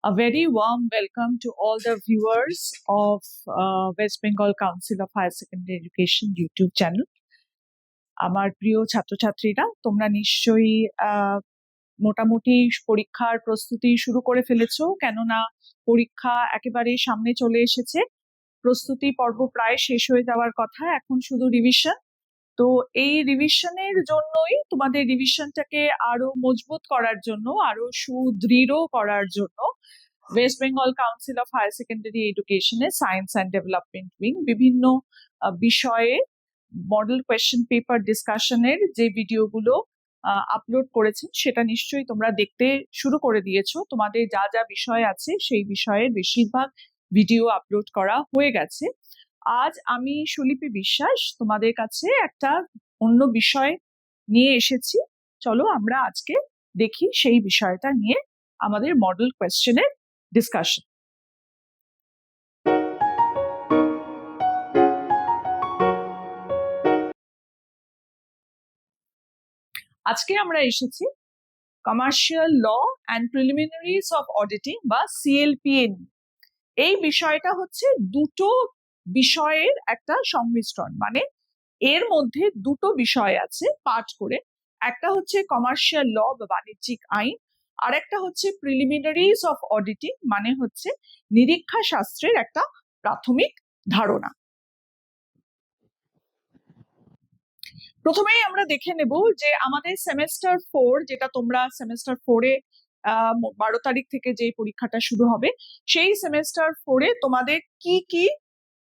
A very warm welcome to all the viewers of West Bengal Council of Higher Secondary Education YouTube channel. আমার প্রিয় ছাত্রছাত্রীরা, তোমরা নিশ্চয়ই মোটামুটি পরীক্ষার প্রস্তুতি শুরু করে ফেলেছো, কেননা পরীক্ষা একেবারে সামনে চলে এসেছে। প্রস্তুতি পর্ব প্রায় শেষ হয়ে যাওয়ার কথা, এখন শুধু রিভিশন। তো এই রিভিশনের জন্যই, তোমাদের রিভিশনটাকে আরো মজবুত করার জন্য, আরো সুদৃঢ় করার জন্য West Bengal council of higher secondary এডুকেশনের সায়েন্স অ্যান্ড ডেভেলপমেন্ট উইং বিভিন্ন বিষয়ে মডেল কোয়েশ্চেন পেপার ডিসকাশনের যে ভিডিওগুলো আপলোড করেছেন, সেটা নিশ্চয়ই তোমরা দেখতে শুরু করে দিয়েছো। তোমাদের যা যা বিষয় আছে সেই বিষয়ের বেশিরভাগ ভিডিও আপলোড করা হয়ে গেছে। আজ আমি সুলিপি বিশ্বাস তোমাদের কাছে একটা অন্য বিষয় নিয়ে এসেছি। চলো আমরা আজকে দেখি সেই বিষয়টা নিয়ে আমাদের মডেল কোয়েশ্চেনের ডিসকাশন। আজকে আমরা এসেছি commercial law and preliminaries of auditing বা সিএলপিএন। এই বিষয়টা হচ্ছে দুটো বিষয়ের একটা সংমিশ্রণ, মানে এর মধ্যে দুটো বিষয় আছে পাঠ করে। একটা হচ্ছে কমার্শিয়াল ল বা বাণিজ্যিক আইন, আর একটা হচ্ছে প্রিলিমিনারিজ অফ অডিটিং, মানে হচ্ছে নিরীক্ষা শাস্ত্রের একটা প্রাথমিক ধারণা। প্রথমেই আমরা দেখে নেব যে আমাদের সেমেস্টার 4, যেটা তোমরা সেমেস্টার 4-এ 12 তারিখ থেকে যে পরীক্ষাটা শুরু হবে, সেই সেমেস্টার 4-এ তোমাদের কি কি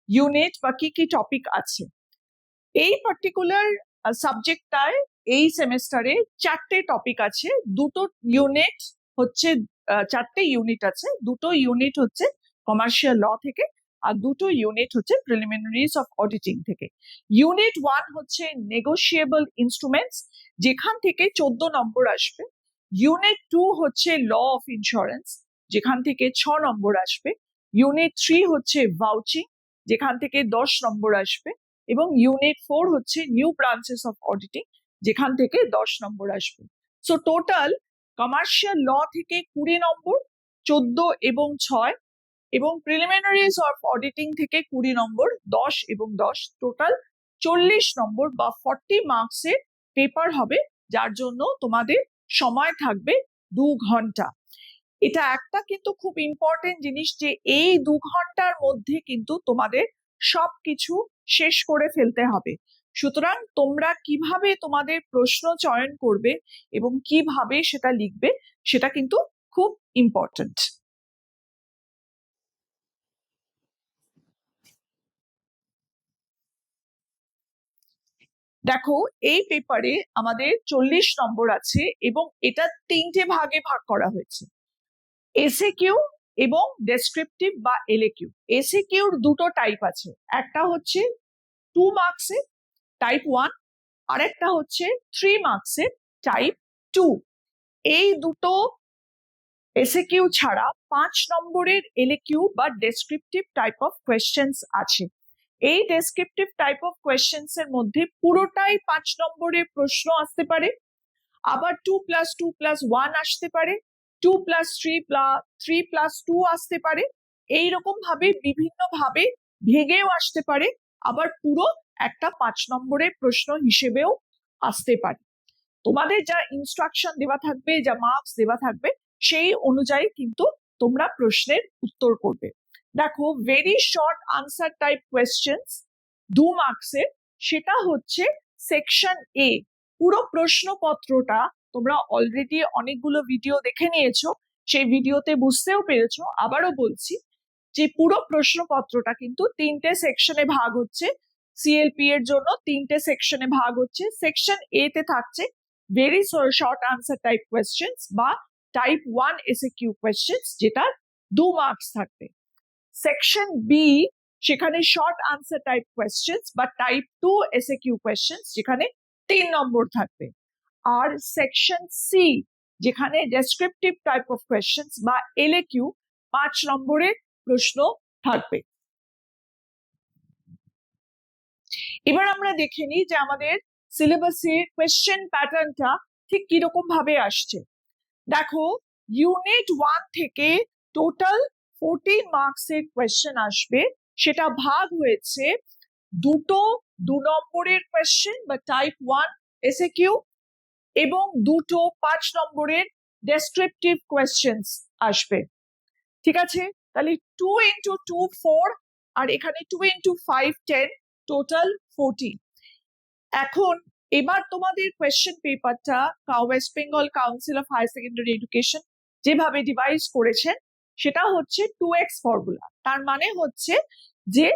ইউনিট বা কি কি টপিক আছে। এই পার্টিকুলার সাবজেক্টটায় এই সেমেস্টারে 4টে টপিক আছে। দুটো ইউনিট হচ্ছে, 4টে ইউনিট আছে। দুটো ইউনিট হচ্ছে কমার্শিয়াল ল থেকে, আর দুটো ইউনিট হচ্ছে প্রিলিমিনারিজ অফ অডিটিং থেকে। ইউনিট 1 হচ্ছে নেগোশিয়েবল ইনস্ট্রুমেন্টস, যেখান থেকে 14 নম্বর আসবে। ইউনিট 2 হচ্ছে ল অফ ইন্স্যুরেন্স, যেখান থেকে 6 নম্বর আসবে। ইউনিট 3 হচ্ছে ভাউচিং, যেখান থেকে 10 নম্বর আসবে। এবং ইউনিট 4 হচ্ছে নিউ ব্রাঞ্চেস অফ অডিটিং, যেখান থেকে 10 নম্বর আসবে। সো টোটাল কমার্শিয়াল ল থেকে 20 নম্বর, 14 এবং 6, এবং প্রিলিমিনারিজ অফ অডিটিং থেকে 20 নম্বর, 10 এবং 10, টোটাল 40 নম্বর বা 40 মার্কসের পেপার হবে, যার জন্য তোমাদের সময় থাকবে 2 ঘন্টা। এটা একটা কিন্তু খুব ইম্পর্টেন্ট জিনিস যে এই 2 ঘন্টার মধ্যে কিন্তু তোমাদের সবকিছু শেষ করে ফেলতে হবে। সুতরাং তোমরা কিভাবে তোমাদের প্রশ্ন চয়ন করবে এবং কিভাবে সেটা লিখবে, সেটা কিন্তু খুব ইম্পর্টেন্ট। দেখো, এই পেপারে আমাদের 40 নম্বর আছে এবং এটা 3টে ভাগে ভাগ করা হয়েছে, এসএকিউ এবং ডেসক্রিপটিভ বা এলএকিউ। এসএকিউর দুটো টাইপ আছে, একটা হচ্ছে 2 মার্কসের টাইপ 1, আর একটা হচ্ছে 3 মার্কসের টাইপ 2। এই দুটো এসএকিউ ছাড়া 5 নম্বরের এলএকিউ বা ডেসক্রিপটিভ টাইপ অফ কোয়েশ্চেন্স আছে। এই ডেসক্রিপটিভ টাইপ অফ কোয়েশ্চেন্স এর মধ্যে পুরোটাই 5 নম্বরের প্রশ্ন আসতে পারে, আবার 2+2+1 আসতে পারে, 2+3+2 আসতে পারে। এইরকম ভাবে বিভিন্ন ভাবে ভেঙেও আসতে পারে, আবার পুরো একটা 5 নম্বরের প্রশ্ন হিসেবেও আসতে পারে। তোমাদের যা ইনস্ট্রাকশন দেওয়া থাকবে, যা মার্কস দেওয়া থাকবে, সেই অনুযায়ী কিন্তু তোমরা প্রশ্নের উত্তর করবে। দেখো, very short answer type questions 2 মার্কসের, সেটা হচ্ছে সেকশন এ। পুরো প্রশ্নপত্রটা তোমরা অলরেডি অনেকগুলো ভিডিও দেখে নিয়েছো, সেই ভিডিওতে বুঝতেও পেরেছো। আবারও বলছি যে পুরো প্রশ্নপত্রটা কিন্তু 3টে সেকশনে ভাগ হচ্ছে। সিএলপি এর জন্য 3টে সেকশনে ভাগ হচ্ছে। সেকশন এ তে থাকছে very short answer type questions বা টাইপ 1 এসএকিউ কোয়েশ্চেন্স, যেটা 2 মার্কস থাকবে। সেকশন বি, সেখানে শর্ট আনসার টাইপ কোয়েশ্চেন্স বা টাইপ 2 এসএকিউ কোয়েশ্চেন্স, যেখানে 3 নম্বর থাকবে। আর সেকশন সি, যেখানে ডেসক্রিপটিভ টাইপ অফ কোয়েশ্চেন্স বা এলএকিউ, 5 নম্বরের প্রশ্ন থাকবে। এবার আমরা দেখে নিই যে আমাদের সিলেবাসের কোয়েশ্চেন প্যাটার্নটা ঠিক কিরকম ভাবে আসছে। দেখো, ইউনিট 1 থেকে টোটাল 14 মার্কসের কোয়েশ্চেন আসবে, সেটা ভাগ হয়েছে দুটো 2 নম্বরের কোয়েশ্চেন বা টাইপ 1 এসএকিউ এবং দুটো 5 নম্বরের ডেসক্রিপটিভ কোয়েশ্চেন্স আসবে। ঠিক আছে, তাহলে 2 ইন্টু 2 4 আর এখানে 2 ইন্টু 5 10, টোটাল 40। এখন এবার তোমাদের কোয়েশ্চেন পেপারটা West Bengal council of higher secondary education যেভাবে ডিভাইস করেছেন সেটা হচ্ছে 2x ফর্মুলা। তার মানে হচ্ছে যে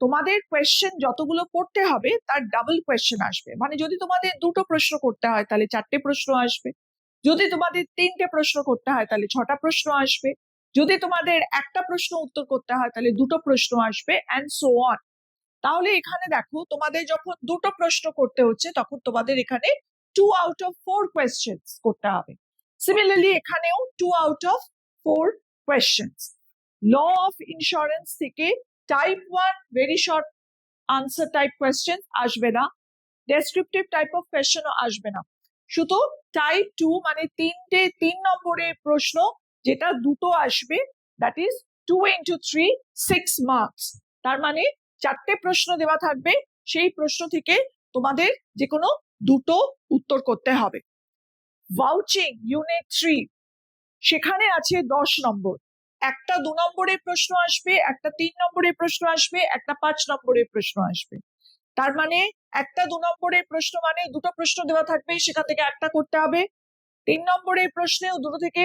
তোমাদের কোয়েশ্চেন যতগুলো করতে হবে তার ডাবল কোয়েশ্চেন আসবে। মানে যদি তোমাদের দুটো প্রশ্ন করতে হয় তাহলে 4টে প্রশ্ন আসবে, যদি তোমাদের 3টে প্রশ্ন করতে হয় তাহলে 6টা প্রশ্ন আসবে, যদি তোমাদের একটা প্রশ্ন উত্তর করতে হয় তাহলে দুটো প্রশ্ন আসবে, অ্যান্ড সো অন। তাহলে এখানে দেখো তোমাদের যখন দুটো প্রশ্ন করতে হচ্ছে তখন তোমাদের এখানে 2 আউট অফ 4 কোয়েশ্চেন্স করতে হবে। সিমিলারলি এখানেও 2 out of 4 questions. Law of insurance থেকে type 1 very short answer type question আসবে না, ডেসক্রিপটিভ টাইপ অফ কোয়েশ্চেনও আসবে না, শুধু টাইপ 2 মানে 3 নম্বরের প্রশ্ন যেটা দুটো আসবে, দ্যাট ইজ 2 ইন্টু 3 6 মার্কস। তার মানে 4টে প্রশ্ন দেওয়া থাকবে, সেই প্রশ্ন থেকে তোমাদের যে কোনো দুটো উত্তর করতে হবে। ভাউচিং ইউনিট 3 সেখানে আছে 10 নম্বর, একটা 2 নম্বরের প্রশ্ন আসবে, একটা 3 নম্বরের প্রশ্ন আসবে, একটা 5 নম্বরের প্রশ্ন আসবে। তার মানে একটা 2 নম্বরের প্রশ্ন মানে দুটো প্রশ্ন দেওয়া থাকবে, সেখান থেকে একটা করতে হবে। 3 নম্বরের প্রশ্নেও দুটো থেকে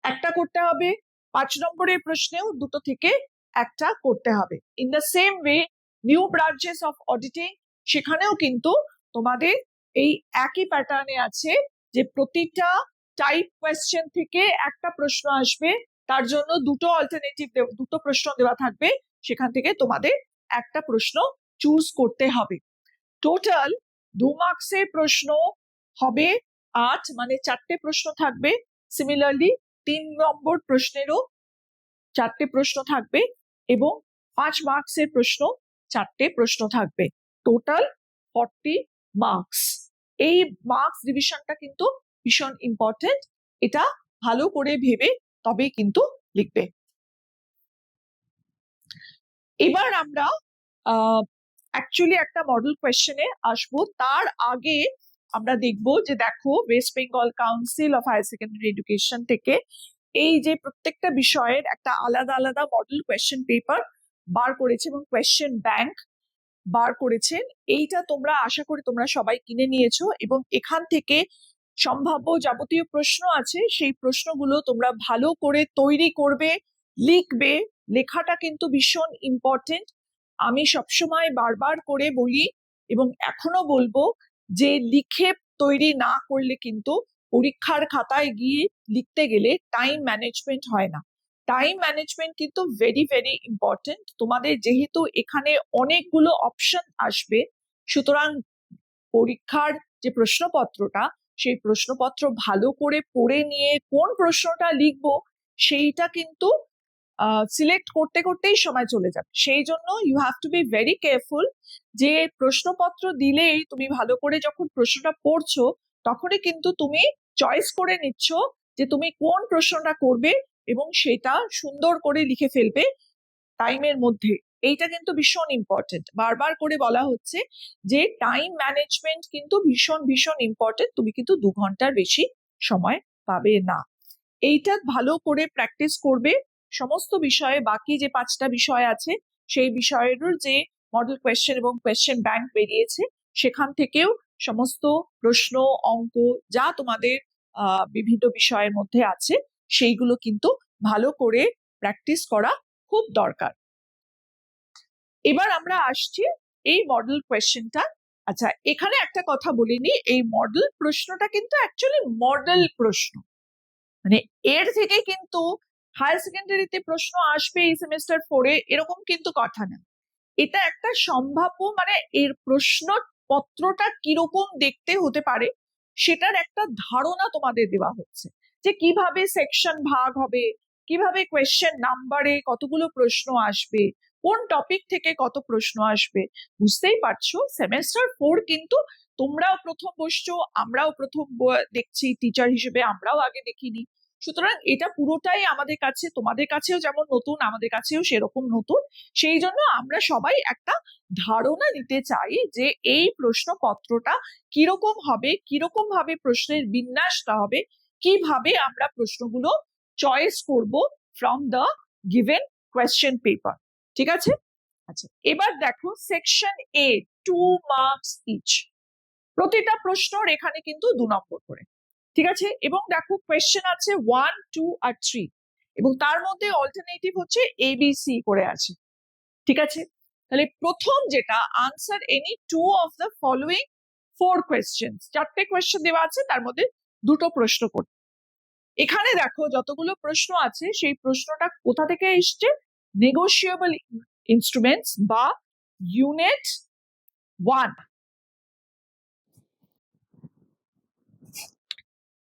একটা করতে হবে, 5 নম্বরের প্রশ্নেও দুটো থেকে একটা করতে হবে। In the same way new branches of auditing সেখানেও কিন্তু তোমাদের এই একই প্যাটার্নে আছে যে প্রতিটা টাইপ কোয়েশ্চেন থেকে একটা প্রশ্ন আসবে, তার জন্য দুটো অল্টারনেটিভ দুটো প্রশ্ন দেওয়া থাকবে, সেখান থেকে তোমাদের একটা প্রশ্ন চুজ করতে হবে। টোটাল 2 মার্কসের প্রশ্ন হবে 8, মানে 4টে প্রশ্ন থাকবে। সিমিলারলি 3 নম্বর প্রশ্নেরও 4টে প্রশ্ন থাকবে এবং 5 মার্কসের প্রশ্ন 4টে প্রশ্ন থাকবে। Total 40 marks. এই মার্কস ডিভিশনটা কিন্তু ভীষণ ইম্পর্টেন্ট, এটা ভালো করে ভেবে তবেই কিন্তু লিখবে। এবার আমরা অ্যাকচুয়ালি একটা মডেল কোয়েশ্চেনে আসবো, তার আগে আমরা দেখবো যে দেখো West Bengal council of higher secondary education থেকে এই যে প্রত্যেকটা বিষয়ের একটা আলাদা আলাদা মডেল কোয়েশ্চেন পেপার বার করেছে এবং কোয়েশ্চেন ব্যাংক বার করেছেন। এইটা তোমরা আশা করি তোমরা সবাই কিনে নিয়েছো এবং এখান থেকে সম্ভাব্য যাবতীয় প্রশ্ন আছে সেই প্রশ্নগুলো তোমরা ভালো করে তৈরি করবে, লিখবে। লেখাটা কিন্তু ভীষণ ইম্পর্টেন্ট। আমি সবসময় বারবার করে বলি এবং এখনো বলবো যে লিখে তৈরি না করলে কিন্তু পরীক্ষার খাতায় গিয়ে লিখতে গেলে টাইম ম্যানেজমেন্ট হয় না। টাইম ম্যানেজমেন্ট কিন্তু ভেরি ভেরি ইম্পর্টেন্ট। তোমাদের যেহেতু এখানে অনেকগুলো অপশন আসবে, সুতরাং পরীক্ষার যে প্রশ্নপত্রটা সেই প্রশ্নপত্র ভালো করে পড়ে নিয়ে কোন প্রশ্নটা লিখবো সেইটা কিন্তু সিলেক্ট করতে করতেই সময় চলে যাবে। সেই জন্য you have to be very careful যে প্রশ্নপত্র দিলেই তুমি ভালো করে যখন প্রশ্নটা পড়ছো তখনই কিন্তু তুমি চয়েস করে নিচ্ছ যে তুমি কোন প্রশ্নটা করবে এবং সেটা সুন্দর করে লিখে ফেলবে টাইমের মধ্যে। এইটা কিন্তু ভীষণ ইম্পর্টেন্ট। বারবার করে বলা হচ্ছে যে টাইম ম্যানেজমেন্ট কিন্তু ভীষণ ভীষণ ইম্পর্টেন্ট। তুমি কিন্তু 2 ঘন্টার বেশি সময় পাবে না। এইটা ভালো করে প্র্যাকটিস করবে। সমস্ত বিষয়ে বাকি যে 5টা বিষয় আছে সেই বিষয়েরও যে মডেল কোয়েশ্চেন এবং কোয়েশ্চেন ব্যাংক বেরিয়েছে সেখান থেকেও সমস্ত প্রশ্ন অঙ্ক যা তোমাদের বিভিন্ন বিষয়ের মধ্যে আছে সেইগুলো কিন্তু ভালো করে প্র্যাকটিস করা খুব দরকার। এবার আমরা আসছি এই মডেল কোয়েশ্চেনটা। আচ্ছা, এখানে একটা কথা বলিনি, এই মডেল প্রশ্নটা কিন্তু অ্যাকচুয়ালি মডেল প্রশ্ন, মানে এর থেকে কিন্তু হায়ার সেকেন্ডারিতে প্রশ্ন আসবে এই সেমিস্টার 4-এ এরকম কিন্তু কথা না। এটা একটা সম্ভাব্য, মানে এর প্রশ্ন পত্রটা কিরকম দেখতে হতে পারে সেটার একটা ধারণা তোমাদের দেওয়া হচ্ছে যে কিভাবে সেকশন ভাগ হবে, কিভাবে কোয়েশ্চেন নাম্বারে কতগুলো প্রশ্ন আসবে, কোন টপিক থেকে কত প্রশ্ন আসবে। বুঝতেই পারছো সেমিস্টার 4 কিন্তু তোমরাও প্রথম বসছো, আমরাও প্রথম দেখছি টিচার হিসেবে, আমরাও আগে দেখিনি। সুতরাং এটা পুরোটাই আমাদের কাছে, তোমাদের কাছেও যেমন নতুন, আমাদের কাছেও সেরকম নতুন। সেই জন্য আমরা সবাই একটা ধারণা নিতে চাই যে এই প্রশ্নপত্রটা কিরকম হবে, কিরকম ভাবে প্রশ্নের বিন্যাসটা হবে, কিভাবে আমরা প্রশ্নগুলো চয়েস করব from the given question paper. ঠিক আছে? আচ্ছা, এবার দেখো সেকশন এ, 2 মার্কস ইচ। প্রতিটা প্রশ্নর এখানে কিন্তু 2 নম্বর করে। ঠিক আছে? এবং দেখো কোয়েশ্চেন আছে 1, 2 আর 3, এবং তার মধ্যে অল্টারনেটিভ হচ্ছে ABC করে আছে। ঠিক আছে? তাহলে প্রথম যেটা, answer any 2 of the following 4 questions. 4টে কোয়েশ্চেন দেওয়া আছে, তার মধ্যে 2টো প্রশ্ন করতে। এখানে দেখো যতগুলো প্রশ্ন আছে সেই প্রশ্নটা কোথা থেকে এসছে, নেগোশিয়েবল ইনস্ট্রুমেন্টস বা ইউনিট 1।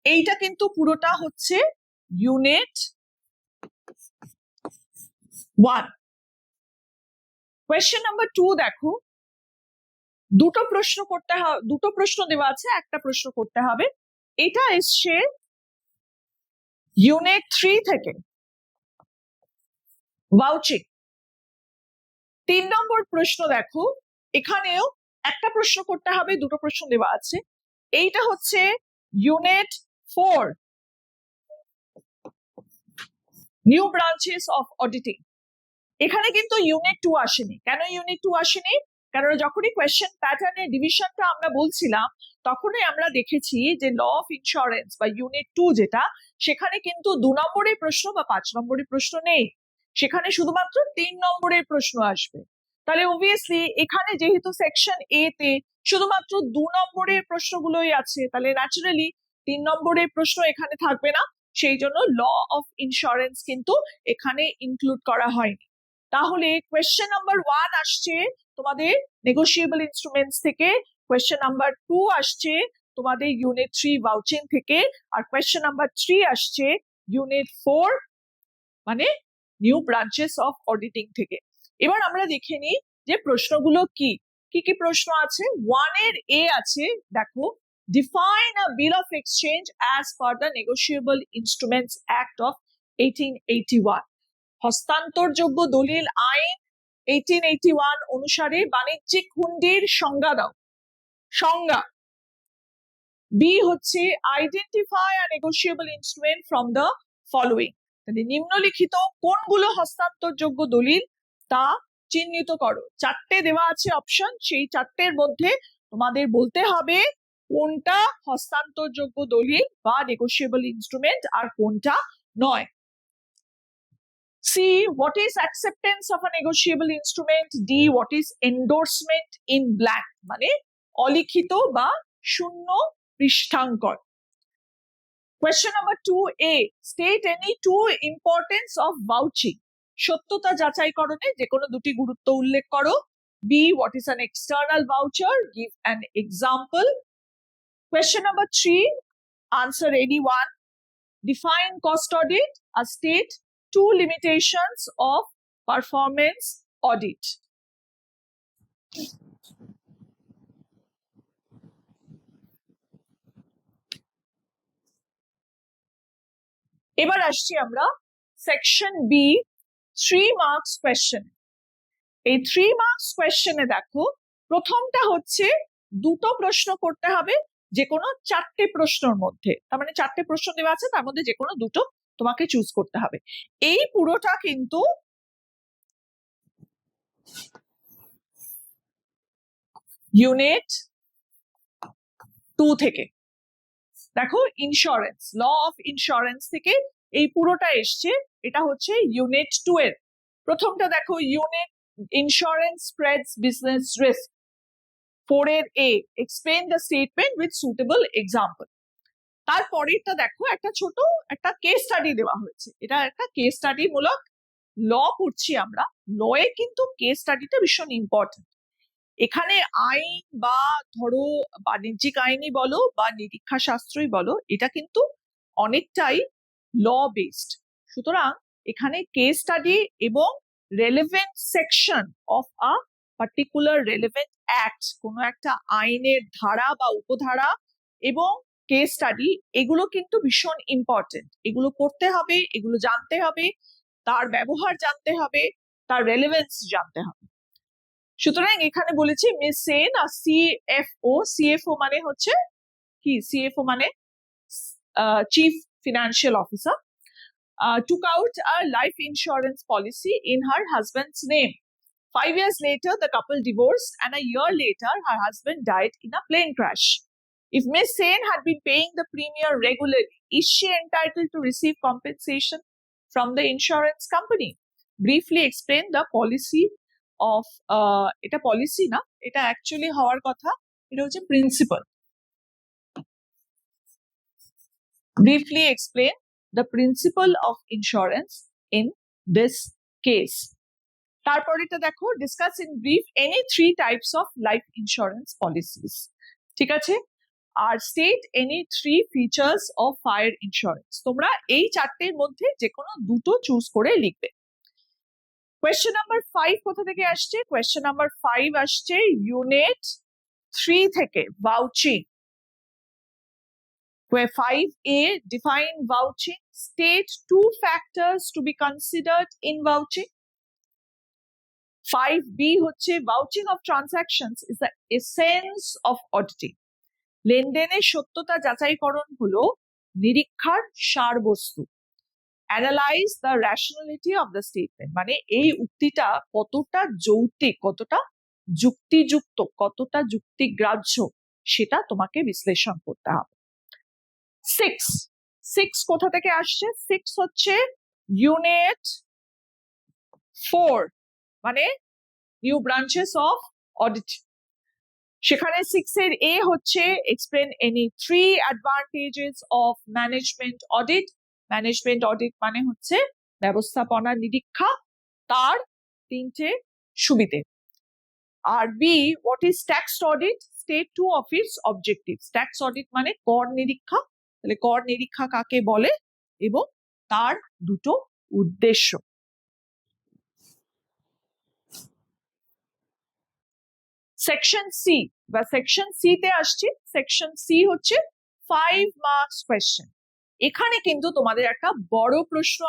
এইটা কিন্তু পুরোটা হচ্ছে ইউনিট 1। কোয়েশ্চেন নাম্বার 2 দেখো, দুটো প্রশ্ন করতে হবে, দুটো প্রশ্ন দেওয়া আছে, একটা প্রশ্ন করতে হবে। এটা এসছে ইউনিট 3 থেকে, ভাউচিং। 3 নম্বর প্রশ্ন দেখো, এখানেও একটা প্রশ্ন করতে হবে, দুটো প্রশ্ন দেওয়া আছে। এইটা হচ্ছে unit 4, new branches of auditing. এখানে কিন্তু ইউনিট 2 আসেনি। কেন ইউনিট 2 আসেনি? কারণ যখনই কোয়েশ্চেন প্যাটার্নের ডিভিশনটা আমরা বলছিলাম, তখনই আমরা দেখেছি যে ল অফ ইন্স্যুরেন্স বা ইউনিট 2 যেটা, সেখানে কিন্তু 2 নম্বরের প্রশ্ন বা 5 নম্বরের প্রশ্ন নেই, সেখানে শুধুমাত্র 3 নম্বরের প্রশ্ন আসবে। তাহলে অবভিয়াসলি এখানে যেহেতু সেকশন এ তে শুধুমাত্র 2 নম্বরের প্রশ্নগুলোই আছে, তাহলে ন্যাচারালি 3 নম্বরের প্রশ্ন এখানে থাকবে না। সেই জন্য ল অফ ইন্স্যুরেন্স কিন্তু এখানে ইনক্লুড করা হয়নি। তাহলে কোয়েশ্চেন নাম্বার 1 আসছে তোমাদের নেগোশিয়েবল ইনস্ট্রুমেন্টস থেকে, কোয়েশ্চেন নাম্বার 2 আসছে তোমাদের ইউনিট 3 ভাউচিং থেকে, আর কোয়েশ্চেন নাম্বার 3 আসছে ইউনিট 4 মানে নিউ ব্রাঞ্চেস অফ অডিটিং থেকে। এবার আমরা দেখে নিই যে প্রশ্নগুলো কি কি প্রশ্ন আছে। 1 এর এ আছে, দেখো, define a bill of exchange as per the Negotiable Instruments Act of 1881। হস্তান্তরযোগ্য দলিল আইন 1881 অনুসারে বাণিজ্যিক হুন্ডির সংজ্ঞা দাও। সংজ্ঞা। বি হচ্ছে identify a negotiable instrument from the following. তাহলে নিম্নলিখিত কোনগুলো হস্তান্তরযোগ্য দলিল তা চিহ্নিত করো। 4টে দেওয়া আছে অপশন, সেই 4টের মধ্যে তোমাদের বলতে হবে কোনটা হস্তান্তরযোগ্য দলিল বা নেগোশিয়েবল ইনস্ট্রুমেন্ট আর কোনটা নয়। C, what is acceptance of a negotiable instrument? D, what is endorsement in blank? মানে অলিখিত বা শূন্য পৃষ্ঠাঙ্কন। Question number 2A, state any two importance of vouching। সত্যতা যাচাইকরণে যে কোনো দুটি গুরুত্ব উল্লেখ করো। B, what is an external voucher? Give an example. Question number 3, answer any one. Define cost audit or state 2 limitations of performance audit. এবার আসছি আমরা সেকশন বি, 3 মার্কস কোয়েশ্চেন। এই 3 মার্কস কোয়েশ্চেনে দেখো, প্রথমটা হচ্ছে দুটো প্রশ্ন করতে হবে যে কোনো 4টে প্রশ্নের মধ্যে। তার মানে 4টে প্রশ্ন দেওয়া আছে, তার মধ্যে যে কোনো দুটো তোমাকে চুজ করতে হবে। এই পুরোটা কিন্তু ইউনিট 2 থেকে। দেখো, ইন্স্যুরেন্স, ল অফ ইন্স্যুরেন্স থেকে এই পুরোটা এসছে। এটা হচ্ছে ইউনিট 2 এর প্রথমটা। দেখো, unit insurance spreads business risk. 4 এর a, explain the statement with suitable example. তারপরেরটা দেখো, একটা ছোট একটা কেস স্টাডি দেওয়া হয়েছে। এটা একটা কেস স্টাডি মূলক ল পড়ছি আমরা। লয়ে কিন্তু কেস স্টাডিটা ভীষণ ইম্পর্টেন্ট। এখানে আইন বা ধরো বাণিজ্যিক আইনই বলো বা নিরীক্ষা শাস্ত্রই বলো, এটা কিন্তু অনেকটাই ল বেসড। সুতরাং এখানে কেস স্টাডি এবং relevant section of a particular relevant act, কোনো একটা আইনের ধারা বা উপধারা এবং কেস স্টাডি, এগুলো কিন্তু ভীষণ ইম্পর্টেন্ট। এগুলো পড়তে হবে, এগুলো জানতে হবে, তার ব্যবহার জানতে হবে, তার রেলেভেন্স জানতে হবে। সুতরাং এখানে বলেছি মিস সেন আর সিএফও, সিএফও মানে হচ্ছে কি, সিএফও মানে chief financial officer, took out a life insurance policy in her husband's name. 5 years later, the couple divorced, and a year later, her husband died in a plane crash. If Miss Sen had been paying the premium regularly, is she entitled to receive compensation from the insurance company? Briefly explain the policy of এটা policy না, এটা actually হওয়ার কথা, এটা হচ্ছে principle. Briefly explain the principle of insurance in this case. তারপর এটা দেখো, discuss in brief any 3 types of life insurance policies. ঠিক আছে, আর state any 3 features of fire insurance. তোমরা এই 4টের মধ্যে যে কোনো দুটো চুজ করে লিখবে। কোয়েশ্চেন নাম্বার 5 কোথা থেকে আসছে? কোয়েশ্চেন নাম্বার 5 আসছে ইউনিট 3 থেকে, ভাউচিং। Where 5A, define vouching. State 2 factors to be considered in vouching. 5B হচ্ছে vouching of transactions is the essence of auditing. লেনদেনের সত্যতা যাচাইকরণ হলো নিরীক্ষার সারবস্তু। Analyze the rationality of the statement, মানে এই উক্তিটা কতটা যৌক্তিক, কতটা যুক্তিযুক্ত, কতটা যুক্তিগ্রাহ্য, সেটা তোমাকে বিশ্লেষণ করতে হবে। 6 কোথা থেকে আসছে? 6 হচ্ছে ইউনিট 4, মানে নিউ ব্রাঞ্চেস অফ অডিট। সেখানে 6 এর A হচ্ছে explain any 3 advantages of management audit. Management audit মানে হচ্ছে ব্যবস্থাপনা নিরীক্ষা, তার 3টে সুবিধে। আর B, what is tax audit? State 2 of its objectives. tax audit মানে কর নিরীক্ষা, তাহলে কর নিরীক্ষা কাকে বলে এবং তার দুটো উদ্দেশ্য। সেকশন সি বা সেকশন সি তে আসছি। সেকশন সি হচ্ছে 5 মার্কস কোয়েশ্চেন। এখানে কিন্তু তোমাদের একটা বড় প্রশ্ন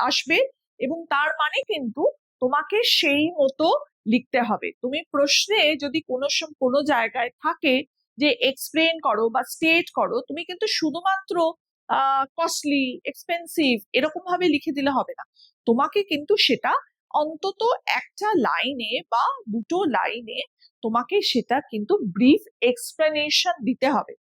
আসবে এবং তার মানে কিন্তু তোমাকে সেই মতো লিখতে হবে। তুমি প্রশ্নে যদি কোনো জায়গায় থাকে যে এক্সপ্লেন করো বা স্টেট করো, তুমি কিন্তু শুধুমাত্র কস্টলি, এক্সপেন্সিভ এরকম ভাবে লিখে দিলে হবে না। তোমাকে কিন্তু সেটা অন্তত একটা লাইনে বা দুটো লাইনে তোমাকে সেটা কিন্তু ব্রিফ এক্সপ্লেনেশন দিতে হবে।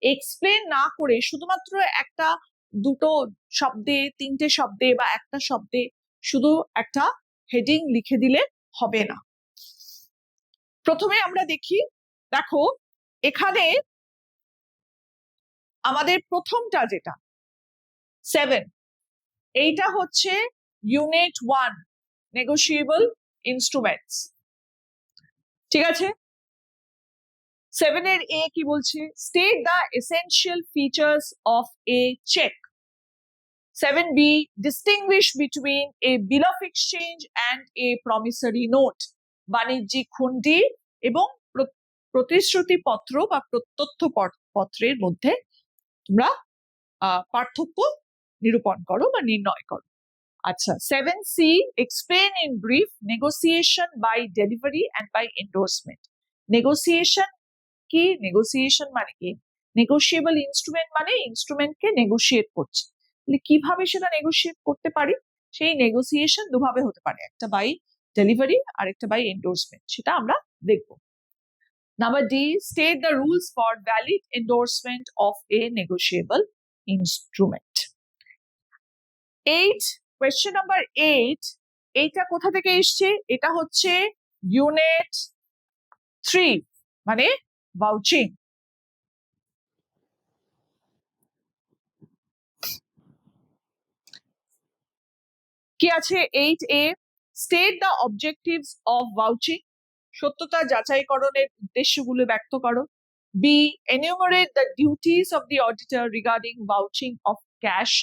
এক্সপ্লেন না করে শুধুমাত্র একটা দুটো শব্দে, 3টে শব্দে বা একটা শব্দে শুধু একটা হেডিং লিখে দিলে হবে না। প্রথমে আমরা দেখো এখানে আমাদের প্রথমটা যেটা 7, এইটা হচ্ছে ইউনিট 1, নেগোশিয়েবল ইনস্ট্রুমেন্টস। ঠিক আছে, 7 এর A কি বলছে? State the essential features of a cheque. 7B, distinguish between a bill of exchange and a promissory note. বাণিজ্যিক হুন্ডি এবং প্রতিশ্রুতি পত্র বা প্রত্যর্থ পত্রের মধ্যে তোমরা পার্থক্য নিরূপণ করো বা নির্ণয় করো। আচ্ছা, 7C, explain in brief negotiation by delivery and by endorsement. Negotiation কি? নেগোসিয়েশন মানে কি? নেগোশিয়েবল ইনস্ট্রুমেন্ট মানে ইনস্ট্রুমেন্টকে নেগোশিয়েট করছে। তাহলে কিভাবে সেটা নেগোশিয়েট করতে পারি? সেই নেগোসিয়েশন দুভাবে হতে পারে, একটা বাই ডেলিভারি আর একটা বাই এন্ডোর্সমেন্ট, সেটা আমরা দেখব। Number D, state the rules for valid endorsement of a negotiable instrument. 8, question number 8, এইটা কোথা থেকে এসছে? এটা হচ্ছে ইউনিট 3, মানে ভাউচিং। কি আছে 8A, state the objectives of vouching. সত্যতা যাচাইকরণের উদ্দেশ্যগুলো ব্যক্ত করো। B, enumerate the duties of the auditor regarding vouching of cash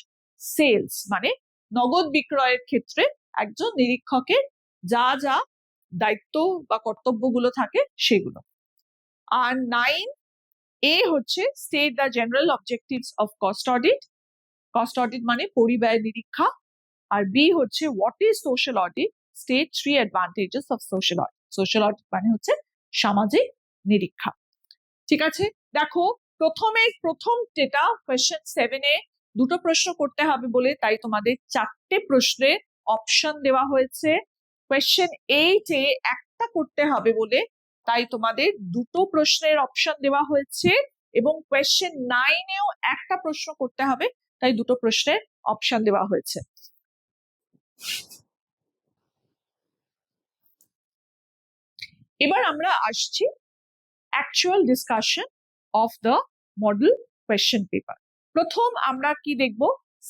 sales, মানে নগদ বিক্রয়ের ক্ষেত্রে একজন নিরীক্ষকের যা যা দায়িত্ব বা কর্তব্যগুলো থাকে সেগুলো। আর 9, এ হচ্ছে state the general objectives of cost audit, cost audit মানে পরিব্যয় নিরীক্ষা। আর বি হচ্ছে what is social audit, state 3 advantages of social audit. Social audit মানে হচ্ছে সামাজিক নিরীক্ষা। ঠিক আছে, দেখো প্রথম যেটা কোয়েশ্চেন 7-এ দুটো প্রশ্ন করতে হবে বলে তাই তোমাদের 4টে প্রশ্নের অপশন দেওয়া হয়েছে। কোয়েশ্চেন 8-এ একটা করতে হবে বলে তাই তোমাদের দুটো প্রশ্নের অপশন দেওয়া হয়েছে, এবং কোয়েশ্চেন 9-এও একটা প্রশ্ন করতে হবে তাই দুটো প্রশ্নের অপশন দেওয়া হয়েছে। এবার আমরা আসছি actual discussion of the model question paper. প্রথম আমরা কি দেখব,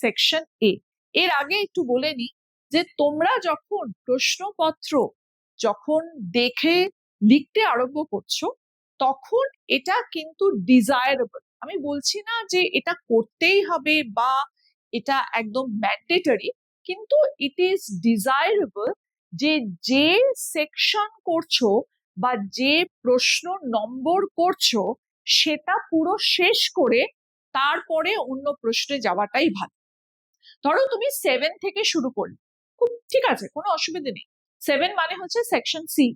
সেকশন এ। এর আগে একটু বলে নি যে তোমরা যখন প্রশ্নপত্র যখন দেখে লিখতে আরম্ভ করছো তখন এটা কিন্তু ডিজায়ারেবল। আমি বলছি না যে এটা করতেই হবে বা এটা একদম ম্যান্ডেটরি, কিন্তু ইট ইজ ডিজায়ারেবল যে যে সেকশন করছো বা যে প্রশ্ন নম্বর করছো সেটা পুরো শেষ করে তারপরে অন্য প্রশ্নে যাওয়াটাই ভালো। ধরো তুমি 7 থেকে শুরু করলে, খুব ঠিক আছে, কোনো অসুবিধা নেই। 7 মানে হচ্ছে সেকশন সি।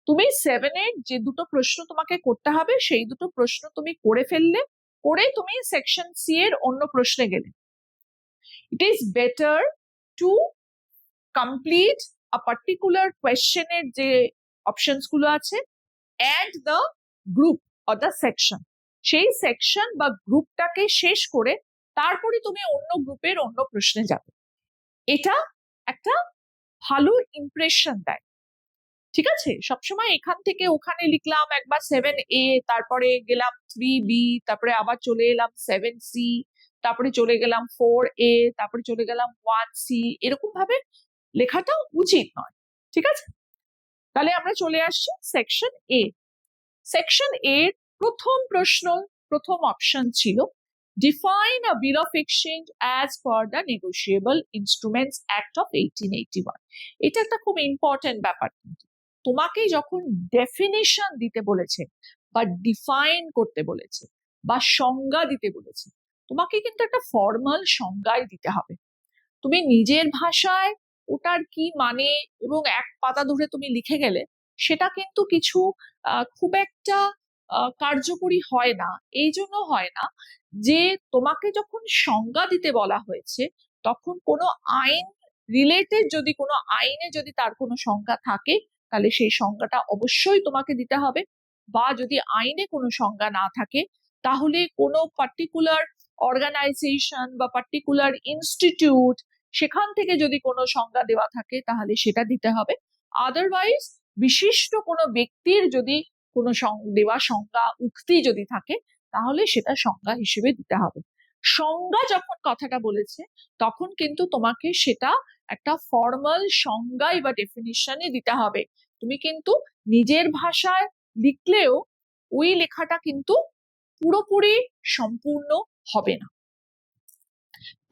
তুমি 7-এর যে দুটো প্রশ্ন তোমাকে করতে হবে সেই দুটো প্রশ্ন তুমি করে ফেললে, করে তুমি সেকশন সি এর অন্য প্রশ্নে গেলে। It is better to complete a particular কোয়েশ্চেনের যে অপশনস গুলো আছে and the group or the section, সেই সেকশন বা গ্রুপটাকে শেষ করে তারপরে তুমি অন্য গ্রুপের অন্য প্রশ্নে যাবে। এটা একটা ভালো ইমপ্রেশন দেয়। ঠিক আছে, সবসময় এখান থেকে ওখানে লিখলাম, একবার 7A, তারপরে গেলাম 3B, তারপরে আবার চলে এলাম 7C, তারপরে চলে গেলাম 4A, তারপরে চলে গেলাম 1C, এরকম ভাবে লেখাটা উচিত নয়। ঠিক আছে, তাহলে আমরা চলে আসছি সেকশন এ। সেকশন এর প্রথম প্রশ্ন, প্রথম অপশন ছিল define a bill of exchange as per the negotiable instruments act of 1881। এটা একটা খুব ইম্পর্টেন্ট ব্যাপার। কিন্তু তোমাকে যখন ডেফিনিশন দিতে বলেছে বা ডিফাইন করতে বলেছে বা সংজ্ঞা দিতে বলেছে, তোমাকে কিন্তু একটা ফর্মাল সংজ্ঞাই দিতে হবে। তুমি নিজের ভাষায় ওটার কি মানে এবং এক পাতা ধরে তুমি লিখে গেলে সেটা কিন্তু কিছু খুব একটা কার্যকরী হয় না। এই জন্য হয় না যে তোমাকে যখন সংজ্ঞা দিতে বলা হয়েছে তখন কোনো আইন রিলেটেড, যদি কোনো আইনে যদি তার কোনো সংজ্ঞা থাকে তাহলে সেই সংজ্ঞাটা অবশ্যই তোমাকে দিতে হবে। বা যদি আইনে কোনো সংজ্ঞা না থাকে তাহলে কোনো পার্টিকুলার অর্গানাইজেশন বা পার্টিকুলার ইনস্টিটিউট, সেখান থেকে যদি কোনো সংজ্ঞা দেওয়া থাকে তাহলে সেটা দিতে হবে। আদারওয়াইজ বিশিষ্ট কোনো ব্যক্তির যদি কোনো দেওয়া সংজ্ঞা উক্তি যদি থাকে তাহলে সেটা সংজ্ঞা হিসেবে দিতে হবে। সংজ্ঞা যখন কথাটা বলেছে তখন কিন্তু তোমাকে সেটা একটা ফর্মাল সংজ্ঞাই বা ডেফিনিশনই দিতে হবে। তুমি কিন্তু নিজের ভাষায় লিখলেও ওই লেখাটা কিন্তু পুরোপুরি সম্পূর্ণ হবে না।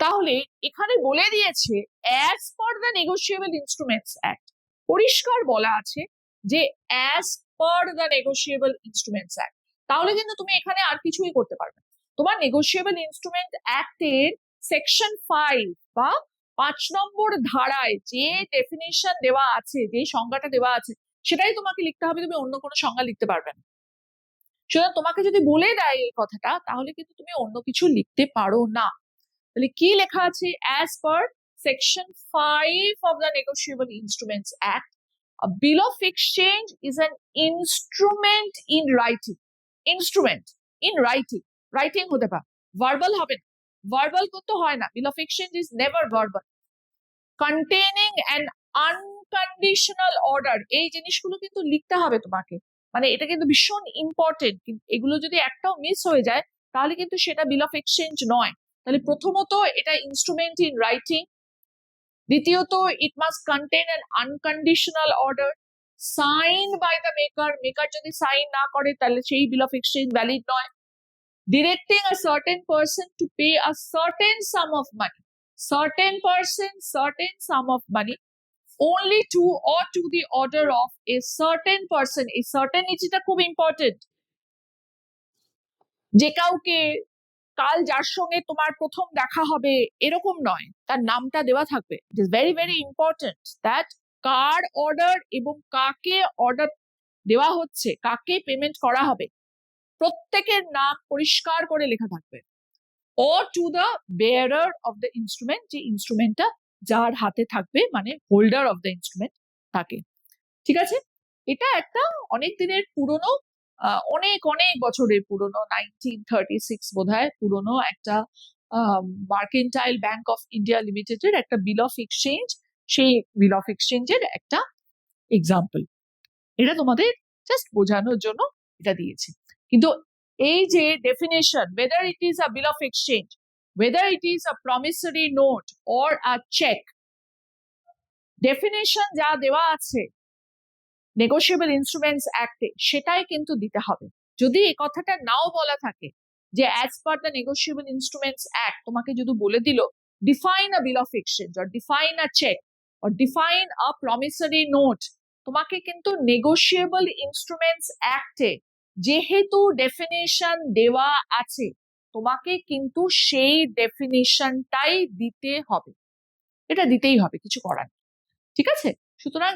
তাহলে এখানে বলে দিয়েছে as per the negotiable instruments act, পরিষ্কার বলা আছে যে as per the negotiable instruments act. তাহলে কিন্তু তুমি এখানে আর কিছুই করতে পারবে না। তোমার নেগোশিয়েবল ইনস্ট্রুমেন্ট অ্যাক্টের সেকশন 5 বা 5 নম্বর ধারায় যে ডেফিনিশন দেওয়া আছে, যে সংজ্ঞাটা দেওয়া আছে সেটাই তোমাকে লিখতে হবে। তুমি অন্য কোনো সংজ্ঞা লিখতে পারবে না। সুতরাং তোমাকে যদি বলে দেয় এই কথাটা তাহলে কিন্তু তুমি অন্য কিছু লিখতে পারো না। তাহলে কি লেখা আছে, as per section 5 of the negotiable instruments act, a bill of exchange is an instrument in writing. Instrument in writing, writing হতে পারে, ভার্বাল হবে না। ভার্বাল করতে হয় না, bill of exchange is never verbal. Containing an unconditional order, এই জিনিসগুলো কিন্তু লিখতে হবে তোমাকে, মানে এটা কিন্তু ভীষণ ইম্পর্টেন্ট। এগুলো যদি একটাও মিস হয়ে যায় তাহলে কিন্তু সেটা বিল অফ এক্সচেঞ্জ নয়। তাহলে প্রথমত এটা ইনস্ট্রুমেন্ট ইন রাইটিং, দ্বিতীয়ত it must contain an unconditional order sign by the maker, maker যদি সাইন না করে তাহলে সেই বিল অফ এক্সচেঞ্জ ভ্যালিড নয়। Directing a certain person to pay a certain sum of money, certain person, certain sum of money only to or to the order of a certain person. এই certainty টা খুব important. যে কাউকে কাল যার সঙ্গে তোমার প্রথম দেখা হবে এরকম নয়, তার নামটা দেওয়া থাকবে। It is very very important that car order এবং কাকে অর্ডার দেওয়া হচ্ছে, কাকে পেমেন্ট করা হবে, প্রত্যেকের নাম পরিষ্কার করে লেখা থাকবে। Or to the bearer of the instrument, যে ইনস্ট্রুমেন্টটা যার হাতে থাকবে, মানে হোল্ডার অফ দ্য ইনস্ট্রুমেন্ট তাকে। ঠিক আছে, এটা একটা অনেক দিনের পুরনো, অনেক অনেক বছরের পুরনো, 1936 বোধহয় পুরনো একটা মার্কেন্টাইল ব্যাংক অফ ইন্ডিয়া লিমিটেডের একটা বিল অফ এক্সচেঞ্জ, সেই বিল অফ এক্সচেঞ্জের একটা এক্সাম্পল। এটা তোমাদের জাস্ট বোঝানোর জন্য এটা দিয়েছি। কিন্তু এই যে definition, whether it is a bill of exchange, whether it is a promissory note or a check, definition যা দেওয়া আছে নেগোশিয়েবল ইনস্ট্রুমেন্টস অ্যাক্টে সেটাই কিন্তু দিতে হবে। যদি এই কথাটা নাও বলা থাকে যে as per the negotiable instruments act, তোমাকে যদি বলে দিল define a bill of exchange or define a cheque or define a promissory note, তোমাকে কিন্তু নেগোশিয়েবল ইনস্ট্রুমেন্টস অ্যাক্টে যেহেতু ডেফিনেশন দেওয়া আছে, তোমাকে কিন্তু সেই ডেফিনেশনটাই দিতে হবে। এটা দিতেই হবে, কিছু করার নেই। ঠিক আছে, সুতরাং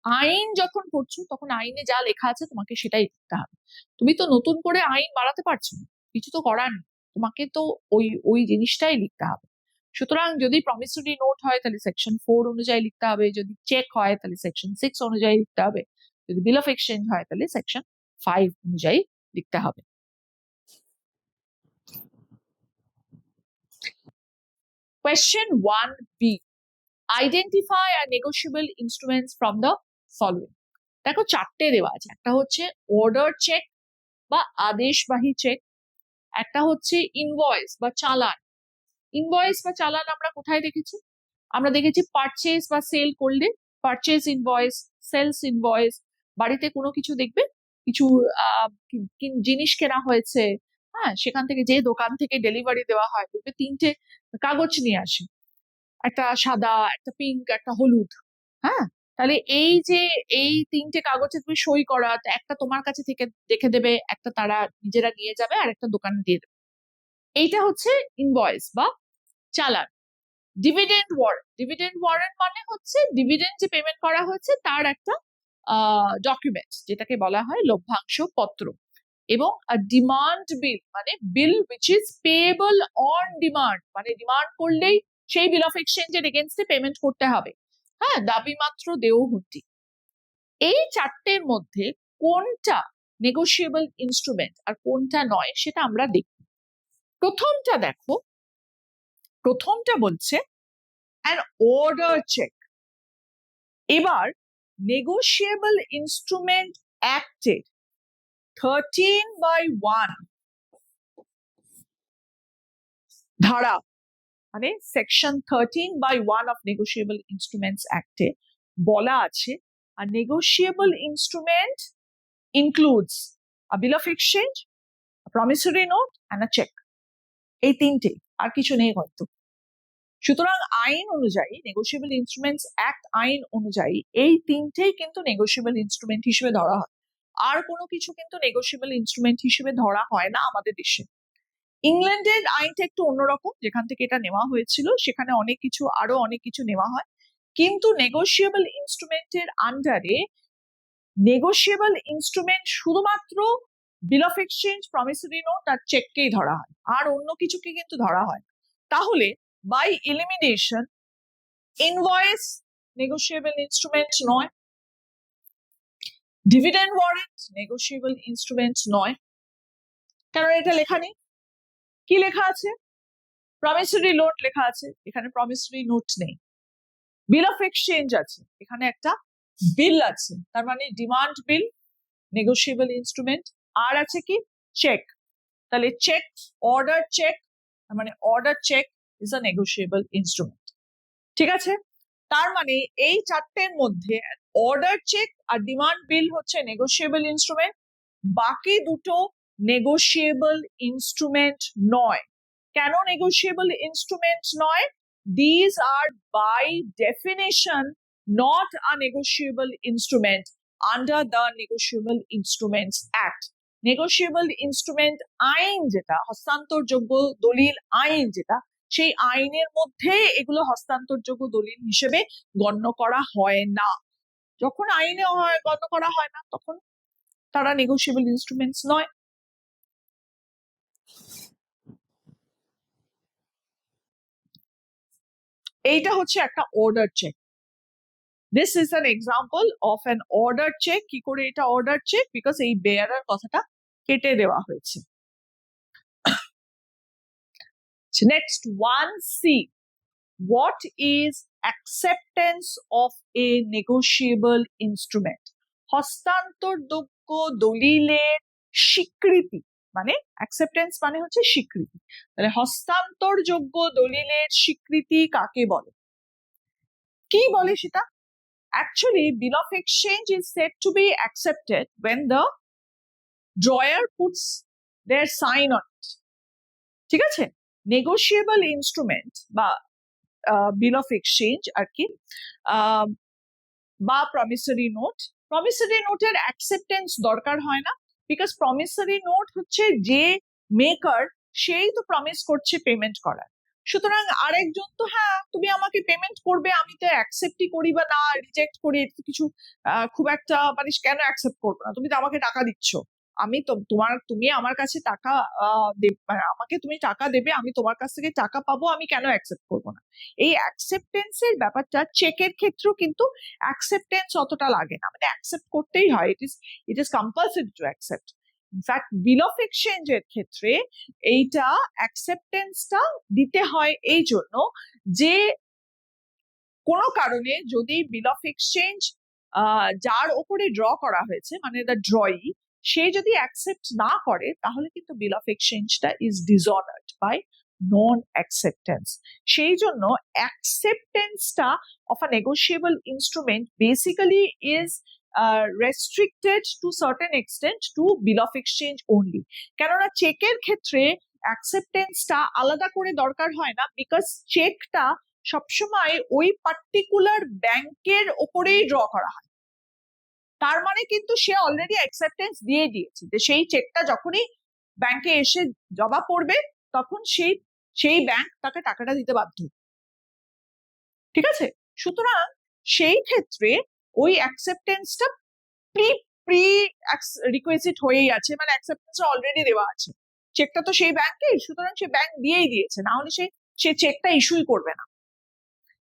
আইন যখন পড়ছো তখন আইনে যা লেখা আছে তোমাকে সেটাই লিখতে হবে। তুমি তো নতুন করে আইন বাড়াতে পারছো না, কিছু তো করার নেই, তোমাকে তো ওই ওই জিনিসটাই লিখতে হবে। সুতরাং যদি প্রমিসরি নোট হয় তাহলে সেকশন 4 অনুযায়ী লিখতে হবে, যদি চেক হয় তাহলে সেকশন 6 অনুযায়ী লিখতে হবে, যদি বিল অফ এক্সচেঞ্জ হয় তাহলে সেকশন 5 অনুযায়ী লিখতে হবে। Question 1B, identify a negotiable instruments from the following. দেখো চারটে দেওয়া আছে, একটা হচ্ছে অর্ডার চেক বা আদেশবাহী চেক, একটা হচ্ছে ইনভয়েস বা চালান। ইনভয়েস বা চালান আমরা কোথায় দেখেছি? আমরা দেখেছি পারচেজ বা সেল করলে পারচেজ ইনভয়েস, সেলস ইনভয়েস। বাড়িতে কোনো কিছু দেখবে, কিছু জিনিস কেনা হয়েছে, হ্যাঁ, সেখান থেকে যে দোকান থেকে ডেলিভারি দেওয়া হয় দেখবে 3টে কাগজ নিয়ে আসে, একটা সাদা, একটা পিঙ্ক, একটা হলুদ। হ্যাঁ, তাহলে এই যে এই 3টে কাগজে তুমি সই করা, একটা তোমার কাছে থেকে দেখে দেবে, একটা তারা নিজেরা নিয়ে যাবে, আর একটা দোকানে দিয়ে দেবে। এইটা হচ্ছে ইনভয়েস বা চালান। ডিভিডেন্ড ওয়ারেন্ট, ডিভিডেন্ড ওয়ারেন্ট মানে হচ্ছে ডিভিডেন্ড যে পেমেন্ট করা হয়েছে তার একটা ডকুমেন্ট, যেটাকে বলা হয় লভ্যাংশ পত্র। এবং ডিমান্ড বিল মানে bill which is payable on demand, মানে ডিমান্ড করলেই সেই বিল অফ এক্সচেঞ্জের এগেনস্টে পেমেন্ট করতে হবে। হ্যাঁ, দাবি মাত্র দেও হুঁটি। এই চারটের মধ্যে কোনটা নেগোশিয়েবল ইনস্ট্রুমেন্ট আর কোনটা নয় সেটা আমরা দেখব। প্রথমটা দেখো, প্রথমটা বলছে an order check। এবার নেগোশিয়েবল ইনস্ট্রুমেন্ট অ্যাক্টের 13/1 ধারা, মানে সেকশন 13/1 অফ নেগোশিয়েবল ইনস্ট্রুমেন্টস অ্যাক্টে বলা আছে a negotiable instrument includes a bill of exchange, a promissory note and a check। এই তিনটে, আর কিছু নেই হয়তো। সুতরাং আইন অনুযায়ী, নেগোশিয়েবল ইনস্ট্রুমেন্টস অ্যাক্ট আইন অনুযায়ী এই তিনটেই কিন্তু নেগোশিয়েবল ইনস্ট্রুমেন্ট হিসেবে ধরা হয়, আর কোনো কিছু কিন্তু নেগোশিয়েবল ইনস্ট্রুমেন্ট হিসেবে ধরা হয় না আমাদের দেশে। ইংল্যান্ডের আইনটা একটু অন্যরকম, যেখান থেকে এটা নেওয়া হয়েছিল সেখানে অনেক কিছু, আরো অনেক কিছু নেওয়া হয়, কিন্তু নেগোশিয়েবল ইনস্ট্রুমেন্টের আন্ডারে নেগোশিয়েবল ইনস্ট্রুমেন্ট শুধুমাত্র bill of exchange, promissory note আর চেককেই ধরা হয়, আর অন্য কিছুকে কিন্তু ধরা হয়। তাহলে by elimination invoice negotiable instrument নয়, ডিভিডেন্ড ওয়ারেন্ট নেগোশিয়েবল ইনস্ট্রুমেন্ট নয়, কারণ এটা লেখা নেই। কি লেখা আছে? প্রমিসরি নোট লেখা আছে, এখানে প্রমিসরি নোট নেই। বিল অফ এক্সচেঞ্জ আছে, এখানে একটা বিল আছে, তার মানে ডিমান্ড বিল নেগোশিয়েবল ইনস্ট্রুমেন্ট। আর আছে কি? চেক, তাহলে চেক, অর্ডার চেক, মানে order cheque is a negotiable instrument. ঠিক আছে, তার মানে এই চারটের মধ্যে অর্ডার চেক আর ডিমান্ড বিল হচ্ছে নেগোশিয়েবল ইনস্ট্রুমেন্ট, বাকি দুটো নেগোশিয়েবল ইনস্ট্রুমেন্ট নয়। কেন নেগোশিয়েবল ইনস্ট্রুমেন্ট নয়? These are by definition not a negotiable instrument under the negotiable instruments act. Negotiable instrument আইন যেটা, হস্তান্তরযোগ্য দলিল আইন যেটা, সেই আইনের মধ্যে এগুলো হস্তান্তরযোগ্য দলিল হিসেবে গণ্য করা হয় না। যখন আইনে গণ্য করা হয় না তখন তারা নেগোশিয়েবল ইনস্ট্রুমেন্টস নয়। এইটা হচ্ছে একটা order cheque. This is an example of an order cheque. কি করে এটা অর্ডার চেক? বিকজ এই বেয়ারার কথাটা কেটে দেওয়া হয়েছে। Next 1C, what is acceptance of a negotiable instrument? হস্তান্তরযোগ্য দলিলের স্বীকৃতি, মানে অ্যাকসেপ্টেন্স মানে হচ্ছে স্বীকৃতি। তাহলে হস্তান্তরযোগ্য দলিলের স্বীকৃতি কাকে বলে? কি বলে সেটা? Actually, bill of exchange is said to be accepted when the drawer puts their sign on it. ঠিক আছে? নেগোশিয়েবল ইনস্ট্রুমেন্ট বা বিল অফ এক্সচেঞ্জ আর কি, বা প্রমিসরি নোট, প্রমিসরি নোটের অ্যাকসেপ্টেন্স দরকার হয় না, বিকজ প্রমিসরি নোট হচ্ছে যে মেকার সেই তো প্রমিস করছে পেমেন্ট করার। সুতরাং আরেকজন তো হ্যাঁ তুমি আমাকে পেমেন্ট করবে, আমি তো অ্যাকসেপ্টই করি বা না রিজেক্ট করি, এটা কিছু খুব একটা মানে কেন অ্যাকসেপ্ট করবো না? তুমি তো আমাকে টাকা দিচ্ছ, আমি তো তুমি আমার কাছে টাকা মানে আমাকে তুমি টাকা দেবে, আমি তোমার কাছ থেকে টাকা পাবো, আমি কেন অ্যাকসেপ্ট করবো না? এই অ্যাকসেপ্টেন্সের ব্যাপারটা চেকের ক্ষেত্রেও কিন্তু অ্যাকসেপ্টেন্স অতটা লাগে না, মানে অ্যাকসেপ্ট করতেই হয়, it is compulsory to accept. In fact bill of এক্সচেঞ্জের ক্ষেত্রে এইটা অ্যাকসেপ্টেন্সটা দিতে হয় এই জন্য যে কোনো কারণে যদি বিল অফ এক্সচেঞ্জ যার ওপরে ড্র করা হয়েছে মানে দ্য ড্রয়ি, সে যদি অ্যাকসেপ্ট না করে তাহলে কিন্তু বিল অফ এক্সচেঞ্জটা is dishonoured by non acceptance. সেই জন্য অ্যাকসেপ্টেন্সটা of a negotiable instrument basically is restricted to certain extent to bill of exchange only. কেননা চেকের ক্ষেত্রে অ্যাকসেপ্টেন্সটা আলাদা করে দরকার হয় না, বিকজ চেকটা সবসময় ওই পার্টিকুলার ব্যাংকের ওপরেই ড্র করা হয়। তার মানে কিন্তু সে অলরেডি অ্যাকসেপ্টেন্স দিয়ে দিয়েছে যে সেই চেকটা যখনই ব্যাংকে এসে জমা পড়বে তখন সেই ব্যাংক তাকে টাকাটা দিতে বাধ্য। ঠিক আছে? সুতরাং সেই ক্ষেত্রে ওই অ্যাকসেপ্টেন্সটা প্রি রিকোয়েজিট হয়েই আছে, মানে অ্যাকসেপ্টেন্স অলরেডি দেওয়া আছে, চেকটা তো সেই ব্যাংকের, সুতরাং সে ব্যাংক দিয়েই দিয়েছে, না হলে সে চেকটা ইস্যুই করবে না।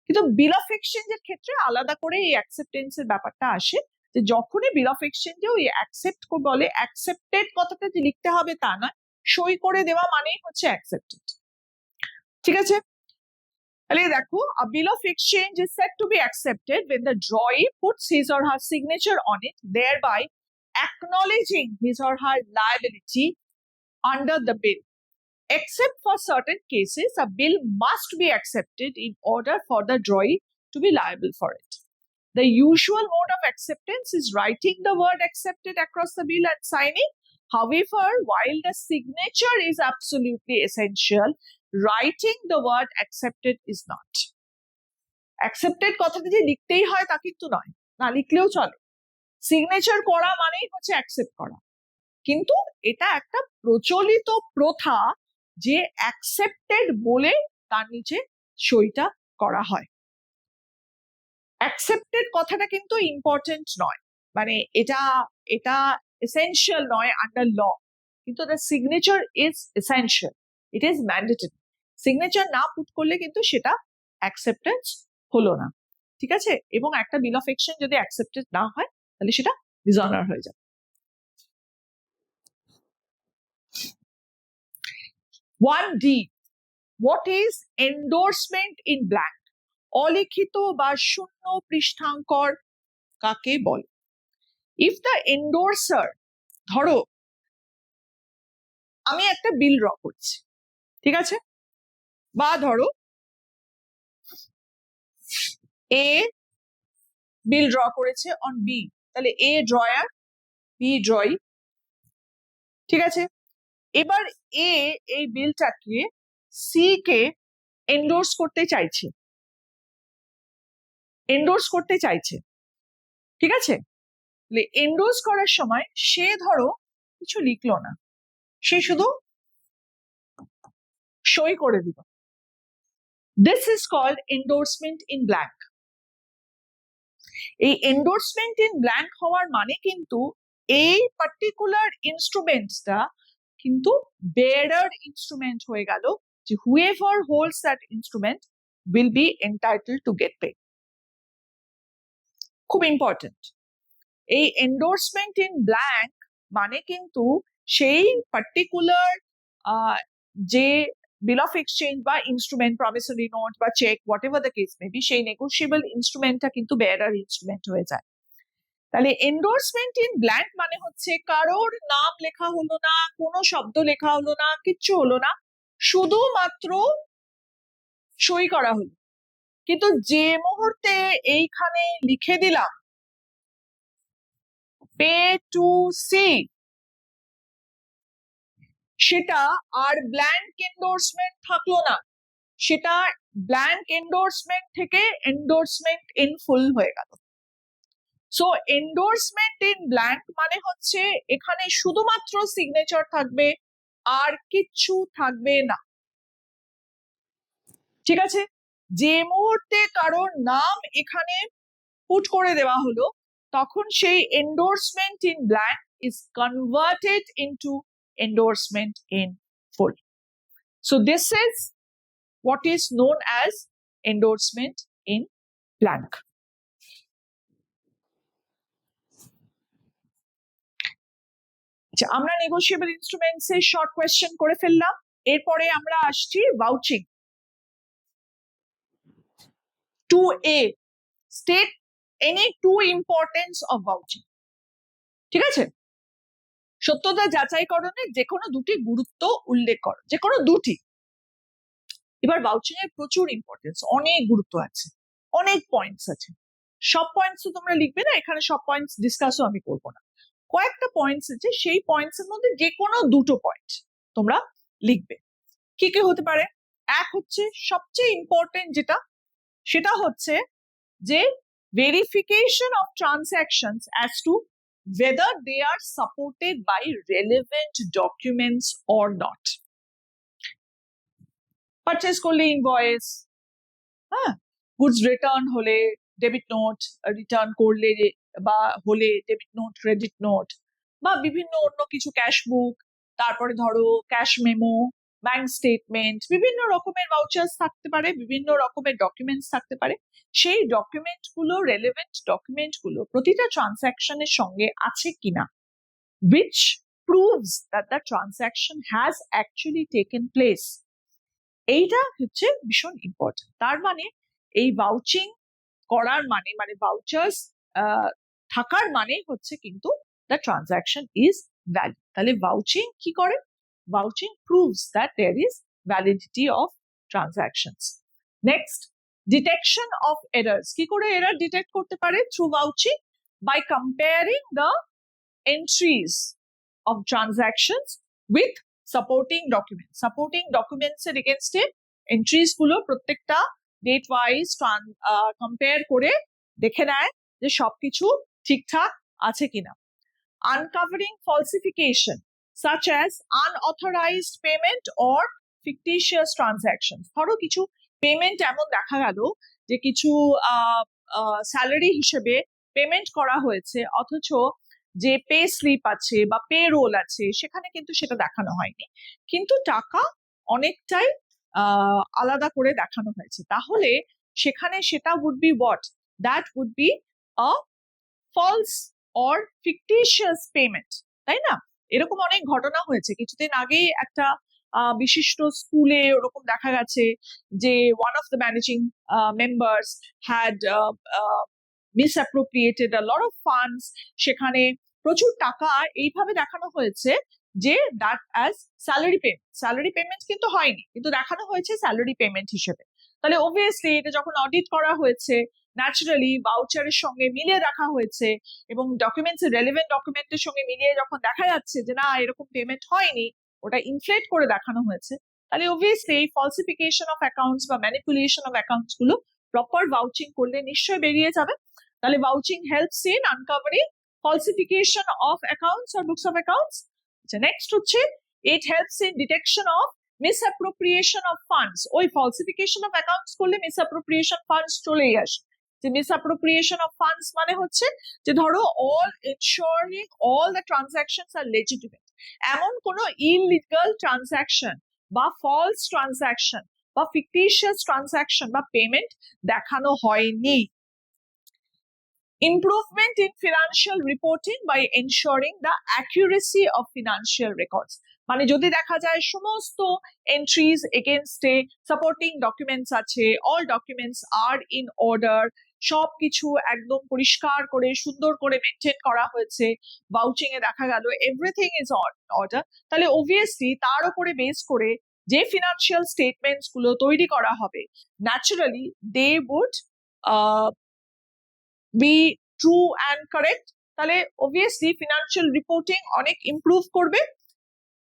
কিন্তু বিল অফ এক্সচেঞ্জের ক্ষেত্রে আলাদা করে এই অ্যাকসেপ্টেন্সের ব্যাপারটা আসে, যে যখনই বিল অফ এক্সচেঞ্জে ওই অ্যাকসেপ্ট বলে, অ্যাকসেপ্টেড কথাটা যে লিখতে হবে তা নয়, সই করে দেওয়া মানেই হচ্ছে অ্যাকসেপ্টেড। ঠিক আছে? তাহলে দেখো, a bill of exchange is said to be accepted when the drawee puts his or her signature on it, thereby acknowledging his or her liability under the bill. Except for certain cases, a bill must be accepted in order for the drawee to be liable for it. The usual mode of acceptance is writing the word accepted across the bill and signing. However, while the signature is absolutely essential, writing the word accepted is not. Accepted কথাটা যে লিখতেই হয় তা কিন্তু নয়, না লিখলেও চলে। সিগনেচার করা মানেই হচ্ছে অ্যাকসেপ্ট করা, কিন্তু এটা একটা প্রচলিত প্রথা যে অ্যাকসেপ্টেড বলে তার নিচে সইটা করা হয়। অ্যাকসেপ্টেড কথাটা কিন্তু ইম্পর্টেন্ট নয়, মানে এটা এসেনশিয়াল নয় আন্ডার ল, কিন্তু the signature is essential, it is mandatory. Signature না পুট করলে কিন্তু সেটা অ্যাকসেপ্টেন্স হলো না। ঠিক আছে? এবং একটা বিল অফ এক্সচেঞ্জ যদি অ্যাকসেপ্টেড না হয় তাহলে সেটা ডিসঅনার হয়ে যাবে। 1D, what is endorsement in blank? অলিখিত বা শূন্য পৃষ্ঠাঙ্কর কাকে বলে? ইফ দ্য এন্ডোর্সার, ধরো আমি একটা বিল ড্র করছি, ঠিক আছে, বা ধরো এ বিল ড্র করেছে অন বি, তাহলে এ ড্রয়ার, বি ড্রয়ি, ঠিক আছে। এবার এ এই বিলটাকে সি কে এন্ডোর্স করতে চাইছে, ঠিক আছে। এন্ডোর্স করার সময় সে ধরো কিছু লিখলো না, সে শুধু সই করে দিল। This is called endorsement in blank. এই এন্ডোর্সমেন্ট ইন ব্ল্যাঙ্ক হওয়ার মানে কিন্তু এই পার্টিকুলার ইনস্ট্রুমেন্টসটা কিন্তু বেয়ারার ইনস্ট্রুমেন্ট হয়ে গেল, যে whoever holds that instrument will be entitled to get pay. খুব ইম্পর্টেন্ট। এই এন্ডোর্সমেন্ট ইন ব্ল্যাঙ্ক মানে কিন্তু সেই পার্টিকুলার যে বিল অফ এক্সচেঞ্জ বা ইনস্ট্রুমেন্ট, প্রমিসরি নোট বা cheque, whatever the case may be, সেই নেগোশিয়েবল ইনস্ট্রুমেন্টটা কিন্তু বেয়ারার ইনস্ট্রুমেন্ট হয়ে যায়। তাহলে এন্ডোর্সমেন্ট ইন ব্ল্যাঙ্ক মানে হচ্ছে কারোর নাম লেখা হলো না, কোনো শব্দ লেখা হলো না, কিচ্ছু হলো না, শুধুমাত্র সই করা হলো। কিন্তু যে মুহূর্তে এইখানে লিখে দিলাম পে টু সি, সেটা আর ব্ল্যাঙ্ক এন্ডোর্সমেন্ট থাকলো না, সেটা ব্ল্যাঙ্ক এন্ডোর্সমেন্ট থেকে এন্ডোর্সমেন্ট ইন ফুল হয়ে গেল। সো এন্ডোর্সমেন্ট ইন ব্ল্যাঙ্ক মানে হচ্ছে এখানে শুধুমাত্র সিগনেচার থাকবে, আর কিচ্ছু থাকবে না। ঠিক আছে? যে মুহূর্তে কারোর নাম এখানে পুট করে দেওয়া হলো, তখন সেই endorsement in blank is converted into endorsement in full. So this is what is known as endorsement in blank. আমরা নেগোশিয়েবল ইনস্ট্রুমেন্টস এর শর্ট কোয়েশ্চেন করে ফেললাম। এরপরে আমরা আসছি ভাউচিং। 2A, state any two importance of vouching. ঠিক আছে? সত্যতা যাচাইকরণের যে কোনো দুটি গুরুত্ব উল্লেখ করো, যে কোনো দুটি। এবার ভাউচিং এর প্রচুর ইম্পর্টেন্স, অনেক গুরুত্ব আছে, অনেক পয়েন্টস আছে। সব পয়েন্টস তো তোমরা লিখবে না, এখানে সব পয়েন্টস ডিসকাসও আমি করবো না। কয়েকটা পয়েন্টস আছে, সেই পয়েন্টস এর মধ্যে যে কোনো দুটো পয়েন্ট তোমরা লিখবে। কি কি হতে পারে? এক হচ্ছে সবচেয়ে ইম্পর্টেন্ট যেটা, সেটা হচ্ছে যে verification of transactions as to whether they are supported by relevant documents or not. Purchase করলে ইনভয়েস, হ্যাঁ, গুডস রিটার্ন হলে ডেবিট নোট, রিটার্ন করলে বা হলে ডেবিট নোট, ক্রেডিট নোট, বা বিভিন্ন অন্য কিছু ক্যাশ বুক, তারপরে ধরো ক্যাশ মেমো, ব্যাংক স্টেটমেন্ট, বিভিন্ন রকমের ভাউচার্স থাকতে পারে, বিভিন্ন রকমের ডকুমেন্টস থাকতে পারে। সেই ডকুমেন্ট গুলো, রেলেভেন্ট ডকুমেন্ট গুলো প্রতিটা ট্রানজাকশনের সঙ্গে আছে কিনা, which proves that the transaction has actually taken place, এইটা হচ্ছে ভীষণ ইম্পর্টেন্ট। তার মানে এই ভাউচিং করার মানে, মানে ভাউচার্স থাকার মানে হচ্ছে কিন্তু দ্য ট্রানজাকশন ইজ ভ্যালিড। তাহলে ভাউচিং কি করে? Vouching proves that there is validity of transactions. Next, detection of errors. কি করে এরার ডিটেক্ট করতে পারে? Through vouching, by comparing the entries of transactions with supporting documents. Supporting documents এর এগেনস্টে entries গুলো প্রত্যেকটা ডেট ওয়াইজ কম্পেয়ার করে দেখে নেয় যে সবকিছু ঠিকঠাক আছে কিনা। আনকাভারিং falsification such as unauthorized payment or fictitious transactions. ধরো কিছু পেমেন্ট এমন দেখা গেল যে কিছু স্যালারি হিসেবে পেমেন্ট করা হয়েছে, অথচ যে পে স্লিপ আছে বা পে রোল আছে সেখানে কিন্তু সেটা দেখানো হয়নি, কিন্তু টাকা অনেকটাই আলাদা করে দেখানো হয়েছে। তাহলে সেখানে সেটা would be what? That would be a false or fictitious payment, তাই না? এরকম অনেক ঘটনা হয়েছে। কিছুদিন আগেই একটা বিশিষ্ট স্কুলে ওরকম দেখা গেছে যে one of the managing members had misappropriated a lot of funds. সেখানে প্রচুর টাকা এইভাবে দেখানো হয়েছে যে that as salary payment. Salary payment কিন্তু হয়নি, কিন্তু দেখানো হয়েছে স্যালারি পেমেন্ট হিসেবে। তাহলে অবভিয়াসলি এটা যখন অডিট করা হয়েছে, ন্যাচারালি ভাউচারের সঙ্গে মিলিয়ে দেখা হয়েছে এবং ডকুমেন্টস, রেলেভেন্ট ডকুমেন্টের সঙ্গে মিলিয়ে যখন দেখা যাচ্ছে যে না এরকম পেমেন্ট হয়নি, ওটা ইনফ্লেট করে দেখানো হয়েছে, তাহলে অবভিয়াসলি এই ফলসিফিকেশন অফ অ্যাকাউন্টস বা ম্যানিপুলেশন অফ অ্যাকাউন্টস গুলো প্রপার ভাউচিং করলে নিশ্চয়ই বেরিয়ে যাবে। তাহলে vouching helps in uncovering falsification of accounts or books of accounts, next হচ্ছে it helps in detection of misappropriation of funds. ওই ফলসিফিকেশন অফ অ্যাকাউন্টস করলে মিসঅ্যাপ্রোপ্রিয়েশন ফান্ডস চলেই আসে। যে মিসঅ্যাপ্রোপ্রিয়েশন অফ ফান্ডস মানে হচ্ছে যে ধরো all ensuring all the transactions are legitimate, এমন কোনো ইলিগাল ট্রানজাকশন বা ফলস ট্রানজাকশন বা ফিকটিশিয়াস ট্রানজাকশন বা পেমেন্ট দেখানো হয়নি। Improvement in financial reporting by ensuring the accuracy of financial records, মানে যদি দেখা যায় সমস্ত এন্ট্রিজ এগেইনস্টে সাপোর্টিং ডকুমেন্টস আছে, all documents are in order, সবকিছু একদম পরিষ্কার করে সুন্দর করে মেনটেন করা হয়েছে, ভাউচিং এ দেখা গেল এভরিথিং ইজ অন অর্ডার, তাহলে অবভিয়াসলি তার উপরে বেস করে যে ফিনান্সিয়াল স্টেটমেন্টস গুলো তৈরি করা হবে naturally they would be true and correct, তাহলে obviously financial reporting অনেক improve করবে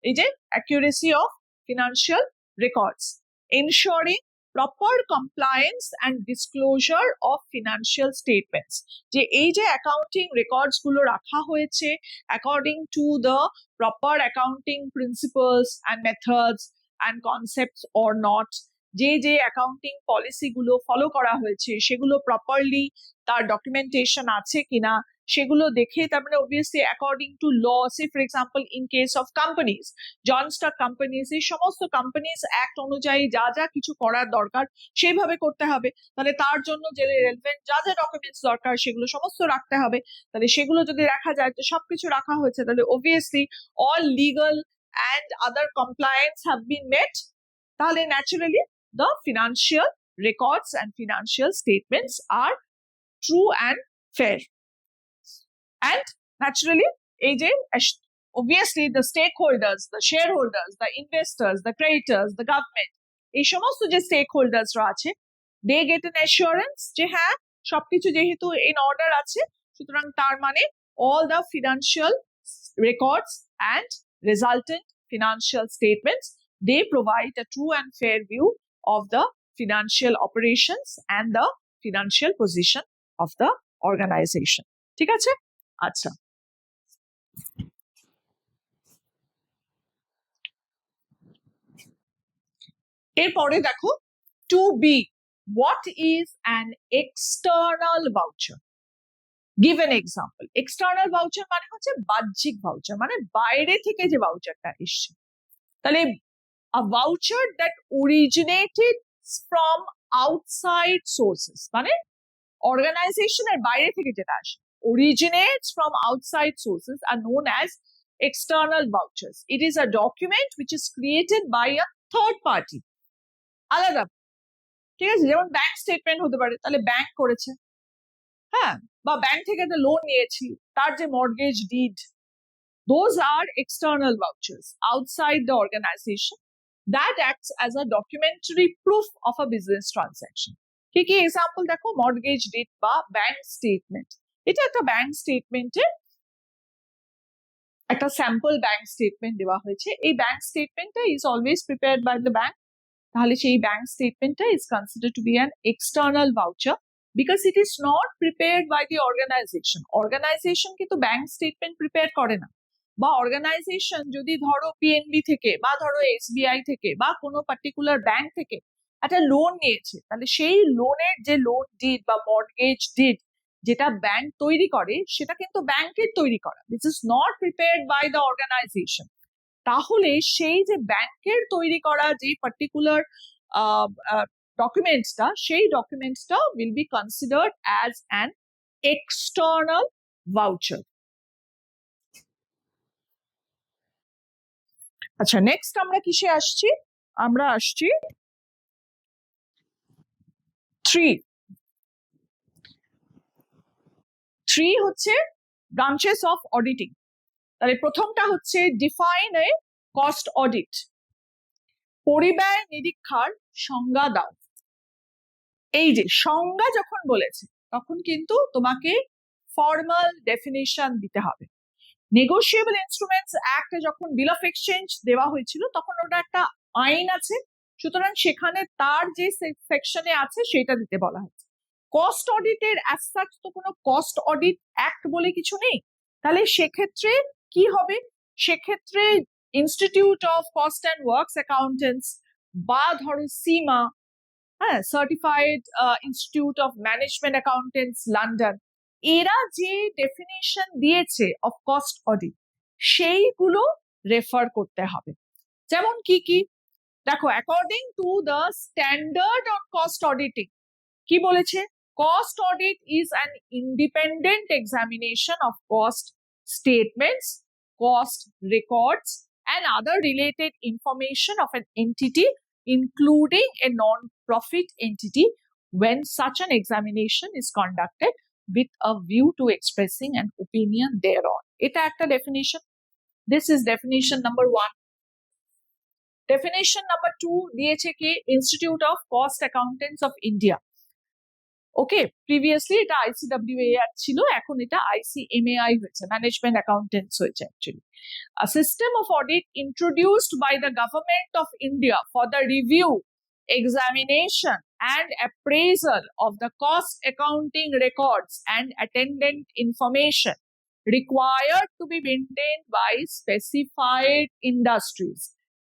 এই যে accuracy of financial records, ensuring proper compliance and disclosure of financial statements, যে এই যে অ্যাকাউন্টিং রেকর্ডস গুলো রাখা হয়েছে according to the proper accounting principles and methods and concepts or not, যে যে অ্যাকাউন্টিং পলিসি গুলো ফলো করা হয়েছে সেগুলো প্রপারলি তার ডকুমেন্টেশন আছে কিনা সেগুলো দেখে, তার মানে obviously according to law, say for example in case of companies, joint stock companies, এই সমস্ত কোম্পানিজ অ্যাক্ট অনুযায়ী যা যা কিছু করার দরকার সেইভাবে করতে হবে, তাহলে তার জন্য যে রেলেভেন্ট যা যা ডকুমেন্টস দরকার সেগুলো সমস্ত রাখতে হবে, তাহলে সেগুলো যদি রাখা যায় তো সবকিছু রাখা হয়েছে, তাহলে obviously all legal and other compliance have been met, তাহলে naturally the financial records and financial statements are true and fair. And naturally, obviously the stakeholders, the shareholders, the investors, the creditors, the government, এই সমস্ত যে stakeholders রা আছে, they get an assurance যে হ্যাঁ সবকিছু যেহেতু in order আছে, সুতরাং তার মানে all the financial records and resultant financial statements, they provide a true and fair view of the financial operations and the financial position of the organization. ঠিক আছে? আচ্ছা, এরপরে দেখো 2B, what is an external voucher? Give an example. External voucher মানে হচ্ছে বাহ্যিক voucher, মানে বাইরে থেকে যে ভাউচারটা এসছে, তাহলে a voucher that originated from outside sources, মানে অর্গানাইজেশনের বাইরে থেকে যেটা আসে, originates from outside sources are known as external vouchers. It is a document which is created by a third party. আলাদা, ঠিক আছে, যেমন ব্যাংক স্টেটমেন্ট হতে পারে, তাহলে ব্যাংক করেছে, হ্যাঁ, বা ব্যাংক থেকে একটা লোন নিয়েছি, তার যে mortgage did, those are external vouchers outside the organization that acts as a documentary proof of a business transaction. কি কি এক্সাম্পল দেখো, মর্গেজ ডিড বা ব্যাংক স্টেটমেন্ট, এটা একটা ব্যাংক স্টেটমেন্টের একটা স্যাম্পল ব্যাংক স্টেটমেন্ট দেওয়া হয়েছে, এই ব্যাংক স্টেটমেন্টটা is always prepared by the bank, তাহলে সেই ব্যাংক স্টেটমেন্টটা is considered to be an external voucher because it is not prepared by the organisation. Organisation কিন্তু ব্যাংক স্টেটমেন্ট প্রিপেয়ার করে না, বা অর্গানাইজেশন যদি ধরো পিএনবি থেকে বা ধরো এসবিআই থেকে বা কোনো পার্টিকুলার ব্যাংক থেকে একটা লোন নিয়েছে, তাহলে সেই লোনের যে লোন ডিড বা মর্গেজ ডিড যেটা ব্যাংক তৈরি করে সেটা কিন্তু ব্যাংকের তৈরি করা, this is not prepared by the organisation. তাহলে সেই যে ব্যাংকের তৈরি করা যে পার্টিকুলার ডকুমেন্টসটা, সেই ডকুমেন্টসটা will be considered as an external voucher. আচ্ছা, নেক্সট আমরা কিসে আসছি? আমরা আসছি 3 হচ্ছে ব্রাঞ্চেস অফ অডিটিং। তাহলে প্রথমটা হচ্ছে ডিফাইন এ কস্ট অডিট, পরিব্যয় নিরীক্ষার সংজ্ঞা দাও। এই যে সংজ্ঞা যখন বলেছে তখন কিন্তু তোমাকে ফর্মাল ডেফিনিশন দিতে হবে। নেগোশিয়েবল ইনস্ট্রুমেন্টস অ্যাক্ট যখন বিল অফ এক্সচেঞ্জ দেওয়া হয়েছিল তখন ওটা একটা আইন আছে, সুতরাং সেখানে তার যে সেকশনে আছে সেটা দিতে বলা হয়েছে। কস্ট অডিটের অ্যাজ সাচ তো কোনো কস্ট অডিট অ্যাক্ট বলে কিছু নেই, তাহলে সেক্ষেত্রে কি হবে, সেক্ষেত্রে institute of cost and works accountants বা ধরো সিমা, হ্যাঁ, certified institute of management accountants London, এরা যে ডেফিনেশন দিয়েছে অফ কস্ট অডিট সেইগুলো রেফার করতে হবে। যেমন কি কি দেখো, according to the standard on cost auditing কি বলেছে, cost audit is an independent examination of cost statements, cost records and other related information of an entity including a non-profit entity when such an examination is conducted with a view to expressing an opinion thereon. এটা একটা definition. This is definition number 1. Definition number 2 দিয়েছে কি Institute of Cost Accountants of India. Okay, previously এটা ICWAR ছিল, এখন এটা ICMAI হয়েছে, management accountants হয়েছে actually. A system of audit introduced by the government of India for the review, examination and appraisal of the cost accounting records and attendant information required to be maintained by specified industries.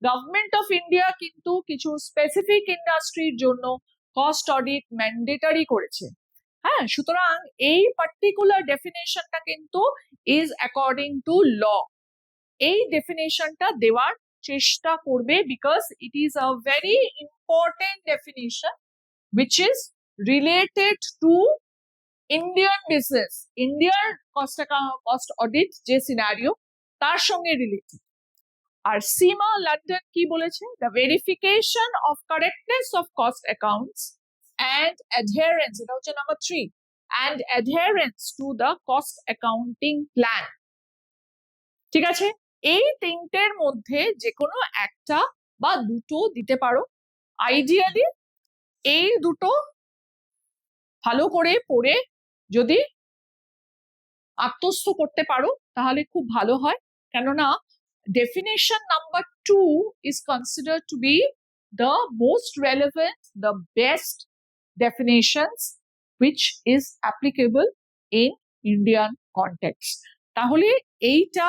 Government of India কিন্তু কিছু specific ইন্ডাস্ট্রির জন্য cost audit mandatory করেছে। হ্যাঁ, সুতরাং এই particular ডেফিনেশনটা কিন্তু is according to ল। এই ডেফিনেশনটা দেওয়ার চেষ্টা করবে because it is a very important definition which is related to Indian business, ইন্ডিয়ার কস্ট অডিট যে সিনারিও তার সঙ্গে রিলেটেড। আর সিমা লন্ডন কি বলেছে, the verification of correctness of cost accounts and adherence, এটা হচ্ছে number 3, and adherence to the cost accounting plan. ঠিক আছে, এই তিনটের মধ্যে যে কোনো একটা বা দুটো দিতে পারো। আইডিয়ালি এই দুটো ভালো করে পড়ে যদি আত্মস্থ করতে পারো তাহলে খুব ভালো হয়, কেননা definition number 2 is considered to be the most relevant, the best definitions which is applicable in Indian context. তাহলে এইটা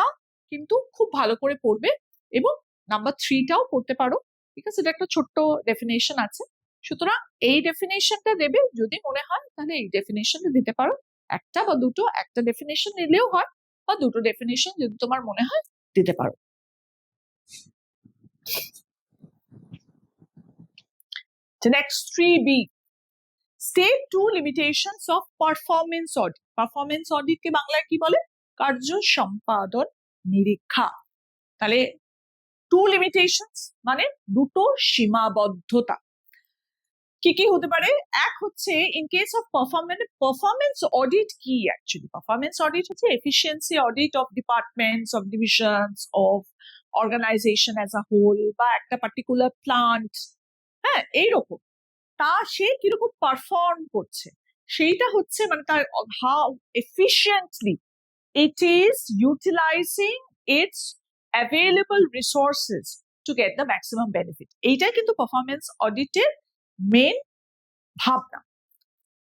কিন্তু খুব ভালো করে পড়বে এবং নাম্বার 3টাও পড়তে পারো, বিকজ এটা একটা ছোট্ট ডেফিনেশন আছে। সুতরাং এই ডেফিনেশনটা দেবে, যদি মনে হয় তাহলে এই ডেফিনেশনটা দিতে পারো, একটা বা দুটো, একটা ডেফিনেশন নিলেও হয় বা দুটো ডেফিনেশন যদি তোমার মনে হয় দিতে পারো। The next 3B, state 2 limitations of performance audit. Performance audit কে বাংলায় কি বলে, কার্য সম্পাদন নিরীক্ষা। তাহলে 2 limitations মানে দুটো সীমাবদ্ধতা। কি কি হতে পারে, এক হচ্ছে in case of performance audit কি অ্যাকচুয়ালি, পারফরমেন্স অডিট হচ্ছে efficiency audit of departments, of divisions, of organisation as a whole বা একটা পার্টিকুলার প্লান্ট, হ্যাঁ এইরকম, তা সে কিরকম পারফর্ম করছে সেইটা হচ্ছে মানে তার how efficiently it is utilising it's available resources to get the maximum benefit. এইটাই কিন্তু পারফরমেন্স অডিটের মেন ভাবনা।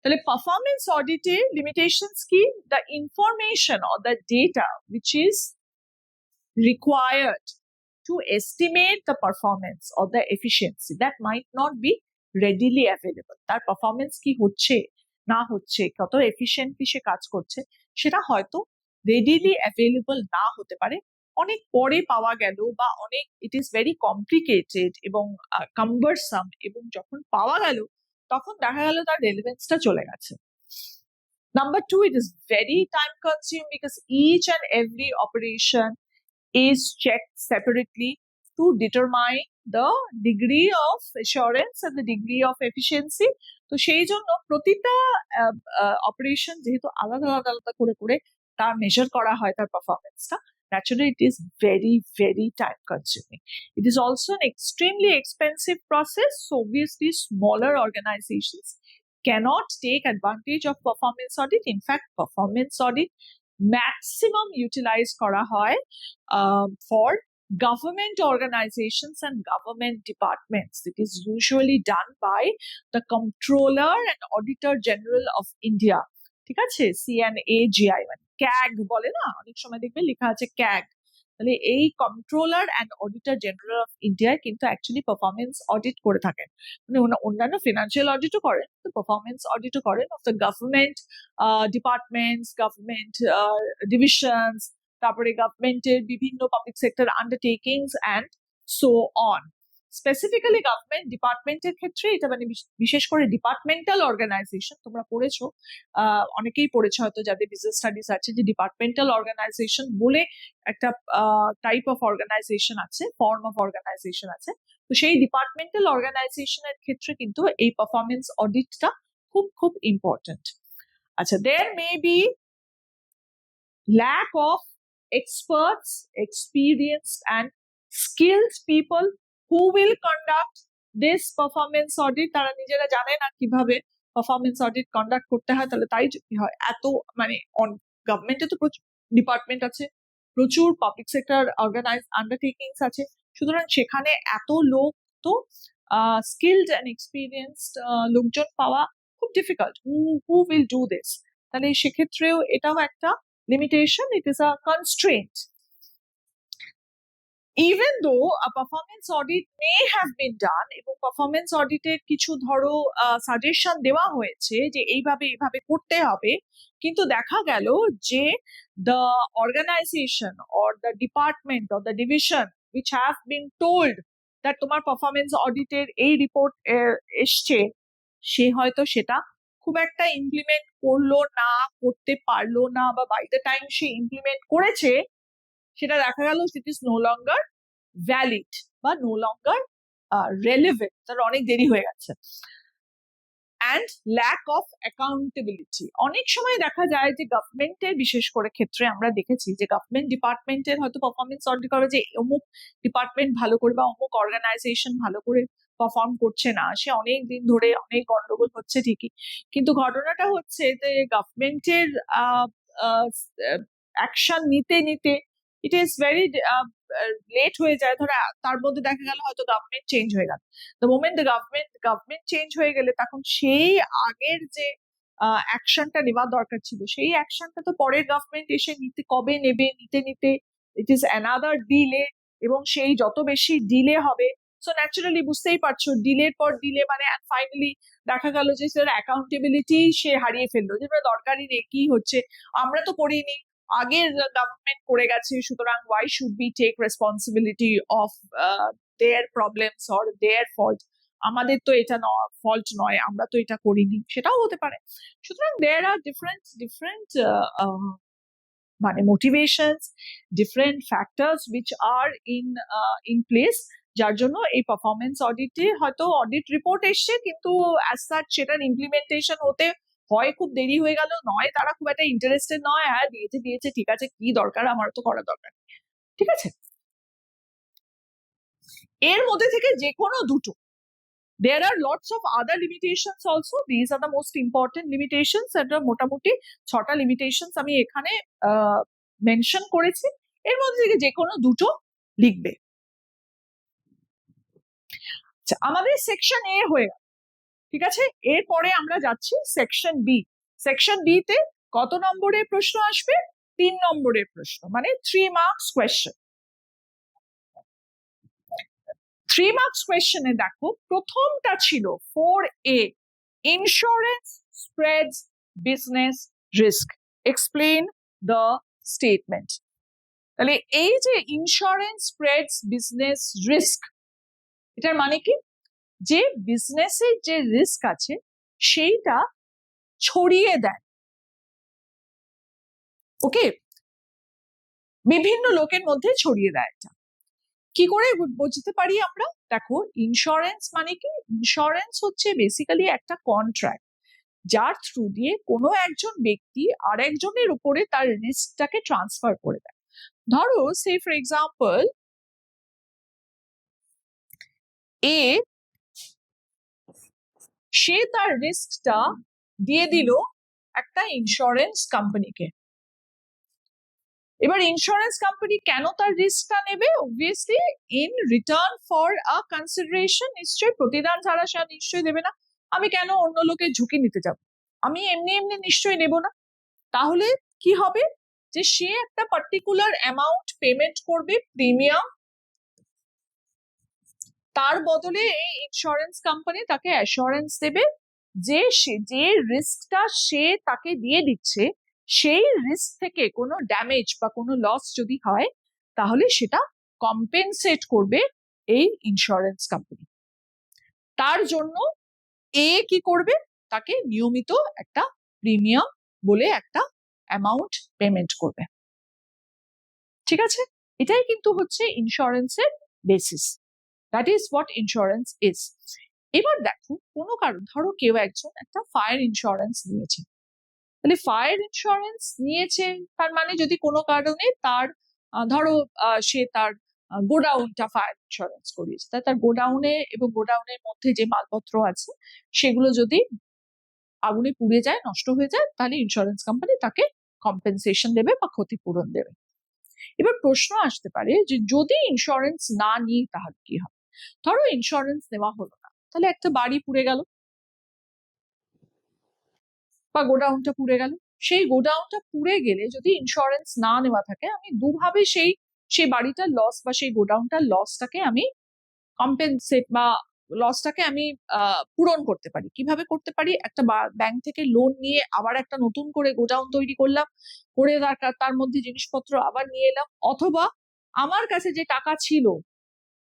তাহলে পারফরমেন্স অডিটের লিমিটেশনস কি, the information or the data which is required to estimate the performance or the efficiency that might not be readily available. তার performance কি হচ্ছে না হচ্ছে, কত এফিশিয়েন্টলি সে কাজ করছে, সেটা হয়তো রেডিলি অ্যাভেলেবল না হতে পারে, অনেক পরে পাওয়া গেল বা অনেক ইট ইজ ভেরি কমপ্লিকেটেড এবং কাম্বারসাম, এবং যখন পাওয়া গেল তখন দেখা গেল তার রেলেভেন্সটা চলে গেছে। Number 2, it is very time consuming because each and every operation is checked separately to determine the degree of assurance and the degree of efficiency. তো সেই জন্য প্রতিটা অপারেশন যেহেতু আলাদা আলাদা আলাদা করে করে তার মেজার করা হয় তার পারফরমেন্সটা, naturally it is very very time consuming. It is also an extremely expensive process, so obviously smaller organizations cannot take advantage of performance audit. In fact, performance audit maximum utilize করা হয় for government organizations and government departments. It is usually done by the Comptroller and Auditor General of India. ঠিক আছে, CNAGI মানে CAG বলে না, অনেক সময় দেখবে লেখা আছে CAG, তাহলে এই controller and auditor general of ইন্ডিয়ায় কিন্তু অ্যাকচুয়ালি পারফরমেন্স অডিট করে থাকেন, মানে অন্যান্য ফিনান্সিয়াল অডিটও করেন, পারফরমেন্স অডিটও করেন of the government departments, government divisions, তারপরে গভর্নমেন্টের বিভিন্ন public sector undertakings and so on. Specifically government ডিপার্টমেন্টের ক্ষেত্রে এটা মানে বিশেষ করে ডিপার্টমেন্টাল অর্গানাইজেশন তোমরা পড়েছো, অনেকেই পড়েছো হয়তো যাদের বিজনেস স্টাডিজ আছে, যে ডিপার্টমেন্টাল অর্গানাইজেশন বলে একটা টাইপ অফ অর্গানাইজেশন আছে, ফর্ম অফ অর্গানাইজেশন আছে। তো সেই ডিপার্টমেন্টাল অর্গানাইজেশনের ক্ষেত্রে কিন্তু এই পারফরমেন্স অডিটটা খুব খুব ইম্পর্টেন্ট। আচ্ছা, there may be lack of experts, experienced and skilled people who will conduct this performance audit. তারা নিজেরা জানে না কিভাবে পারফরমেন্স অডিট কন্ডাক্ট করতে হয়, তাহলে তাই যদি হয় এত মানে গভর্নমেন্টে তো প্রচুর ডিপার্টমেন্ট আছে, প্রচুর পাবলিক সেক্টর অর্গানাইজ আন্ডারটেকিংস আছে, সুতরাং সেখানে এত লোক তো স্কিলড অ্যান্ড এক্সপিরিয়েন্সড লোকজন পাওয়া খুব difficult. Who will do this? তাহলে সেক্ষেত্রেও এটাও একটা limitation, it is a constraint. Even though a performance audit may have been done এবং performance audited কিছু ধরো সাজেশন দেওয়া হয়েছে যে এইভাবে এইভাবে করতে হবে, কিন্তু দেখা গেল যে the organization or the department or the division which have been told that তোমার performance audited এই রিপোর্ট এসছে, সে হয়তো সেটা খুব একটা ইমপ্লিমেন্ট করলো না, করতে পারলো না, বা বাই দ্য টাইম সে ইমপ্লিমেন্ট করেছে সেটা দেখা গেল it is no longer valid বা নো লঙ্গার রেলেভেন্ট, তার অনেক দেরি হয়ে গেছে। অ্যান্ড ল্যাক অফ অ্যাকাউন্টেবিলিটি, অনেক সময় দেখা যায় যে গভর্নমেন্টের বিশেষ করে ক্ষেত্রে আমরা দেখেছি যে গভর্নমেন্ট ডিপার্টমেন্টের হয়তো পারফরমেন্স অডিট করে যে অমুক ডিপার্টমেন্ট ভালো করে বা অমুক অর্গানাইজেশন ভালো করে পারফর্ম করছে না, সে অনেক দিন ধরে অনেক গন্ডগোল হচ্ছে ঠিকই, কিন্তু ঘটনাটা হচ্ছে যে গভর্নমেন্টের অ্যাকশন নিতে নিতে ইট ইজ ভেরি লেট হয়ে যায়। ধরো তার মধ্যে দেখা গেল হয়তো গভর্নমেন্ট চেঞ্জ হয়ে গেল, the moment the government change হয়ে গেলে তখন সেই আগের যে অ্যাকশনটা নেওয়ার দরকার ছিল সেই অ্যাকশনটা তো পরের গভর্নমেন্ট এসে নিতে কবে নেবে, নিতে নিতে ইট ইজ অ্যানাদার ডিলে, এবং সেই যত বেশি ডিলে হবে সো ন্যাচারালি বুঝতেই পারছো ডিলের পর ডিলে মানে ফাইনালি দেখা গেল যে সেটার অ্যাকাউন্টেবিলিটি সে হারিয়ে ফেললো, যেটা দরকারই নেই, কি হচ্ছে আমরা তো করিনি, আগের গভর্নমেন্ট করে গেছে, সুতরাং why should we take responsibility of their problems or their fault, আমাদের তো এটা ফল্ট নয়, আমরা তো এটা করিনি, সেটাও হতে পারে। সুতরাং দেয়ার আর ডিফারেন্ট মানে motivations, different factors which are in place, যার জন্য এই পারফরমেন্স অডিটে হয়তো অডিট রিপোর্ট এসছে কিন্তু অ্যাজ সাচ সেটার ইমপ্লিমেন্টেশন হতে হয় খুব দেরি হয়ে গেল, নয় তারা খুব একটা ইন্টারেস্টেড নয়, হ্যাঁ দিয়েছে ঠিক আছে, কি দরকার, আমার তো করা দরকার, ঠিক আছে। এর মধ্যে থেকে যে কোনো দুটো, there are lots of other limitations also, these are the most important limitations, and মোটামুটি 6টা লিমিটেশনস আমি এখানে মেনশন করেছি, এর মধ্যে থেকে যে কোনো দুটো লিখবে। আচ্ছা, আমাদের সেকশন এ হয়ে গেল, ঠিক আছে, এরপরে আমরা যাচ্ছি সেকশন বি। সেকশন বি তে কত নম্বরের প্রশ্ন আসবে? 3 নম্বরের প্রশ্ন, মানে 3 মার্কস কোয়েশ্চেন। 3 মার্কস কোয়েশ্চেনে দেখো প্রথমটা ছিল 4A, insurance spreads business risk, explain the statement. তাহলে এই যে ইন্স্যুরেন্স স্প্রেডস বিজনেস রিস্ক, এটার মানে কি? যে বিজনেসের যে রিস্ক আছে সেইটা ছড়িয়ে দেয়, ওকে, বিভিন্ন লোকের মধ্যে ছড়িয়ে দেয়। এটা কি করে বুঝতে পারি আমরা? দেখো ইন্স্যুরেন্স মানে কি? ইন্স্যুরেন্স হচ্ছে বেসিক্যালি একটা কন্ট্রাক্ট যার থ্রু দিয়ে কোনো একজন ব্যক্তি আর একজনের উপরে তার রিস্কটাকে ট্রান্সফার করে দেয়। ধরো সে ফর এক্সাম্পল এ, সে তার রিস্কটা দিয়ে দিল একটা ইন্স্যুরেন্স কোম্পানিকে। এবার ইন্স্যুরেন্স কোম্পানি কেন তার রিস্কটা নেবে? Obviously in return for a consideration, নিশ্চয়ই প্রতিদান ছাড়া সে নিশ্চয়ই দেবে না। আমি কেন অন্য লোকের ঝুঁকি নিতে যাব? আমি এমনি এমনি নিশ্চয়ই নেব না। তাহলে কি হবে? যে সে একটা পার্টিকুলার অ্যামাউন্ট পেমেন্ট করবে প্রিমিয়াম, তার বদলে এই ইন্স্যুরেন্স কোম্পানি তাকে অ্যাসুরেন্স দেবে যে যে রিস্কটা সে তাকে দিয়ে দিচ্ছে সেই রিস্ক থেকে কোনো ড্যামেজ বা কোনো লস যদি হয় তাহলে সেটা কম্পেনসেট করবে এই ইন্স্যুরেন্স কোম্পানি। তার জন্য কি করবে, তাকে নিয়মিত একটা প্রিমিয়াম বলে একটা অ্যামাউন্ট পেমেন্ট করবে। ঠিক আছে, এটাই কিন্তু হচ্ছে ইন্স্যুরেন্সের বেসিস। That is what insurance is. এবার দেখো, কোনো কারণ, ধরো কেউ একজন একটা ফায়ার ইন্স্যুরেন্স নিয়েছে, তাহলে ফায়ার ইন্স্যুরেন্স নিয়েছে তার মানে যদি কোনো কারণে তার ধরো সে তার গোডাউনটা ফায়ার ইন্স্যুরেন্স করিয়েছে, তার গোডাউনে এবং গোডাউনের মধ্যে যে মালপত্র আছে সেগুলো যদি আগুনে পুড়ে যায়, নষ্ট হয়ে যায়, তাহলে ইন্স্যুরেন্স কোম্পানি তাকে কম্পেনসেশন দেবে বা ক্ষতিপূরণ দেবে। এবার প্রশ্ন আসতে পারে যে যদি ইন্স্যুরেন্স না নিই তাহলে কি হবে? ধরো ইন্স্যুরেন্স নেওয়া হলো না, তাহলে একটা বাড়ি পুড়ে গেল বা গোডাউনটা পুড়ে গেল। সেই গোডাউনটা পুড়ে গেলে যদি ইন্স্যুরেন্স না নেওয়া থাকে, আমি দুভাবে সেই বাড়িটার লস বা সেই গোডাউনটার লসটাকে আমি কম্পেনসেট বা লসটাকে আমি পূরণ করতে পারি। কিভাবে করতে পারি? একটা ব্যাংক থেকে লোন নিয়ে আবার একটা নতুন করে গোডাউন তৈরি করলাম, করে তার মধ্যে জিনিসপত্র আবার নিয়ে এলাম, অথবা আমার কাছে যে টাকা ছিল,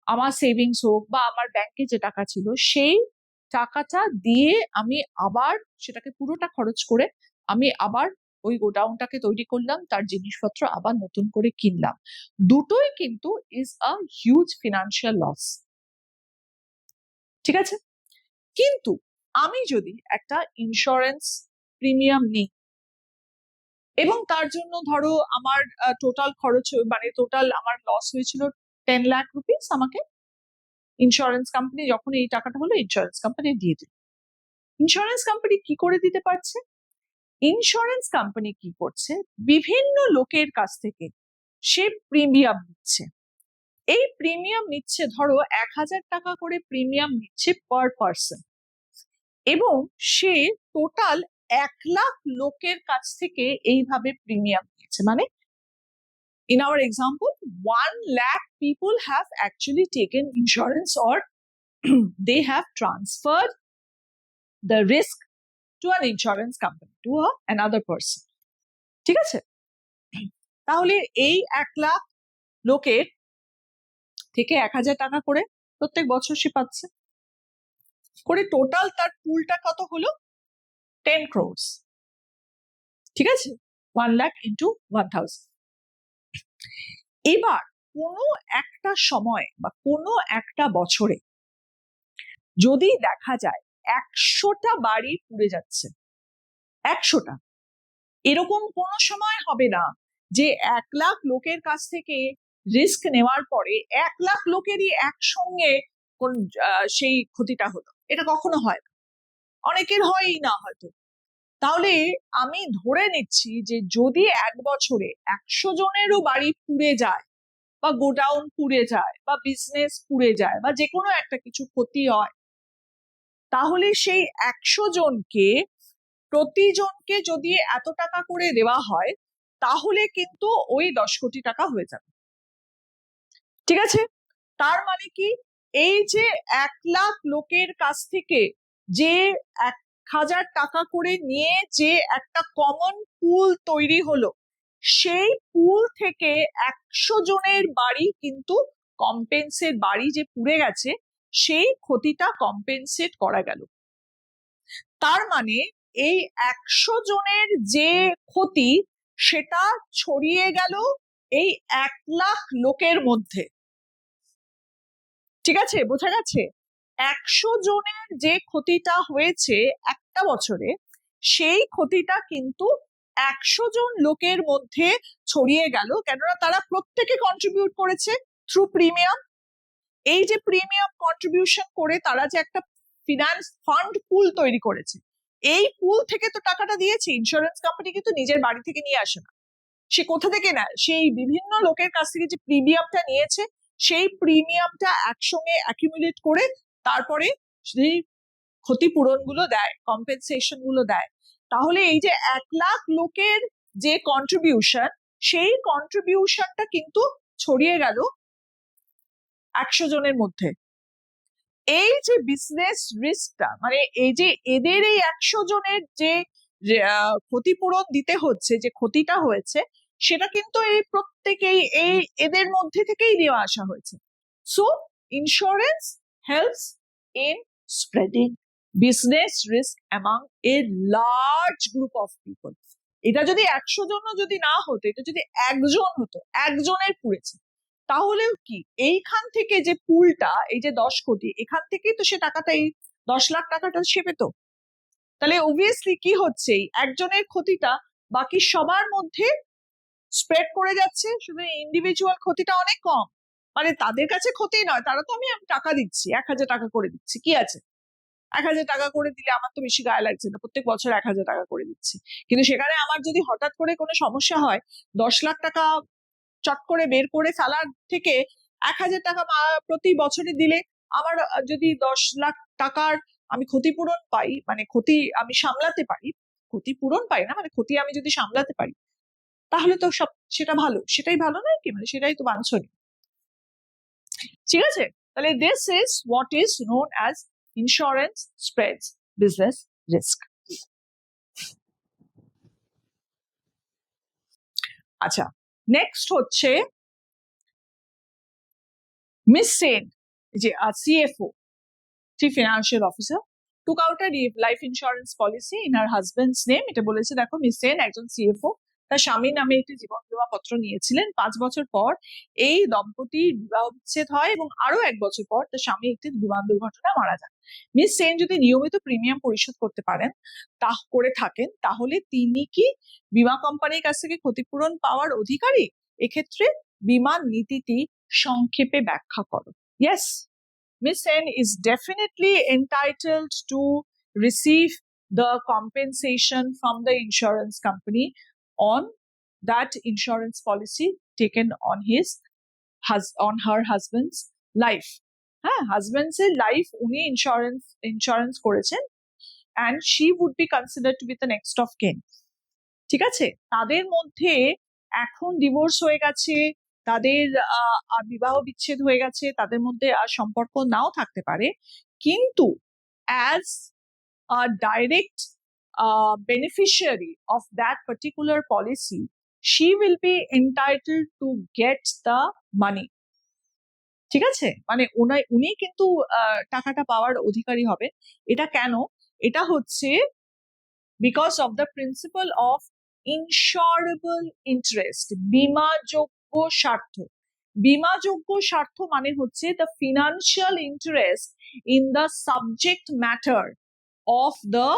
আমার সেভিংস হোক বা আমার ব্যাংকে যে টাকা ছিল, সেই টাকাটা দিয়ে আমি আবার সেটাকে পুরোটা খরচ করে আমি আবার ওই গোডাউনটাকে তৈরি করলাম, তার জিনিসপত্র আবার নতুন করে কিনলাম। দুটোই কিন্তু is a huge financial loss. ঠিক আছে, কিন্তু আমি যদি একটা ইন্স্যুরেন্স প্রিমিয়াম নিই এবং তার জন্য ধরো আমার টোটাল খরচ মানে টোটাল আমার লস হয়েছিল 10 লাখ রুপিস, আমাকে ইন্স্যুরেন্স কোম্পানি যখন এই টাকাটা হলো ইন্স্যুরেন্স কোম্পানি দিয়ে দিল। ইন্স্যুরেন্স কোম্পানি কি করে দিতে পারছে? ইন্স্যুরেন্স কোম্পানি কি করছে, বিভিন্ন লোকের কাছ থেকে সে প্রিমিয়াম নিচ্ছে। এই প্রিমিয়াম নিচ্ছে ধরো 1000 টাকা করে প্রিমিয়াম নিচ্ছে পার পার্সন, এবং সে টোটাল 1 লাখ লোকের কাছ থেকে এইভাবে প্রিমিয়াম নিচ্ছে। মানে in our example 1 lakh people have actually taken insurance, or they have transferred the risk to an insurance company, to another person. ঠিক আছে, তাহলে এই 1 লাখ লোকের থেকে 1000 টাকা করে প্রত্যেক বছর সে পাচ্ছে করে, টোটাল তার পুলটা কত হলো? 10 crores। ঠিক আছে, 1 lakh into 1000। এবার কোনো একটা সময় বা কোনো একটা বছরে যদি দেখা যায় 100টা বাড়ি পুড়ে যাচ্ছে, 100টা, এরকম কোনো সময় হবে না যে 1 লাখ লোকের কাছ থেকে রিস্ক নেওয়ার পরে 1 লাখ লোকেরই একসঙ্গে সেই ক্ষতিটা হলো। এটা কখনো হয় না, অনেকের হয়ই না হয়তো। তাহলে আমি ধরে নিচ্ছি যে যদি এক বছরে 100 জনেরও বাড়ি পুড়ে যায় বা গোডাউন পুড়ে যায় বা বিজনেস পুড়ে যায় বা যে কোনো একটা কিছু ক্ষতি হয়, তাহলে সেই 100 জনকে প্রতিজনকে যদি এত টাকা করে দেওয়া হয় তাহলে কিন্তু ওই 10 কোটি টাকা হয়ে যাবে। ঠিক আছে, তার মানে কি, এই যে 1 লাখ লোকের কাছ থেকে যে 1000 টাকা করে নিয়ে যে একটা কমন পুল তৈরি হলো, সেই পুল থেকে 100 জনের বাড়ি কিন্তু কম্পেনসেট, বাড়ি যে পুড়ে গেছে সেই ক্ষতিটা কম্পেনসেট করা গেল। তার মানে এই 100 জনের যে ক্ষতি সেটা ছড়িয়ে গেল এই 1 লাখ লোকের মধ্যে। ঠিক আছে, বোঝা গেছে? 100 জনের যে ক্ষতিটা হয়েছে একটা বছরে, সেই ক্ষতিটা কিন্তু 100 জন লোকের মধ্যে ছড়িয়ে গেল, কেননা তারা প্রত্যেকে কন্ট্রিবিউট করেছে থ্রু প্রিমিয়াম। এই যে প্রিমিয়াম কন্ট্রিবিউশন করে তারা যে একটা ফিনান্স ফান্ড পুল তৈরি করেছে, এই পুল থেকে তো টাকাটা দিয়েছে। ইন্স্যুরেন্স কোম্পানি কিন্তু নিজের বাড়ি থেকে নিয়ে আসে না, সে কোথা থেকে নেয়? সেই বিভিন্ন লোকের কাছ থেকে যে প্রিমিয়ামটা নিয়েছে সেই প্রিমিয়ামটা একসঙ্গে অ্যাকিউমুলেট করে তারপরে সেই ক্ষতিপূরণ গুলো দেয়, কম্পেনসেশন গুলো দেয়। তাহলে এই যে 1 লাখ লোকের যে কন্ট্রিবিউশন, সেই কন্ট্রিবিউশনটা কিন্তু ছড়িয়ে গেল 100 জনের মধ্যে। এই যে বিজনেস রিস্কটা, মানে এই যে এদের এই 100 জনের যে ক্ষতিপূরণ দিতে হচ্ছে, যে ক্ষতিটা হয়েছে, সেটা কিন্তু এই প্রত্যেকেই এই এদের মধ্যে থেকেই দেওয়া আসা হয়েছে। So insurance helps in spreading business risk among a large group of people. এটা যদি 100 জন যদি না হতো, এটা যদি একজন হতো, একজনের পুড়েছে, তাহলেও কি এইখান থেকে যে পুলটা, এই যে 10 কোটি, এখান থেকেই তো সে টাকাটা, এই 10 লাখ টাকাটা সে পেত। তাহলে অবভিয়াসলি কি হচ্ছে, একজনের ক্ষতিটা বাকি সবার মধ্যে স্প্রেড করে যাচ্ছে, শুধু ইন্ডিভিজুয়াল ক্ষতিটা অনেক কম। মানে তাদের কাছে ক্ষতি নয়, তারা তো আমি টাকা দিচ্ছি, 1000 টাকা করে দিচ্ছি, কি আছে, 1000 টাকা করে দিলে আমার তো বেশি গায়ে লাগছে না, প্রত্যেক বছর 1000 টাকা করে দিচ্ছি। কিন্তু সেখানে আমার যদি হঠাৎ করে কোনো সমস্যা হয়, 10 লাখ টাকা চট করে বের করে ফেলার থেকে 1000 টাকা প্রতি বছরে দিলে আমার যদি 10 লাখ টাকার আমি ক্ষতিপূরণ পাই, মানে ক্ষতি আমি সামলাতে পারি, ক্ষতিপূরণ পাই না, মানে ক্ষতি আমি যদি সামলাতে পারি, তাহলে তো সব সেটা ভালো, সেটাই ভালো নয় কি, মানে সেটাই তো বাঞ্ছনীয়। ঠিক আছে, তাহলে this is what is known as insurance spreads business risk. আচ্ছা, নেক্সট হচ্ছে মিস সেন, যে CFO, Chief Financial Officer, took out a life insurance policy in her husband's name. এটা বলেছে, দেখো মিস সেন একজন CFO, তার স্বামীর নামে একটি জীবন বীমা পত্র নিয়েছিলেন। 5 বছর পর এই দম্পতির বিবাহ বিচ্ছেদ হয় এবং আরো 1 বছর পর তার স্বামী একটি বিমান দুর্ঘটনায় মারা যান। মিস সেন যদি নিয়মিত প্রিমিয়াম পরিশোধ করতে পারেন, করে থাকেন, তাহলে তিনি কি বীমা কোম্পানির কাছ থেকে ক্ষতিপূরণ পাওয়ার অধিকারী? এক্ষেত্রে বীমা নীতিটি সংক্ষেপে ব্যাখ্যা করো। Yes, Miss Sen is definitely entitled to receive the compensation from the insurance company on that insurance policy taken on her husband's life. Husband's life uni insurance করেছেন, and she would be considered to be the next of kin. ঠিক আছে, তাদের মধ্যে এখন divorce হয়ে গেছে, তাদের বিবাহ বিচ্ছেদ হয়ে গেছে, তাদের মধ্যে আর সম্পর্ক নাও থাকতে পারে, কিন্তু as a direct beneficiary of that particular policy, she will be entitled to get the money. ঠিক আছে, মানে উনি কিন্তু টাকাটা পাওয়ার অধিকারী হবে। এটা কেন? এটা হচ্ছে because of the principle of insurable interest, বীমাযোগ্য স্বার্থ। বীমাযোগ্য স্বার্থ মানে হচ্ছে the financial interest in the subject matter of the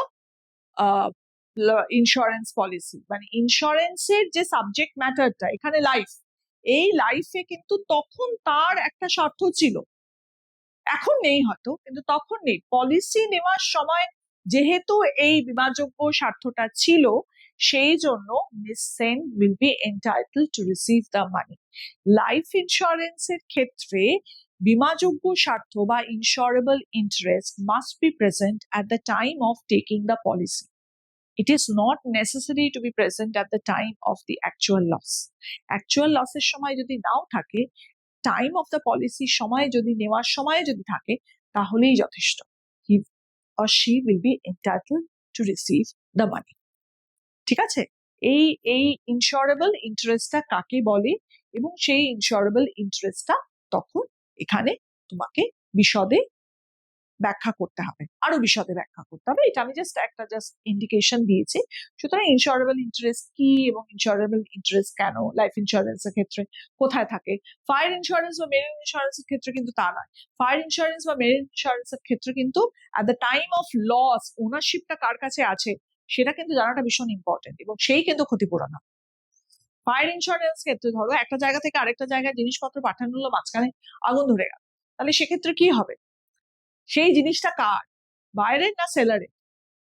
insurance policy, মানে ইন্স্যুরেন্সের যে সাবজেক্ট ম্যাটারটা, এখানে লাইফ, এই লাইফে কিন্তু তখন তার একটা স্বার্থ ছিল, এখন নেই হয়তো, কিন্তু তখন নেই। পলিসি নেওয়ার সময় যেহেতু এই বীমাযোগ্য স্বার্থটা ছিল, সেই জন্য Miss Sen will be entitled to receive the money. Life ইন্স্যুরেন্সের ক্ষেত্রে বীমাযোগ্য স্বার্থ বা insurable interest must be present at the time of taking the policy. It is not necessary to be present at the time of the actual loss. Actual lossের সময় যদি নাও থাকে, time of the পলিসির সময় যদি নেওয়ার সময় যদি থাকে, তাহলেই যথেষ্ট। He or she will be entitled to receive the money. ঠিক আছে, এই ইন্স্যুরেবল ইন্টারেস্টটা কাকে বলে, এবং সেই ইন্স্যুরেবল ইন্টারেস্টটা তখন এখানে তোমাকে বিশদে ব্যাখ্যা করতে হবে, আরো বিশদে ব্যাখ্যা করতে হবে। এটা আমি জাস্ট ইন্ডিকেশন দিয়েছি। সুতরাং ইন্স্যুরেবল ইন্টারেস্ট কি এবং ইন্স্যুরেবল ইন্টারেস্ট কেন লাইফ ইন্স্যুরেন্সের ক্ষেত্রে কোথায় থাকে, ফায়ার ইন্স্যুরেন্স বা মেরিন ইন্স্যুরেন্সের ক্ষেত্রে কিন্তু তা নয়। ফায়ার ইন্স্যুরেন্স বা মেরিন ইন্স্যুরেন্সের ক্ষেত্রে কিন্তু at the time of loss ওনারশিপটা কার কাছে আছে সেটা কিন্তু জানাটা ভীষণ ইম্পর্টেন্ট, এবং সেই কিন্তু ক্ষতিপূরণ হবে। ফায়ার ইন্স্যুরেন্স ক্ষেত্রে ধরো একটা জায়গা থেকে আরেকটা জায়গায় জিনিসপত্র পাঠানো হলো, মাঝখানে আগুন ধরে গেল, তাহলে সেক্ষেত্রে কি হবে? সেই জিনিসটা কার, বাইরের না সেলারের?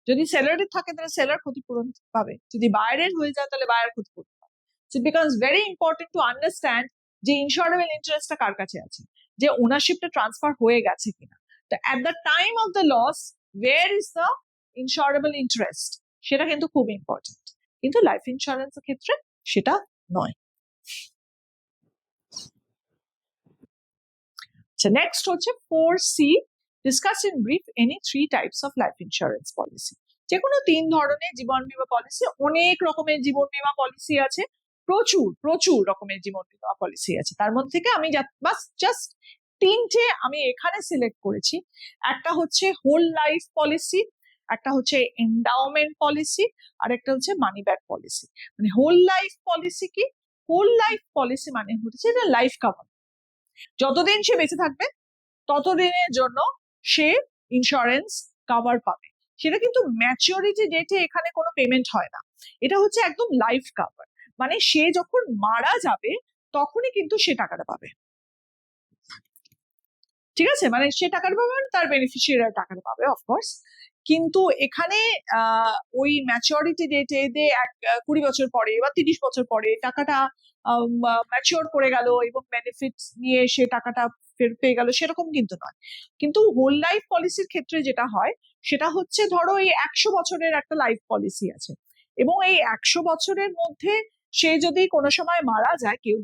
যদি সেলারের থাকে তাহলে সেলার ক্ষতিপূরণ পাবে, যদি বাইরের হয়ে যায় তাহলে বাইরের ক্ষতিপূরণ পাবে। So it becomes very important to understand যে ইন্স্যুরেবল ইন্টারেস্টটা কার কাছে আছে, যে ওনারশিপটা ট্রান্সফার হয়ে গেছে কিনা। তো at the time of the loss where is the insurable interest, সেটা কিন্তু খুব ইম্পর্টেন্ট, কিন্তু লাইফ ইন্স্যুরেন্সের ক্ষেত্রে সেটা নয়। আচ্ছা, নেক্সট হচ্ছে 4C, discuss in brief any 3 types of life insurance policy. যে কোনো 3 ধরনের জীবন বীমা পলিসি। অনেক রকমের জীবন বীমা পলিসি আছে, প্রচুর প্রচুর রকমের জীবন বীমা পলিসি আছে। তার মধ্যে থেকে আমি জাস্ট 3টে আমি এখানে সিলেক্ট করেছি। একটা হচ্ছে হোল লাইফ পলিসি, একটা হচ্ছে এন্ডাওমেন্ট পলিসি, আর একটা হচ্ছে মানি ব্যাক পলিসি। মানে হোল লাইফ পলিসি কি? হোল লাইফ পলিসি মানে হচ্ছে এটা লাইফ কভার, যতদিন সে বেঁচে থাকবে ততদিনের জন্য সে ইন্স্যুরেন্স কভার পাবে। সেটা কিন্তু ম্যাচিওরিটি ডেটে এখানে কোনো পেমেন্ট হয় না, এটা হচ্ছে একদম লাইফ কভার। মানে সে যখন মারা যাবে তখনই কিন্তু সে টাকাটা পাবে, ঠিক আছে? মানে সে টাকাটা পাবে, তার বেনিফিশিয়ারিরা টাকাটা পাবে অফকোর্স। কিন্তু এখানে ওই ম্যাচিওরিটি ডেটে 20 বছর পরে বা 30 বছর পরে টাকাটা ম্যাচিওর করে গেল এবং বেনিফিট নিয়ে সে টাকাটা ফেরত পেয়ে গেল, সেরকম কিন্তু নয়। কিন্তু হোল লাইফ পলিসির ক্ষেত্রে যেটা হয় সেটা হচ্ছে, ধরো এই 100 বছরের একটা লাইফ পলিসি আছে, এবং এই 100 বছরের মধ্যে সে যদি কোনো সময় মারা যায়, কেউ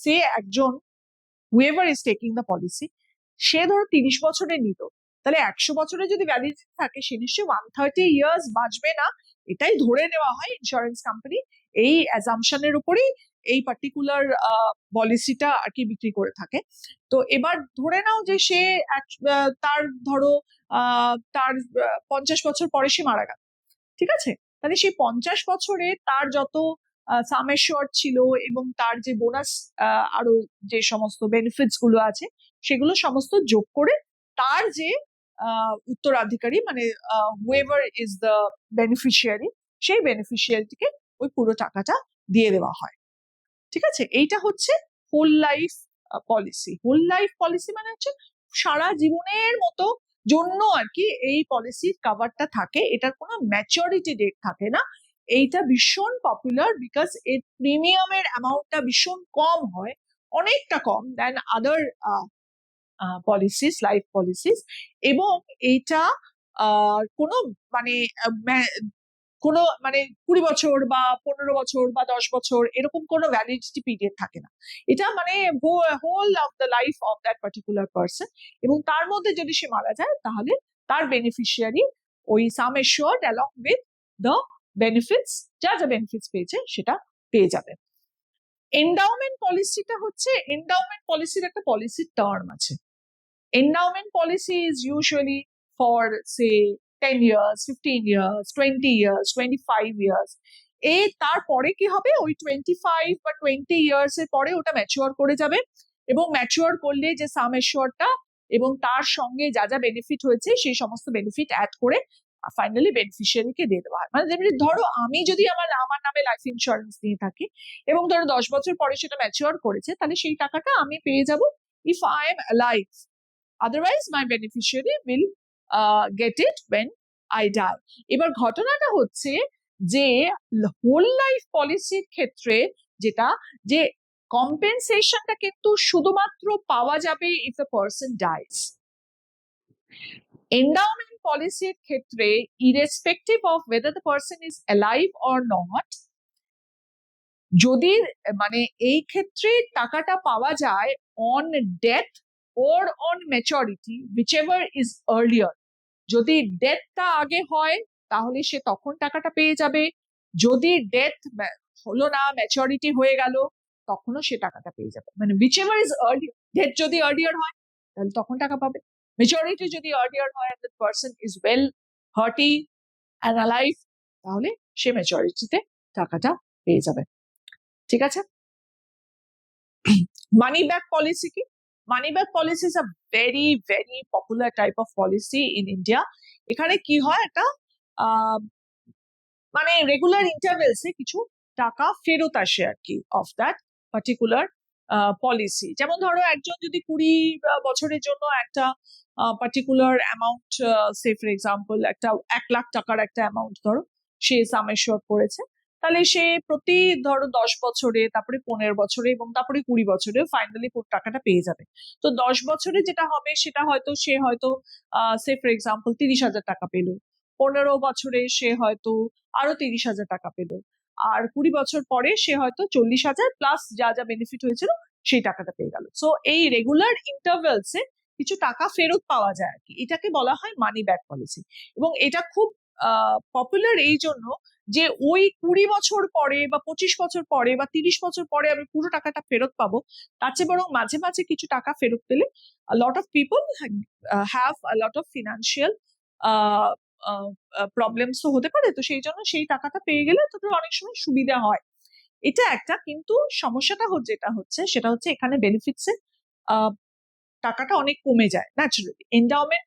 সে একজন whoever is taking the policy, সে ধরো 30 বছরের নিত, তাহলে 100 বছরে যদি ভ্যালিডিটি থাকে সে নিশ্চয়ই 130 ইয়ার্স বাঁচবে না, এটাই ধরে নেওয়া হয় ইন্স্যুরেন্স কোম্পানি। এই অ্যাজাম্পশনের উপরেই এই পার্টিকুলার পলিসিটা আর কি বিক্রি করে থাকে। তো এবার ধরে নাও যে সে তার ধরো তার 50 বছর পরে সে মারা গেল, ঠিক আছে? তাহলে সেই 50 বছরে তার যত সাম অ্যাসিওর্ড ছিল এবং তার যে বোনাস আরো যে সমস্ত বেনিফিটস গুলো আছে সেগুলো সমস্ত যোগ করে তার যে উত্তরাধিকারী, মানে হুয়েভার ইজ দ্য বেনিফিশিয়ারি, সেই বেনিফিশিয়ারিটিকে ওই পুরো টাকাটা দিয়ে দেওয়া হয়, ঠিক আছে? এইটা হচ্ছে whole life policy. Whole life policy মানে হচ্ছে সারা জীবনের মতো জন্য আর কি এই পলিসির কাভারটা থাকে, এটার কোনো ম্যাচুরিটি ডেট থাকে না। এইটা ভীষণ পপুলার বিকজ এর প্রিমিয়ামের অ্যামাউন্টটা ভীষণ কম হয়, অনেকটা কম দেন আদার পলিসিস, লাইফ পলিসিস। এবং এইটা কোনো মানে কোনো মানে 20 বছর বা 15 বছর বা 10 বছর এরকম কোনো ভ্যালিডিটি পিরিয়ড থাকে না, এটা মানে whole of the life of that particular person. এবং তার মধ্যে যদি সে মারা যায় তাহলে তার বেনিফিশিয়ারি ওই sum assured along with the benefits, যা যা বেনিফিটস পেয়েছে সেটা পেয়ে যাবে। এন্ডাওমেন্ট পলিসিটা হচ্ছে, এন্ডাওমেন্ট পলিসির একটা পলিসির টার্ম আছে। Endowment policy is usually for say 10 years, 15 years, 20 years, 25 years. তারপরে কি হবে, ওই 25 বা 20 ইয়ার্স এর পরে ওটা ম্যাচিওর করে যাবে, এবং ম্যাচিওর করলে যে সাম অ্যাসিওরটা এবং তার সঙ্গে যা যা বেনিফিট হয়েছে সেই সমস্ত বেনিফিট অ্যাড করে ফাইনালি বেনিফিশিয়ারিকে দিয়ে দেওয়া হয়। মানে যেমনি ধরো আমি যদি আমার নামে লাইফ ইন্স্যুরেন্স নিয়ে থাকি এবং ধরো 10 বছর পরে সেটা ম্যাচিওর করেছে, তাহলে সেই টাকাটা আমি পেয়ে যাব if I am alive. Otherwise, my beneficiary will get it when I die. এবার ঘটনাটা হচ্ছে যে হোল লাইফ পলিসির ক্ষেত্রে যেটা, যে কম্পেনসেশনটা কিন্তু শুধুমাত্র পাওয়া যাবে if the person dies. Endowment পলিসির ক্ষেত্রে irrespective of whether the person is alive or not, যদি মানে এই ক্ষেত্রে টাকাটা পাওয়া যায় on death or on maturity, whichever is earlier. যদি ডেথটা আগে হয় তাহলে সে তখন টাকাটা পেয়ে যাবে, যদি ডেথ হলো না ম্যাচুরিটি হয়ে গেল তখনও সে টাকাটা পেয়ে যাবে। মানে whichever is earlier, ডেথ যদি earlier হয় তাহলে তখন টাকা পাবে, ম্যাচুরিটি যদি earlier হয় and the person is well hearty and alive তাহলে সে ম্যাচুরিটিতে টাকাটা পেয়ে যাবে, ঠিক আছে? মানি ব্যাক পলিসি কি? Money back policy is a very very popular type of policy in India. এখানে কি হয়, একটা মানে রেগুলার ইন্টারভেলসে কিছু টাকা ফেরত আসে আর কি অফ দ্যাট পার্টিকুলার পলিসি। যেমন ধরো একজন যদি 20 বছরের জন্য একটা particular amount, say for example একটা 1 লাখ টাকার একটা অ্যামাউন্ট ধরো সে সাম অ্যাসিওর্ড করেছে, তাহলে সে প্রতি ধরো 10 বছরে, তারপরে 15 বছরে এবং তারপরে 20 বছরে ফাইনালি পুরো টাকাটা পেয়ে যাবে। তো 10 বছরে যেটা হবে সেটা হয়তো সে হয়তো সে ফর এক্সাম্পল 30,000 টাকা পেলো, 15 বছরে সে হয়তো আরো 30,000 টাকা পেলো, আর 20 বছর পরে সে হয়তো 40,000 প্লাস যা যা বেনিফিট হয়েছিল সেই টাকাটা পেয়ে গেল। সো এই রেগুলার ইন্টারভেলস এ কিছু টাকা ফেরত পাওয়া যায় আর কি, এটাকে বলা হয় মানি ব্যাক পলিসি। এবং এটা খুব পপুলার এই জন্য যে ওই 20 বছর পরে বা 25 বছর পরে বা 30 বছর পরে আমি পুরো টাকাটা ফেরত পাবো, তার চেয়ে বরং মাঝে মাঝে কিছু টাকা ফেরত পেলে lot of people have lot of financial problems তো হতে পারে, তো সেই জন্য সেই টাকাটা পেয়ে গেলে তাদের অনেক সময় সুবিধা হয়। এটা একটা, কিন্তু সমস্যাটা যেটা হচ্ছে সেটা হচ্ছে এখানে বেনিফিটসে টাকাটা অনেক কমে যায় ন্যাচুরালি। এন্ডাওমেন্ট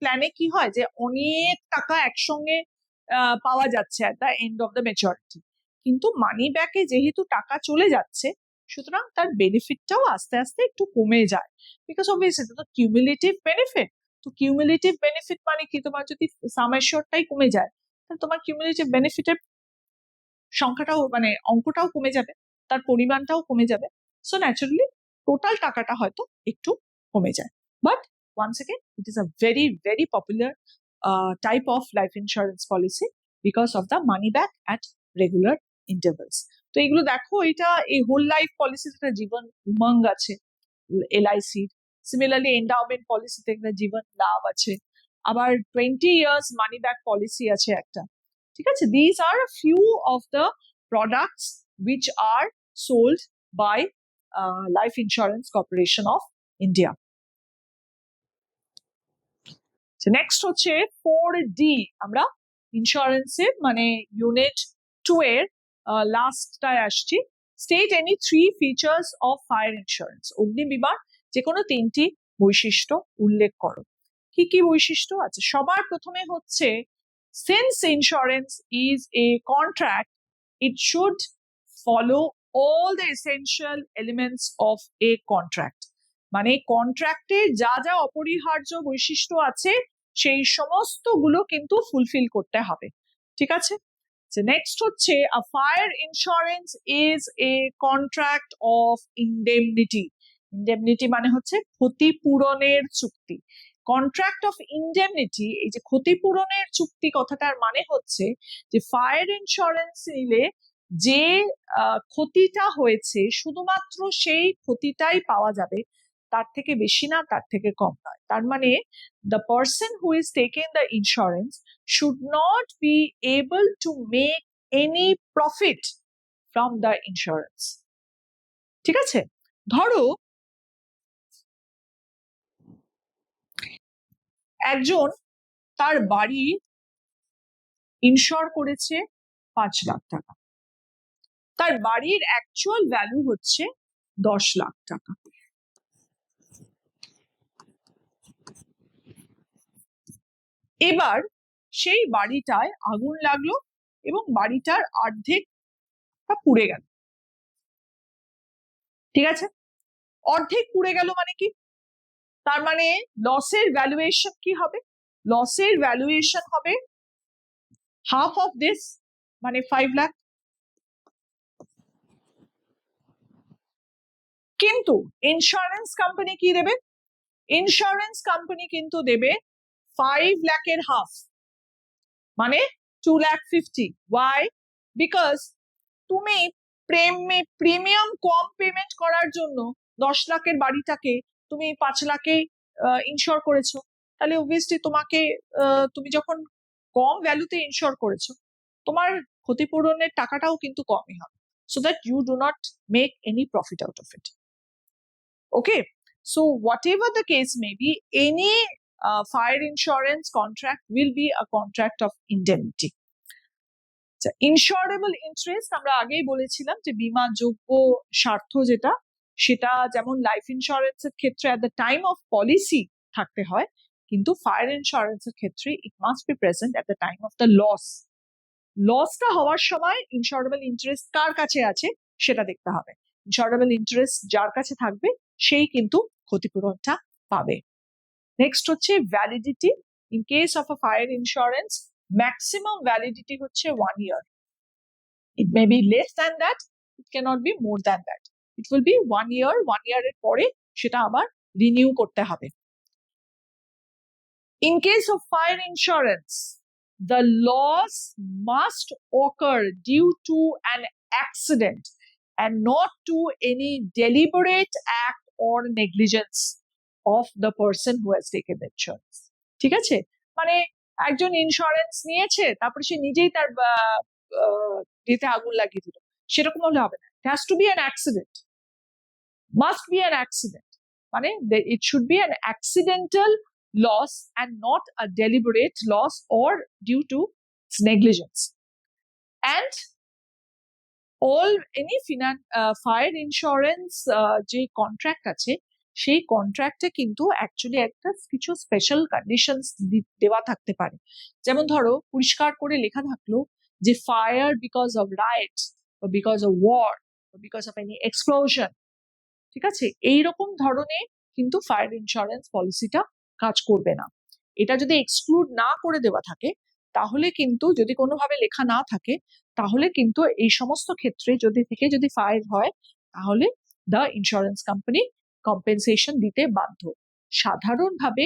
প্ল্যানে কি হয় যে অনেক টাকা একসঙ্গে পাওয়া যাচ্ছে at the end of the maturity, কিন্তু মানি ব্যাকে যেহেতু টাকা চলে যাচ্ছে সুতরাং তার বেনিফিটটাও আস্তে আস্তে একটু কমে যায়, বিকজ অবভিয়াসলি এটা তো কিউমুলেটিভ বেনিফিট। তো কিউমুলেটিভ বেনিফিট মানে কি, তোমার যদি সাম অ্যাসিওরটাই কমে যায় তাহলে তোমার কিউমুলেটিভ বেনিফিটের সংখ্যাটাও মানে অঙ্কটাও কমে যাবে, তার পরিমাণটাও কমে যাবে। সো ন্যাচারালি টোটাল টাকাটা হয়তো একটু কমে যায়। But once again it is a very very popular type of life insurance policy because of the money back at regular intervals. তো এগুলো দেখো, এটা এই হোল লাইফ পলিসিতে একটা জীবন উমঙ্গ আছে এলআইসির, সিমিলারলি এন্ডাওমেন্ট পলিসিতে একটা জীবন লাভ আছে, আবার 20 ইয়ার্স মানি ব্যাক পলিসি আছে একটা। ঠিক আছে, these are a few of the products which are sold by Life Insurance Corporation of India. Next হচ্ছে 4D, আমরা ইন্স্যুরেন্সের মানে ইউনিট 2 এর লাস্টটায় আসছি। State any 3 features of fire insurance. অগ্নি বিমার যে কোনো 3টি বৈশিষ্ট্য উল্লেখ করো। কি কি বৈশিষ্ট্য আছে? সবার প্রথমে হচ্ছে since insurance is a contract, it should follow all the essential elements of a contract. মানে কন্ট্রাক্টে যা যা অপরিহার্য বৈশিষ্ট্য আছে সেই সমস্ত গুলো কিন্তু ফুলফিল করতে হবে। ঠিক আছে, নেক্সট হচ্ছে a fire insurance is a contract of indemnity. Indemnity মানে হচ্ছে ক্ষতিপূরণের চুক্তি। কন্ট্রাক্ট অফ ইন্ডেমনিটি, এই যে ক্ষতিপূরণের চুক্তি কথাটার মানে হচ্ছে যে ফায়ার ইন্স্যুরেন্স নিলে যে ক্ষতিটা হয়েছে শুধুমাত্র সেই ক্ষতিটাই পাওয়া যাবে, তার থেকে বেশি না, তার থেকে কম নয়। তার মানে the person who is taking the insurance should not be able to make any profit from the insurance. ঠিক আছে, ধরো একজন তার বাড়ি ইনশিওর করেছে 5 লাখ টাকা, তার বাড়ির অ্যাকচুয়াল ভ্যালু হচ্ছে 10 লাখ টাকা। এবার সেই বাড়িটায় আগুন লাগলো এবং বাড়িটার অর্ধেকটা পুড়ে গেল। ঠিক আছে, অর্ধেক পুড়ে গেল মানে কি, তার মানে লসের ভ্যালুয়েশন কি হবে? লসের ভ্যালুয়েশন হবে হাফ অফ দিস, মানে 5 লাখ। কিন্তু ইন্স্যুরেন্স কোম্পানি কি দেবে? ইন্স্যুরেন্স কোম্পানি কিন্তু দেবে 5 লাখের হাফ, মানে 2,50,000। ওয়াই? বিকজ তুমি প্রিমিয়াম কম পেমেন্ট করার জন্য 10 লাখের বাড়িটাকে তুমি 5 লাখে ইনশিওর করেছো, তাহলে অবভিয়াসলি তোমাকে তুমি যখন কম ভ্যালুতে ইনশিওর করেছো তোমার ক্ষতিপূরণের টাকাটাও কিন্তু কমই হবে, so that you do not make any profit out of it. Okay, so whatever the case may be, any fire insurance contract will be a contract of indemnity. Insurable interest আমরা আগেই বলেছিলাম যে বীমাযোগ্য স্বার্থ যেটা, সেটা যেমন লাইফ ইন্স্যুরেন্সের ক্ষেত্রে at the time of policy থাকতে হয়, কিন্তু ফায়ার ইন্স্যুরেন্সের ক্ষেত্রে it must be present at the time of the loss. লসটা হওয়ার সময় ইনশিওরেবল ইন্টারেস্ট কার কাছে আছে সেটা দেখতে হবে। ইনশিওরেবল ইন্টারেস্ট যার কাছে থাকবে সেই কিন্তু ক্ষতিপূরণটা পাবে। নেক্সট হচ্ছে validity. In case of a fire insurance maximum validity হচ্ছে 1 year. It may be less than that, it cannot be more than that. It will be 1 year, 1 year এর পরে সেটা আবার রিনিউ করতে হবে। In case of fire insurance, the loss must occur due to an accident. and not to any deliberate act or negligence of the person who has taken the insurance. ঠিক আছে, মানে একজন ইন্স্যুরেন্স নিয়েছে তারপরে সে নিজেই তার যেতে আগুন লাগিয়ে দিল, সেরকম হলে হবে না। It has to be an accident, must be an accident, মানে it should be an accidental loss and not a deliberate loss or due to negligence. And all any fire insurance যে কন্ট্রাক্ট আছে সেই কন্ট্রাক্টে কিন্তু actually একটা কিছু special conditions দেওয়া থাকতে পারে। যেমন ধরো পরিষ্কার করে লেখা থাকলো যে ফায়ার বিকজ অফ রাইটস বা বিকজ অফ ওয়ার বা বিকজ অফ এনি এক্সপ্লোশন, ঠিক আছে, এইরকম ধরনের কিন্তু ফায়ার ইন্স্যুরেন্স পলিসিটা কাজ করবে না। এটা যদি এক্সক্লুড না করে দেওয়া থাকে তাহলে কিন্তু, যদি কোনোভাবে লেখা না থাকে তাহলে কিন্তু এই সমস্ত ক্ষেত্রে যদি ফায়ার হয় তাহলে দ্য ইন্স্যুরেন্স কোম্পানি কম্পেনসেশন দিতে বাধ্য। সাধারণভাবে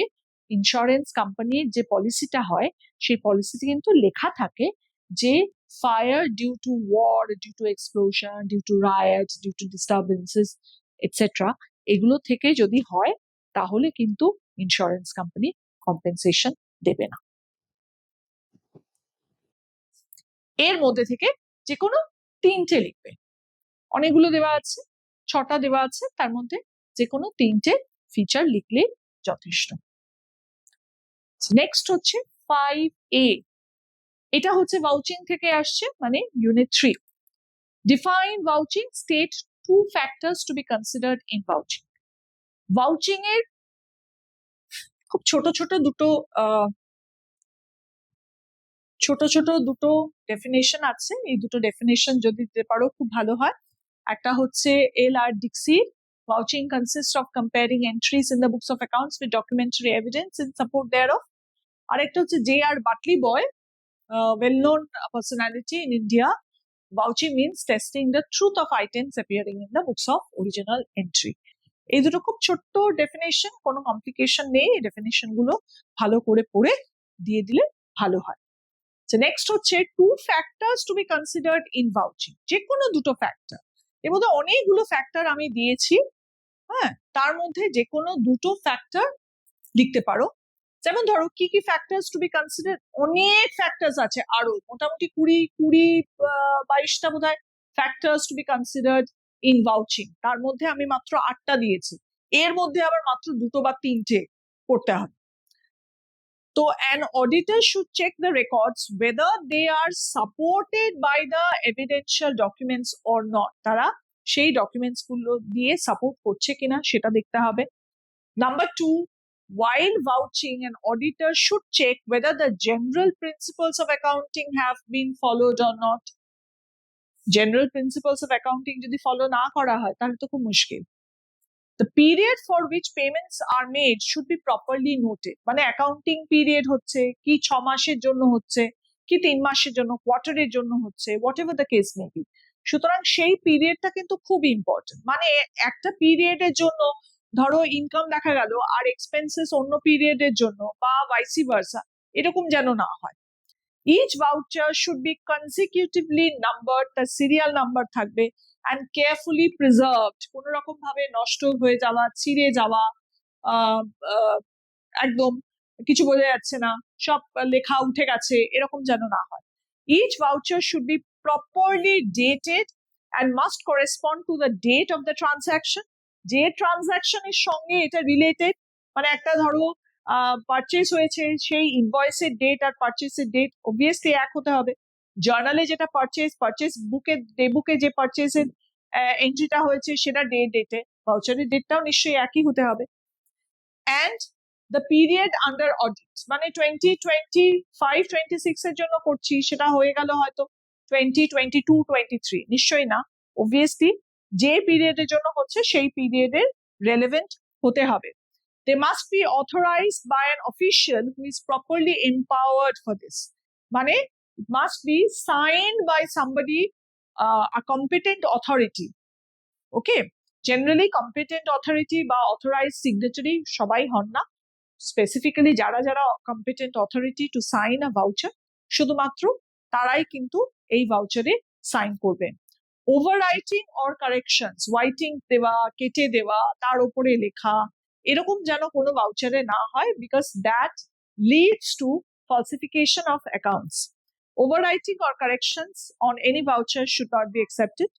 ইন্স্যুরেন্স কোম্পানির যে পলিসিটা হয় সেই পলিসিতে কিন্তু লেখা থাকে যে fire due to war, due to explosion, due to riots, due to disturbances etcetera, এগুলো থেকে যদি হয় তাহলে কিন্তু ইন্স্যুরেন্স কোম্পানি কম্পেনসেশন দেবে না। এর মধ্যে থেকে যে কোনো তিনটে লিখবে, অনেকগুলো দেওয়া আছে, 6টা দেওয়া আছে, তার মধ্যে যে কোনো তিনটে ফিচার লিখলে যথেষ্ট। নেক্সট হচ্ছে 5A, এটা হচ্ছে ভাউচিং থেকে আসছে, মানে unit 3। Define ভাউচিং, state 2 factors to be considered in vouching. ভাউচিং এর খুব ছোট ছোট দুটো ডেফিনেশন আছে, এই দুটো ডেফিনেশন যদি দিতে পারো খুব ভালো হয়। একটা হচ্ছে L.R. Dixie, vouching consists of comparing entries in the books of accounts with documentary evidence in support thereof. আরেকটা হচ্ছে J.R. Butley Boy, well-known personality in India. Vouching means testing the truth of items appearing in the books of original entry. এই দুটো খুব ছোট্ট definition, কোনো complication নেই, এই definition গুলো ভালো করে পড়ে দিয়ে দিলে ভালো হয়। নেক্সট হচ্ছে 2 factors to be considered in vouching, যে কোনো দুটো ফ্যাক্টর। এর মধ্যে অনেকগুলো ফ্যাক্টর আমি দিয়েছি, হ্যাঁ, তার মধ্যে যে কোনো দুটো ফ্যাক্টর লিখতে পারো। যেমন ধরো কি কি ফ্যাক্টরস টু বি কনসিডার, অনেক ফ্যাক্টরস আছে, আরো মোটামুটি 22টা বোধহয় factors to be considered in vouching, তার মধ্যে আমি মাত্র 8টা দিয়েছি, এর মধ্যে আবার মাত্র 2টো বা 3টে করতে হবে। তো an auditor should check the records whether they are supported by the evidential documents or not, তারা সেই ডকুমেন্টস গুলো দিয়ে সাপোর্ট করছে কিনা সেটা দেখতে হবে। Number 2, while vouching, an auditor should check whether the general principles of accounting have been followed or not. General principles of accounting যদি ফলো না করা হয় তাহলে তো খুব মুশকিল। The period for which payments are made should be properly noted, মানে accounting period হচ্ছে কি 6 মাসের জন্য হচ্ছে কি 3 মাসের জন্য, কোয়ার্টারের জন্য হচ্ছে, what ever the case may B. সুতরাং সেই পিরিয়ডটা কিন্তু খুব ইম্পর্টেন্ট, মানে একটা পিরিয়ডের জন্য ধরো ইনকাম দেখা গেল আর এক্সপেন্সেস অন্য পিরিয়ডের জন্য, বা ভাইসি ভার্সা, এরকম যেন না হয়। Each voucher should be consecutively numbered, তার সিরিয়াল নাম্বার থাকবে, and carefully preserved, কোন রকম ভাবে নষ্ট হয়ে যাওয়া, ছিঁড়ে যাওয়া, একদম কিছু বোঝা যাচ্ছে না, সব লেখা উঠে গেছে, এরকম যেন না হয়। Each voucher should be properly dated and must correspond to the date of the transaction, যে ট্রানজাকশনের সঙ্গে এটা রিলেটেড, মানে একটা ধরো পারচেস হয়েছে, সেই ইনভয়েসের ডেট আর পারচেসের ডেট অবভিয়াসলি এক হতে হবে। জার্নালে যেটা পারচেস বুকে যে পারচেসের এন্ট্রিটা হয়েছে সেটা ডেটে, ভাউচারের ডেটটাও নিশ্চয়ই একই হতে হবে। And the period under audit, মানে 2025-26 এর জন্য করছি, সেটা হয়ে গেল হয়তো 2022-23, নিশ্চয়ই না, অবভিয়াসলি যে পিরিয়ডের জন্য হচ্ছে সেই পিরিয়ডের রেলেভেন্ট হতে হবে। They must be authorized by an official who is properly empowered for this, মানে it must be signed by somebody, a competent authority. Okay, generally competent authority বা authorized signatory সবাই হন না, স্পেসিফিক্যালি যারা যারা competent authority to sign a voucher শুধুমাত্র তারাই কিন্তু এই ভাউচারে সাইন করবেন। ওভাররাইটিং অর কারেকশনস, হোয়াইটিং দেওয়া, কেটে দেওয়া, তার উপরে লেখা, এরকম যেন কোনো ভাউচারে না হয়, because that leads to falsification of accounts. Overwriting or corrections on any voucher should not be accepted.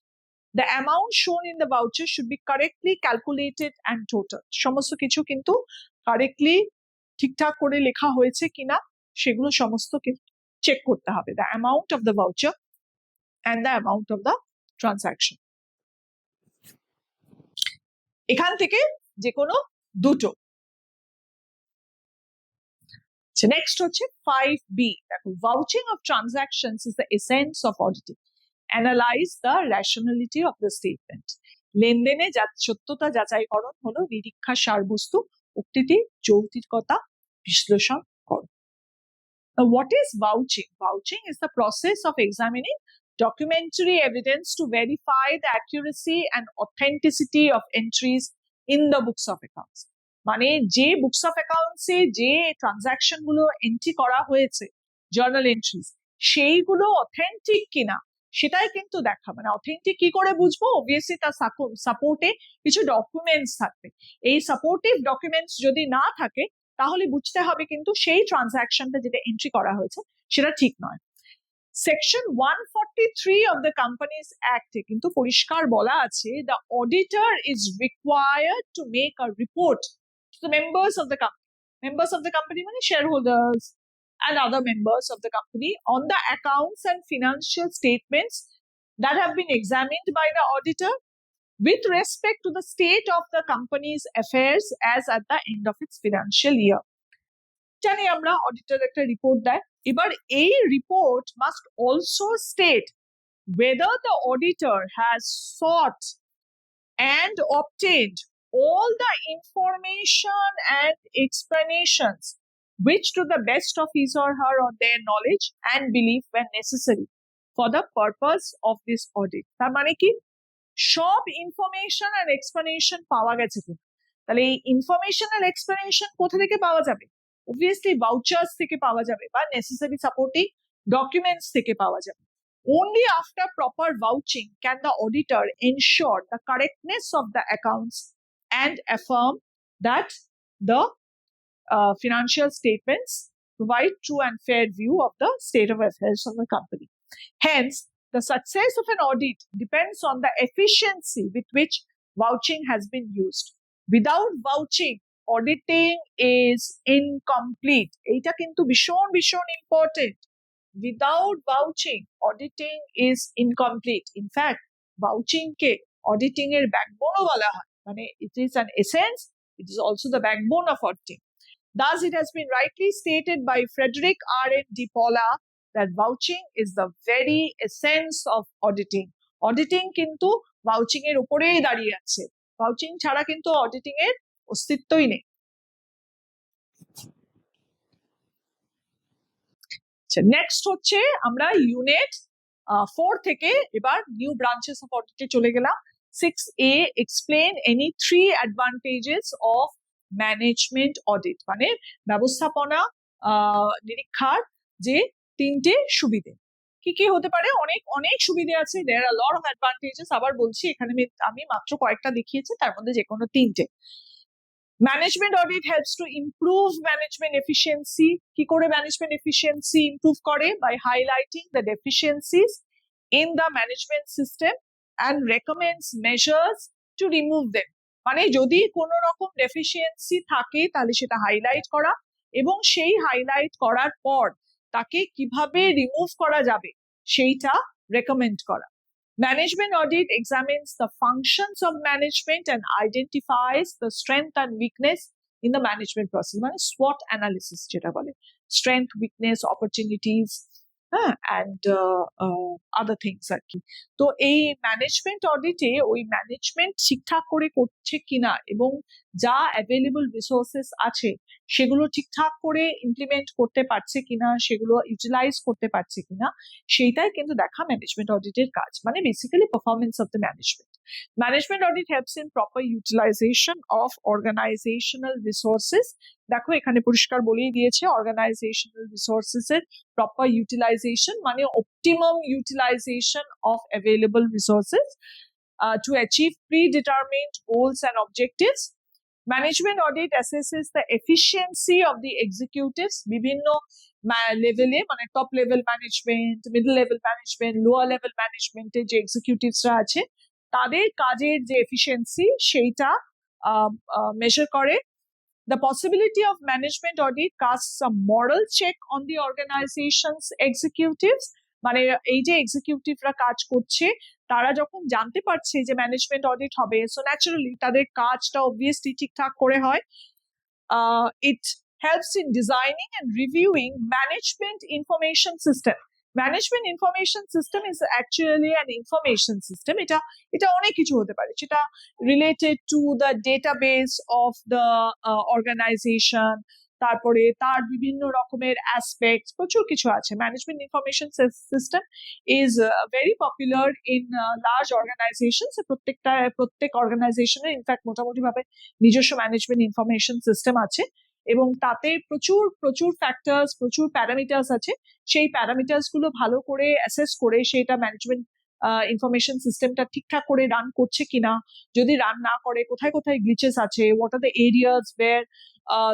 The amount shown in the voucher should be correctly calculated and total. সমস্ত কিছু কিন্তু কারেক্টলি ঠিকঠাক করে লেখা হয়েছে কিনা সেগুলো সমস্ত চেক করতে হবে, the amount of the voucher and the amount of the transaction. এখান থেকে যে কোনো দুটো। নেক্সট হচ্ছে 5B, দেখো, vouching of transactions is the essence of auditing. Analyze the rationality of the statement. লেনদেনে সত্যতা যাচাইকরণ হলো নিরীক্ষা সারবস্তু, উক্তিটি যৌক্তিকতা বিশ্লেষণ করো। Now, what is vouching? Vouching is the process of examining documentary evidence to verify the accuracy and authenticity of entries in the books of accounts. মানে যে বুকস অফ অ্যাকাউন্টসে যে ট্রানজাকশন গুলো এন্ট্রি করা হয়েছে, জার্নাল এন্ট্রিজ, সেইগুলো authentic কিনা সেটাই কিন্তু দেখা। মানে অথেন্টিক কি করে বুঝবো? অবভিয়াসলি তার সাপোর্টে কিছু ডকুমেন্টস থাকবে। এই সাপোর্টিভ ডকুমেন্টস যদি না থাকে তাহলে বুঝতে হবে কিন্তু সেই ট্রানজাকশনটা যেটা এন্ট্রি করা হয়েছে সেটা ঠিক নয়। Section 143 of the Companies Act কিন্তু পরিষ্কার বলা আছে, the auditor is required to make a report to the members of the company. Members of the company মানে shareholders and other members of the company on the accounts and financial statements that have been examined by the auditor with respect to the state of the company's affairs as at the end of its financial year. জানি আমরা auditor একটা report দেয়, এবার এই report must also state whether the auditor has sought and obtained all the information and explanations which to the best of his or her or their knowledge and belief were necessary for the purpose of this audit. তার মানে কি, সব information আর explanation পাওয়া গেছে কিনা। তাহলে এই information আর explanation কোথা থেকে পাওয়া যাবে? অবভিয়াসলি ভাউচার্স থেকে পাওয়া যাবে বা নেসেসারি সাপোর্টিং ডকুমেন্টস থেকে পাওয়া যাবে। Only after proper vouching can the auditor ensure the correctness of the accounts and affirm that the financial statements provide true and fair view of the state of affairs of the company. Hence, the success of an audit depends on the efficiency with which vouching has been used. Without vouching, auditing is incomplete. এটা কিন্তু ভীষণ ভীষণ important. Without vouching, auditing is incomplete. In fact, vouching ke auditing er backbone o bola hoy. Mane it is an essence, it is also the backbone of auditing. Thus, it has been rightly stated by Frederick R.N. de Paula that vouching is the very essence of auditing. Auditing কিন্তু vouching এর উপরেই দাঁড়িয়ে আছে। Vouching ছাড়া কিন্তু auditing এর অস্তিত্বই নেই। নেক্সট হচ্ছে আমরা ইউনিট 4 থেকে এবার নিউ ব্রাঞ্চেস অফ অডিটে চলে গেলাম। 6A, explain any 3 advantages of management audit, মানে ব্যবস্থাপনা নিরীক্ষার যে 3টে সুবিধে। কি কি হতে পারে? অনেক অনেক সুবিধে আছে, there R lot of advantages. আবার বলছি, এখানে আমি মাত্র কয়েকটা দেখিয়েছি, তার মধ্যে যে কোনো 3টে। Management audit helps to improve management efficiency. কি করে ম্যানেজমেন্ট এফিসিয়েন্সি ইমপ্রুভ করে? By highlighting the deficiencies in the management system and recommends measures to remove them. মানে যদি কোনো রকম ডেফিসিয়েন্সি থাকে তাহলে সেটা হাইলাইট করা এবং সেই হাইলাইট করার পর তাকে কিভাবে রিমুভ করা যাবে সেইটা রেকমেন্ড করা। Management audit examines the functions of management and identifies the strength and weakness in the management process. মানে SWOT analysis যেটা বলে, strength, weakness, opportunities and other things আর কি। তো এই ম্যানেজমেন্ট অডিটে ওই ম্যানেজমেন্ট ঠিকঠাক করে করছে কিনা এবং যা অ্যাভেলেবল রিসোর্সেস আছে সেগুলো ঠিকঠাক করে ইমপ্লিমেন্ট করতে পারছে কিনা, সেগুলো ইউটিলাইজ করতে পারছে কিনা, সেইটাই কিন্তু দেখা ম্যানেজমেন্ট অডিটের কাজ, মানে basically performance of the management. Management audit helps in proper utilisation of organisational resources. দেখো এখানে পরিষ্কার বলেই দিয়েছে, অর্গানাইজেশনাল রিসোর্সেস এর প্রপার ইউটিলাইজেশন মানে optimum utilisation of available resources to achieve predetermined goals and objectives. Management audit assesses the efficiency of the executives বিভিন্ন লেভেলে, মানে top level management, middle level management, lower level ম্যানেজমেন্টের যে এক্সিকিউটিভসরা আছে তাদের কাজের যে এফিসিয়েন্সি সেইটা মেজার করে। The possibility of management audit casts a moral check on the organization's executives, মানে এই যে এক্সিকিউটিভরা কাজ করছে তারা যখন জানতে পারছে যে ম্যানেজমেন্ট অডিট হবে, সো ন্যাচারালি তাদের কাজটা অবভিয়াসলি ঠিকঠাক করে হয়। It helps in designing and reviewing management information system. Management information system is actually an information system. এটা অনেক কিছু হতে পারে, সেটা related to the database of the organization, তারপরে তার বিভিন্ন রকমের অ্যাসপেক্টস, প্রচুর কিছু আছে। Management information system is very popular in large organisations. প্রত্যেক অর্গানাইজেশনের ইনফ্যাক্ট মোটামুটি ভাবে নিজস্ব ম্যানেজমেন্ট ইনফরমেশন সিস্টেম আছে, এবং তাতে প্রচুর প্রচুর ফ্যাক্টরস, প্রচুর প্যারামিটার্স আছে। সেই প্যারামিটার্স গুলো ভালো করে অ্যাসেস করে সেটা ম্যানেজমেন্ট ইনফরমেশন সিস্টেমটা ঠিকঠাক করে রান করছে কিনা, যদি রান না করে কোথায় কোথায় গ্লিচেস আছে, what are the areas where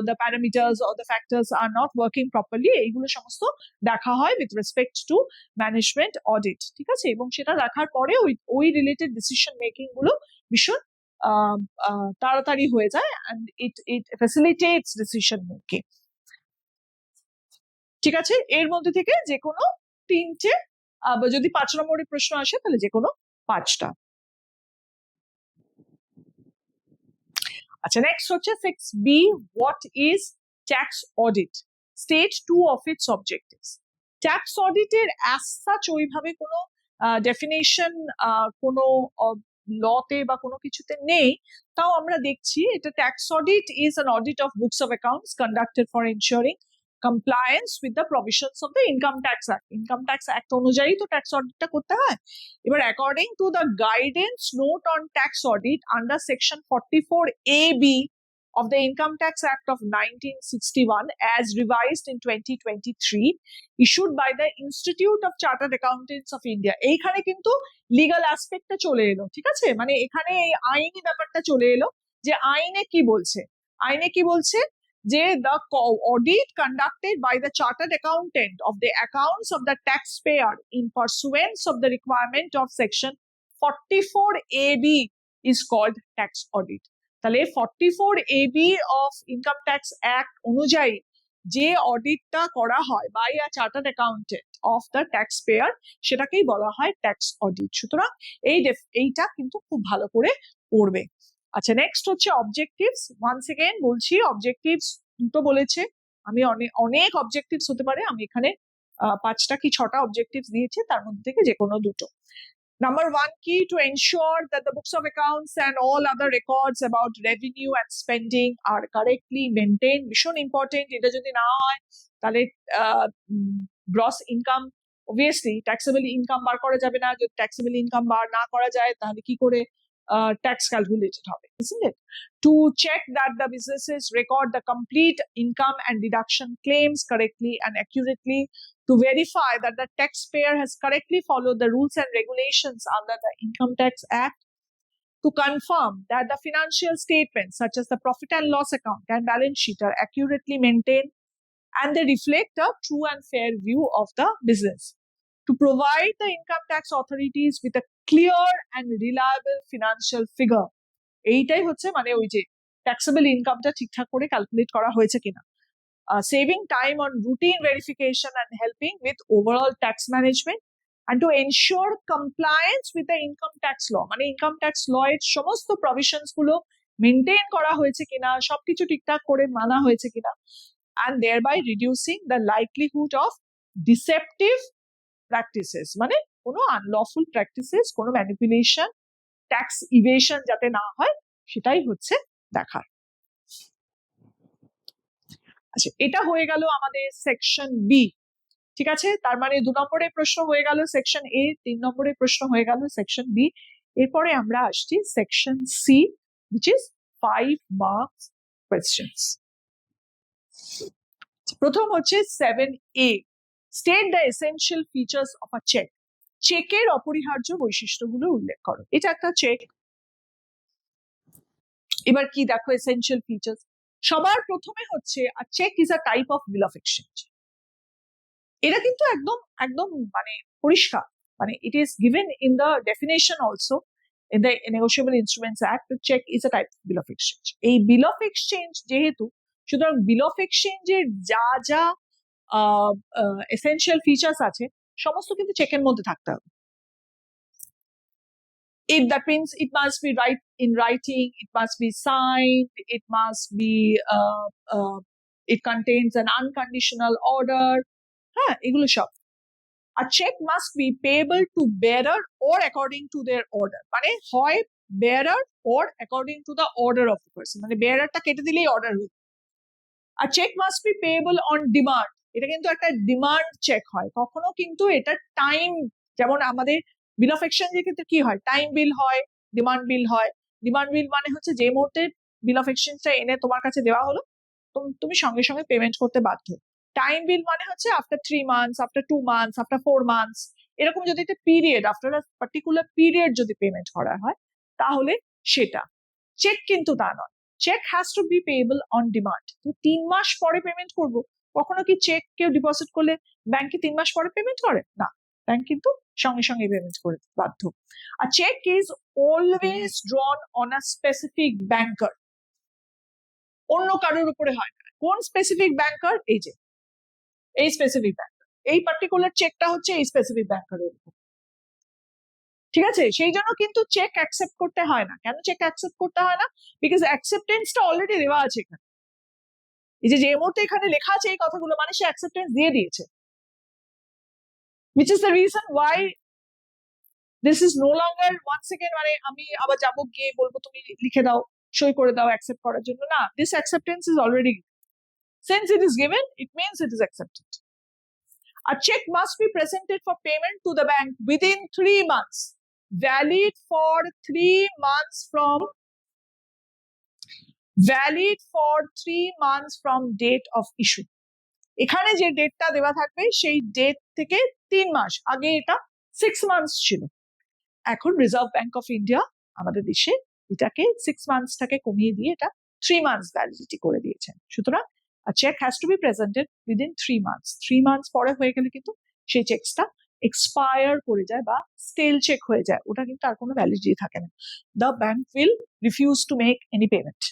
the parameters or the factors are not working properly, এইগুলো সমস্ত দেখা হয় with respect to management audit, ঠিক আছে? এবং সেটা দেখার পরে ওই রিলেটেড ডিসিশন মেকিং গুলো ভীষণ তাড়াতাড়ি হয়ে যায়, and it facilitates decision making, ঠিক আছে? এর মধ্যে থেকে যে কোনো তিনটে, যদি 5 নম্বরের প্রশ্ন আসে তাহলে যে কোনো 5টা। আচ্ছা, নেক্সট হচ্ছে 6B, what is tax audit? Stage 2 of its objectives. Tax audit এর as such ওইভাবে কোনো ডেফিনেশন কোনো লতে বা কোনো কিছুতে নেই, তাও আমরা দেখছি এটা tax audit is an audit of books of accounts conducted for ensuring compliance with the provisions of the Income Tax Act. Income Tax Act অনুযায়ী তো ট্যাক্স অডিটটা করতে হয়। এবার according to the guidance note on tax audit under section 44AB of the Income Tax Act of 1961 as revised in 2023 issued by the Institute of Chartered Accountants of India, এইখানে কিন্তু legal অ্যাসপেক্টটা চলে এলো, ঠিক আছে? মানে এখানে এই আইনি ব্যাপারটা চলে এলো যে আইনে কি বলছে। আইনে কি বলছে যে the audit conducted by the chartered accountant of the accounts of the taxpayer in pursuance of the requirement of section 44AB is called tax audit. তাহলে 44AB of Income Tax Act অনুযায়ী যে অডিটটা করা হয় by a chartered accountant of the tax payer সেটাকেই বলা হয় tax audit. সুতরাং এইটা কিন্তু খুব ভালো করে পড়বে। আচ্ছা, নেক্সট হচ্ছে অবজেক্টিভস। ওয়ান্স এগেইন বলছি, অবজেক্টিভস দুটো বলেছে, আমি অনেক অবজেক্টিভস হতে পারে, আমি এখানে 5টা কি 6টা অবজেক্টিভস দিয়েছি, তার মধ্যে থেকে যে কোনো দুটো। Number 1 key to ensure that the books of accounts and all other records about revenue and spending are correctly maintained. ভীষণ ইম্পর্টেন্ট, এটা যদি না হয় তাহলে gross income, obviously taxable income বার করা যাবে না। যদি ট্যাক্সেবল ইনকাম বার না করা যায় তাহলে কি করে tax calculated হবে, isn't it? To check that the businesses record the complete income and deduction claims correctly and accurately, to verify that the taxpayer has correctly followed the rules and regulations under the Income Tax Act, to confirm that the financial statements such as the profit and loss account and balance sheet are accurately maintained and they reflect a true and fair view of the business, to provide the income tax authorities with a clear and reliable financial figure. এইটাই হচ্ছে মানে ওই যে taxable ইনকামটা ঠিকঠাক করে calculate করা হয়েছে কিনা। Saving time on routine verification and helping with overall tax management, and to ensure compliance with the income tax law, মানে ইনকাম ট্যাক্স ল এর সমস্ত প্রভিশনস গুলো মেনটেন করা হয়েছে কিনা, সবকিছু ঠিকঠাক করে মানা হয়েছে কিনা, and thereby reducing the likelihood of deceptive practices, মানে কোনো আনলফুল প্র্যাকটিসেস, কোনো ম্যানিপুলেশন, ট্যাক্স ইভেশন যাতে না হয় সেটাই হচ্ছে দেখার। আচ্ছা, এটা হয়ে গেল আমাদের সেকশন বি। ঠিক আছে, তার মানে 2 নম্বরের প্রশ্ন হয়ে গেল সেকশন এ, 3 নম্বরের প্রশ্ন হয়ে গেল সেকশন বি। এরপরে আমরা আসছি section C, which is 5 marks questions. প্রথম হচ্ছে 7A, state the essential features of a cheque. চেকের অপরিহার্য বৈশিষ্ট্যগুলো উল্লেখ করো। এটা একটা চেক। এবার কি দেখো এসেনশিয়াল ফিচার্স, সবার প্রথমে হচ্ছে a cheque is a type of bill of exchange. এটা কিন্তু একদম একদম মানে পরিষ্কার, মানে it is given in the definition also in the Negotiable Instruments Act. The check is a type of bill of exchange. এই বিল অফ এক্সচেঞ্জ যেহেতু, সুতরাং বিল অফ এক্সচেঞ্জের যা যা এসেনশিয়াল ফিচার্স আছে সমস্ত কিন্তু চেকের মধ্যে থাকতে হবে। If that means it must be in writing, it must be signed, it must be it contains an unconditional order, হ্যাঁ এগুলো সব। A check must be payable to bearer or according to their order, মানে হয় bearer or according to the order of the person, মানে bearerটা কেটে দিলেই order হবে। A check must be payable on demand, এটা কিন্তু একটা ডিমান্ড চেক হয়, কখনো কিন্তু এটা টাইম, যেমন আমাদের বিল অফ এক্সচেঞ্জের ক্ষেত্রে কি হয়, টাইম বিল হয়, ডিমান্ড বিল হয়। ডিমান্ড বিল মানে হচ্ছে যে মুহূর্তে বিল অফ এক্সচেঞ্জটা এনে তোমার কাছে দেওয়া হলো তুমি সঙ্গে সঙ্গে পেমেন্ট করতে বাধ্য। টাইম বিল মানে হচ্ছে after 3 months, after 2 months, after 4 months, এরকম যদি একটা period, after a particular period যদি পেমেন্ট করা হয় তাহলে সেটা। চেক কিন্তু তা নয়, cheque has to be payable on demand. তো 3 মাস পরে পেমেন্ট করব, কখনো কি চেক কেউ ডিপোজিট করলে ব্যাংকে 3 মাস পরে পেমেন্ট করে না, ব্যাংক কিন্তু সঙ্গে সঙ্গে পেমেন্ট করে বাধ্য। A cheque is always drawn on a specific banker, অন্য কারোর উপরে হয় না। কোন স্পেসিফিক ব্যাংকার, এই যে এই স্পেসিফিক ব্যাংকার, এই পার্টিকুলার চেকটা হচ্ছে এই স্পেসিফিক ব্যাংকারের উপর। ঠিক আছে, সেই জন্য কিন্তু চেক অ্যাকসেপ্ট করতে হয় না। কেন চেক অ্যাকসেপ্ট করতে হয় না? বিকজ অ্যাকসেপ্টেন্সটা অলরেডি দেওয়া আছে এখানে। এই যে মুহূর্তে এখানে লেখা আছে এই কথাগুলো, মানে সে অ্যাকসেপ্টেন্স দিয়ে দিয়েছে, which is the reason why this is no longer once again, মানে আমি আবার যাবো গিয়ে বলবো তুমি লিখে দাও, সই করে দাও অ্যাকসেপ্ট করার জন্য, না, this acceptance is already given. Since it is given, it means it is accepted. A check must be presented for payment to the bank within 3 months, valid for 3 months from date of issue. এখানে যে ডেটটা দেওয়া থাকবে সেই date থেকে 3 মাস আগে, এটা 6 months ছিল, এখন রিজার্ভ ব্যাংক অফ ইন্ডিয়া আমাদের দেশে এটাকে 6 monthsটাকে কমিয়ে দিয়ে এটা 3 months ভ্যালিডিটি করে দিয়েছেন। সুতরাং a check has to be presented within 3 months. 3 months পরে হয়ে গেলে কিন্তু সেই চেকটা এক্সপায়ার করে যায় বা স্টেল চেক হয়ে যায়, ওটা কিন্তু আর কোনো ভ্যালিডিটি থাকে না। The bank will refuse to make any payment.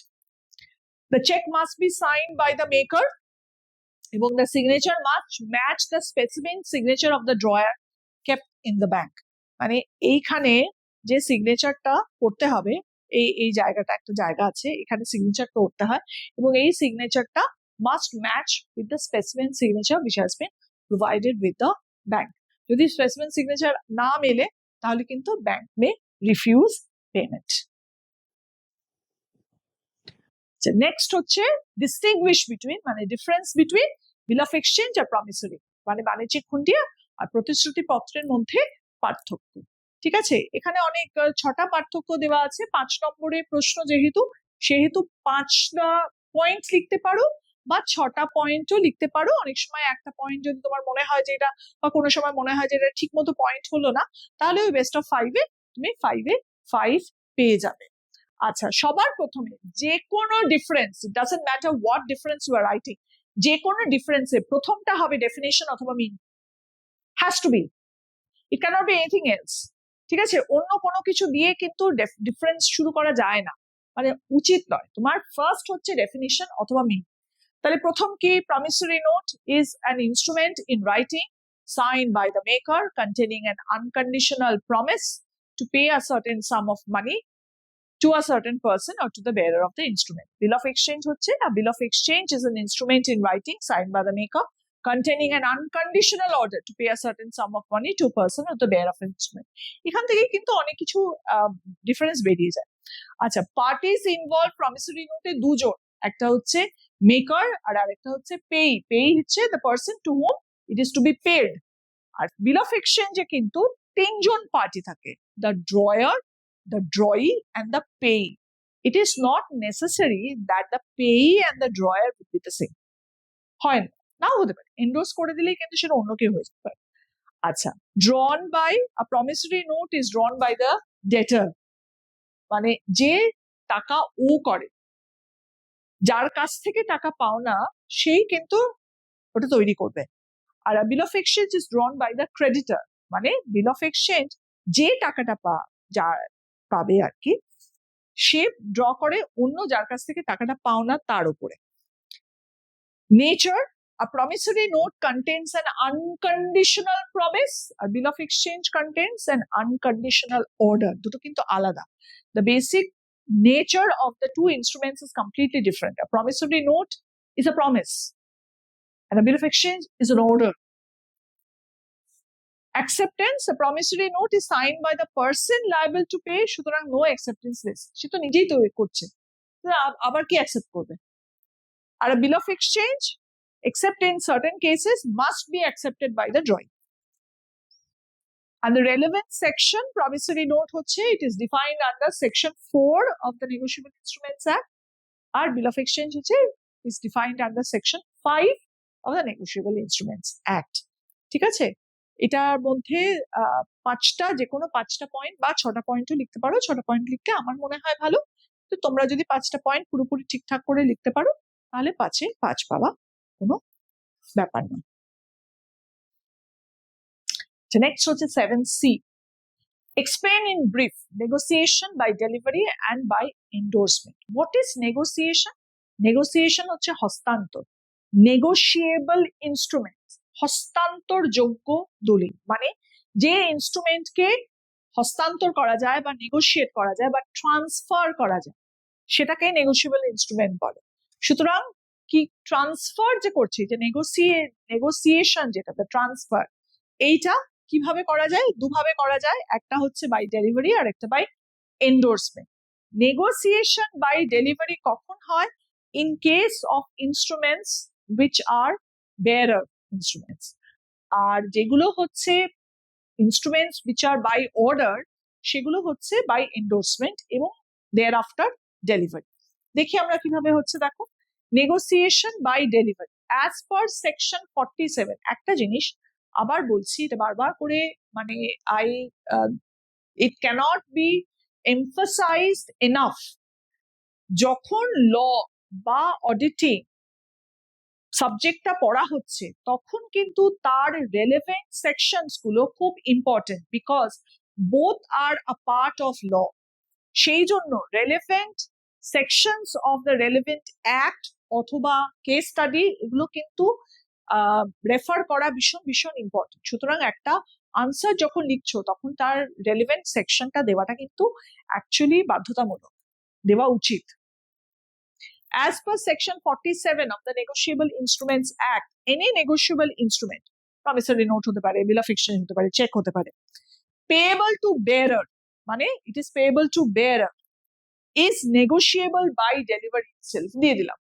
The check must be signed by the maker এবং the signature must match the specimen signature of the drawer kept in the bank. মানে এইখানে যে সিগনেচারটা করতে হবে, এই জায়গাটা একটা জায়গা আছে, এখানে সিগনেচার করতে হয় এবং এই সিগনেচারটা must match with the specimen signature which has been provided with the bank. যদি স্পেসিমেন সিগনেচার না মেলে তাহলে কিন্তু bank may refuse payment. Next হচ্ছে ডিস্টিংগুইশ বিটুইন, মানে difference between bill of exchange আর প্রমিসরি, মানে বাণিজ্যিক খুঁটিয়া আর প্রতিশ্রুতি পত্রের মধ্যে পার্থক্য। ঠিক আছে, এখানে অনেক 6টা পার্থক্য দেওয়া আছে। 5 নম্বরের প্রশ্ন যেহেতু, সেহেতু 5টা পয়েন্ট লিখতে পারো বা 6টা পয়েন্টও লিখতে পারো। অনেক সময় একটা পয়েন্ট যদি তোমার মনে হয় যে এটা, বা কোনো সময় মনে হয় যে এটা ঠিক মতো পয়েন্ট হলো না, তাহলে ওই বেস্ট অফ 5-এ তুমি 5-এ 5 পেয়ে যাবে। আচ্ছা, সবার প্রথমে যে কোনো difference, doesn't matter what difference you are writing, যে কোনো ডিফারেন্সে প্রথমটা হবে ডেফিনেশন অথবা meaning, has to be, it cannot be anything else. ঠিক আছে, অন্য কোনো কিছু দিয়ে কিন্তু ডিফারেন্স শুরু করা যায় না, মানে উচিত নয়। তোমার ফার্স্ট হচ্ছে ডেফিনেশন অথবা মিনিং। তাহলে প্রথম কি, promissory note is an instrument in writing signed by the maker containing an unconditional promise to pay a certain sum of money to a certain person or to the bearer of the instrument. Bill of exchange হচ্ছে, a bill of exchange is an instrument in writing signed by the maker containing an unconditional order to pay a certain sum of money to a person or the bearer of the instrument. এখান থেকে কিন্তু অনেক কিছু difference বেরিয়ে যায়। আচ্ছা, parties involve promissory নোটে 2 জন, একটা হচ্ছে মেকার আর আরেকটা হচ্ছে পেই। পেই হচ্ছে the person to whom it is to be paid. আর বিল অফ এক্সচেঞ্জে কিন্তু তিনজন পার্টি থাকে, the drawer, the drawee and the payee. It is not necessary that the payee and the drawer will be the same. হয় না, নাও হতে পারে, endorse করে দিলেই কিন্তু সেটা অন্য কেউ হয়ে যেতে পারে। আচ্ছা, drawn by a promissory note is drawn by the debtor, মানে যে টাকা ও করে, যার কাছ থেকে টাকা পাওনা সেই কিন্তু ওটা তৈরি করবে। আর bill of exchange is drawn by the creditor, মানে বিল অফ এক্সচেঞ্জ যে টাকাটা যার পাবে আর কি, সে ড্র করে অন্য যার কাছ থেকে টাকাটা পাওনা তার উপরে। Nature, a promissory note contains an unconditional promise, a bill of exchange contains an unconditional order. দুটো কিন্তু আলাদা। The basic nature of the two instruments is completely different. A promissory note is a promise and a bill of exchange is an order. Acceptance, a promissory note is signed by the person liable to pay, সুতরাং no acceptance risk, সে তো নিজেই তৈরি করছে, আবার কি accept করবে। আর a bill of exchange, except in certain cases, must be accepted by the drawing. And the relevant section, promissory note হচ্ছে, it is defined under section 4 of the Negotiable Instruments Act. Our bill of exchange হচ্ছে is defined under section 5 of the Negotiable Instruments Act. ঠিক আছে, এটার মধ্যে পাঁচটা, যে কোনো পাঁচটা পয়েন্ট বা 6টা পয়েন্টও লিখতে পারো। 6টা পয়েন্ট লিখতে আমার মনে হয় ভালো। তো তোমরা যদি 5টা পয়েন্ট পুরোপুরি ঠিকঠাক করে লিখতে পারো তাহলে 5-এ 5 পাওয়া কোনো ব্যাপার না। নেক্সট হচ্ছে 7C, explain in brief negotiation by delivery and by endorsement. What is negotiation? Negotiation হচ্ছে হস্তান্তর, negotiable instruments, হস্তান্তরযোগ্য দলিল, মানে যে ইনস্ট্রুমেন্টকে হস্তান্তর করা যায় বা নেগোশিয়েট করা যায় বা ট্রান্সফার করা যায় সেটাকে নেগোশিয়েবল ইনস্ট্রুমেন্ট বলে। সুতরাং কি ট্রান্সফার যে করছি, যে নেগোসিয়েশন যেটা ট্রান্সফার, এইটা কিভাবে করা যায়? দুভাবে করা যায়, একটা হচ্ছে বাই ডেলিভারি আর একটা by endorsement. Negotiation by delivery কখন হয়? In case of instruments which are bearer instruments. আর যেগুলো হচ্ছে instruments which are by order, সেগুলো হচ্ছে বাই এন্ডোর্সমেন্ট এবং দেয়ার আফটার ডেলিভারি। দেখি আমরা কিভাবে হচ্ছে, দেখো, negotiation by delivery as per section 47। একটা জিনিস আবার বলছি, এটা বারবার করে, মানে it cannot be emphasised enough, যখন ল বা অডিটিং সাবজেক্টটা পড়া হচ্ছে তখন কিন্তু তার রেলেভেন্ট সেকশনস গুলো খুব important, because both are a part of law. সেই জন্য relevant sections of the relevant act অথবা কেস স্টাডি, এগুলো কিন্তু রেফার করা ভীষণ ভীষণ ইম্পর্টেন্ট। সুতরাং একটা আনসার যখন লিখছো তখন তার রেলেভেন্ট সেকশনটা দেওয়াটা কিন্তু অ্যাকচুয়ালি বাধ্যতামূলক, দেওয়া উচিত। As per section 47 of the Negotiable Instruments Act, any negotiable instrument, promissory note হতে পারে, bill of exchange হতে পারে, চেক হতে পারে, payable to bearer, মানে it is payable to bearer, is negotiable by delivery itself. দিয়ে দিলাম,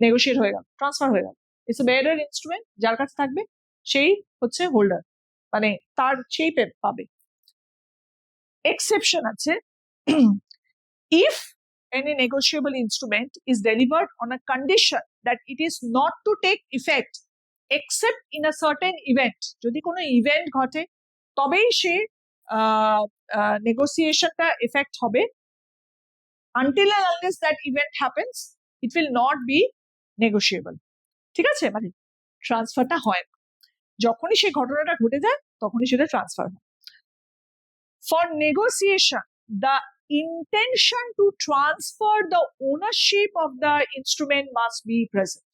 নেগোশিয়েট হয়ে গেল, ট্রান্সফার হয়ে গেল। ইটস এ বেয়ারার ইনস্ট্রুমেন্ট, যার কাছে থাকবে সেই হচ্ছে হোল্ডার, মানে তার সেই পাবে। এক্সেপশন আছে, if any negotiable instrument is delivered on a condition that it is not to take effect except in a certain event, যদি কোনো ইভেন্ট ঘটে তবেই সে নেগোসিয়েশনটা এফেক্ট হবে, until and unless that event happens it will not be negotiable. ঠিক আছে, মানে ট্রান্সফারটা হয় না, যখনই সেই ঘটনাটা ঘটে যায় তখনই সেটা ট্রান্সফার হয়। For negotiation, the intention to transfer the ownership of the instrument must be present.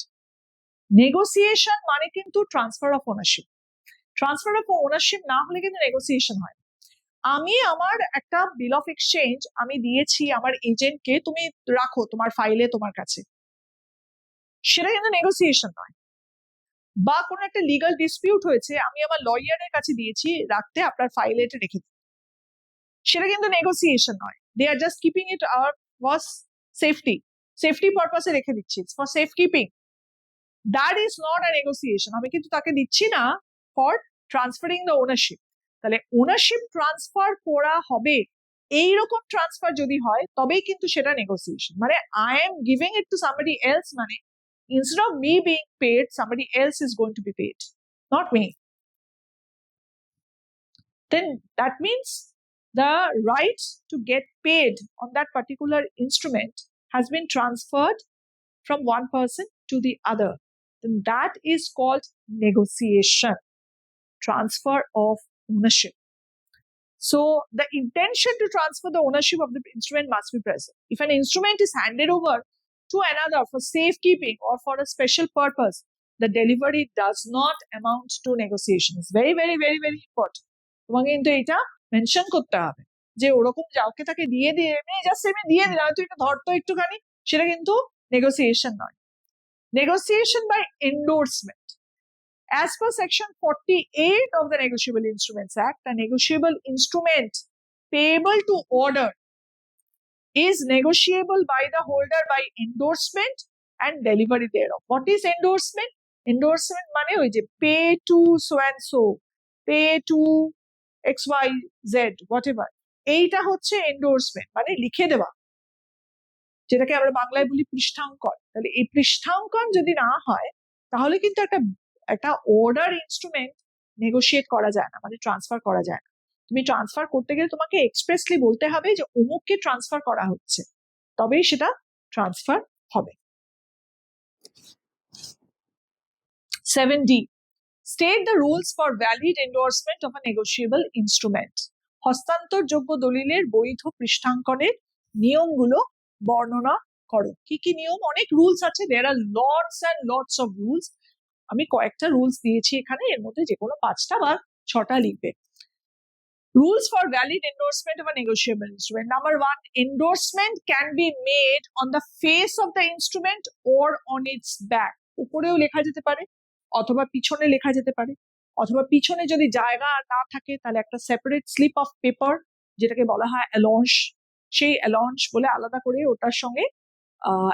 Negotiation মানে কিন্তু transfer of ownership. Transfer of ownership না হলে কিন্তু নেগোসিয়েশন হয়। আমি আমার একটা বিল অফ এক্সচেঞ্জ আমি দিয়েছি আমার এজেন্টকে, তুমি রাখো তোমার ফাইলে তোমার কাছে, সেটা কিন্তু নেগোসিয়েশন নয়। বা কোনো একটা লিগাল ডিসপিউট হয়েছে, আমি আমার লয়ারের কাছে দিয়েছি রাখতে, আপনার ফাইলে এটা রেখে, সেটা কিন্তু নেগোসিয়েশন নয়। They are just keeping it our was safety, safety পারপাসে রেখে দিচ্ছি, for safe keeping, that is not a negotiation. আমি কিন্তু তাকে দিচ্ছি না ফর ট্রান্সফারিং দ্য ওনারশিপ। তাহলে ওনারশিপ ট্রান্সফার করা হবে, এইরকম ট্রান্সফার যদি হয় তবেই কিন্তু সেটা নেগোসিয়েশন। মানে I am giving it two somebody else, মানে instead of me being paid, somebody else is going to be paid, not me. Then that means the right to get paid on that particular instrument has been transferred from one person to the other. Then that is called negotiation, transfer of ownership. So the intention to transfer the ownership of the instrument must be present. If an instrument is handed over to another for safekeeping or for a special purpose, the delivery does not amount to negotiation. It's very, very, very, very important. তোমাকে কিন্তু এটা mention করতে হবে যে ওরকম যাওকে তাকে দিয়ে দিয়ে জাস্ট এমনি দিয়ে দিলাম, তুই এটা ধর তো একটুখানি, সেটা কিন্তু নেগোসিয়েশন নয়। Negotiation by endorsement. As per section 48 of the Negotiable Instruments Act, a negotiable instrument payable to order is negotiable by the holder by endorsement and delivery thereof. What is endorsement? Endorsement মানে ওই যে pay to so and so, pay to XYZ, whatever. এইটা হচ্ছে endorsement, মানে লিখে দেওয়া, যেটাকে আমরা বাংলায় বলি পৃষ্ঠাঙ্কন। তাহলে এই পৃষ্ঠাঙ্কন যদি না হয় তাহলে কিন্তু একটা অর্ডার ইনস্ট্রুমেন্ট নেগোশিয়েট করা যায় না, মানে ট্রান্সফার করা যায় না। তুমি ট্রান্সফার করতে গেলে তোমাকে এক্সপ্রেসলি বলতে হবে যে অমুককে ট্রান্সফার করা হচ্ছে, তবেই সেটা ট্রান্সফার হবে। 7D, state the rules for valid endorsement of a negotiable instrument. হস্তান্তরযোগ্য দলিলের বৈধ পৃষ্ঠাঙ্কনের নিয়মগুলো বর্ণনা করো। কি কি নিয়ম? অনেক রুলস আছে, there are lots and lots of rules. আমি কয়েকটা রুলস দিয়েছি এখানে, এর মধ্যে যে কোনো 5টা বা 6টা লিখবে। Rules for valid endorsement of a negotiable instrument. Number 1, endorsement can be made on the face of the instrument or on its back. উপরেও লেখা যেতে পারে অথবা পিছনে লেখা যেতে পারে, অথবা পিছনে যদি জায়গা না থাকে তাহলে একটা সেপারেট স্লিপ অফ পেপার, যেটাকে বলা হয় অ্যালাউন্স, সেই অ্যালাউন্স বলে আলাদা করে ওটার সঙ্গে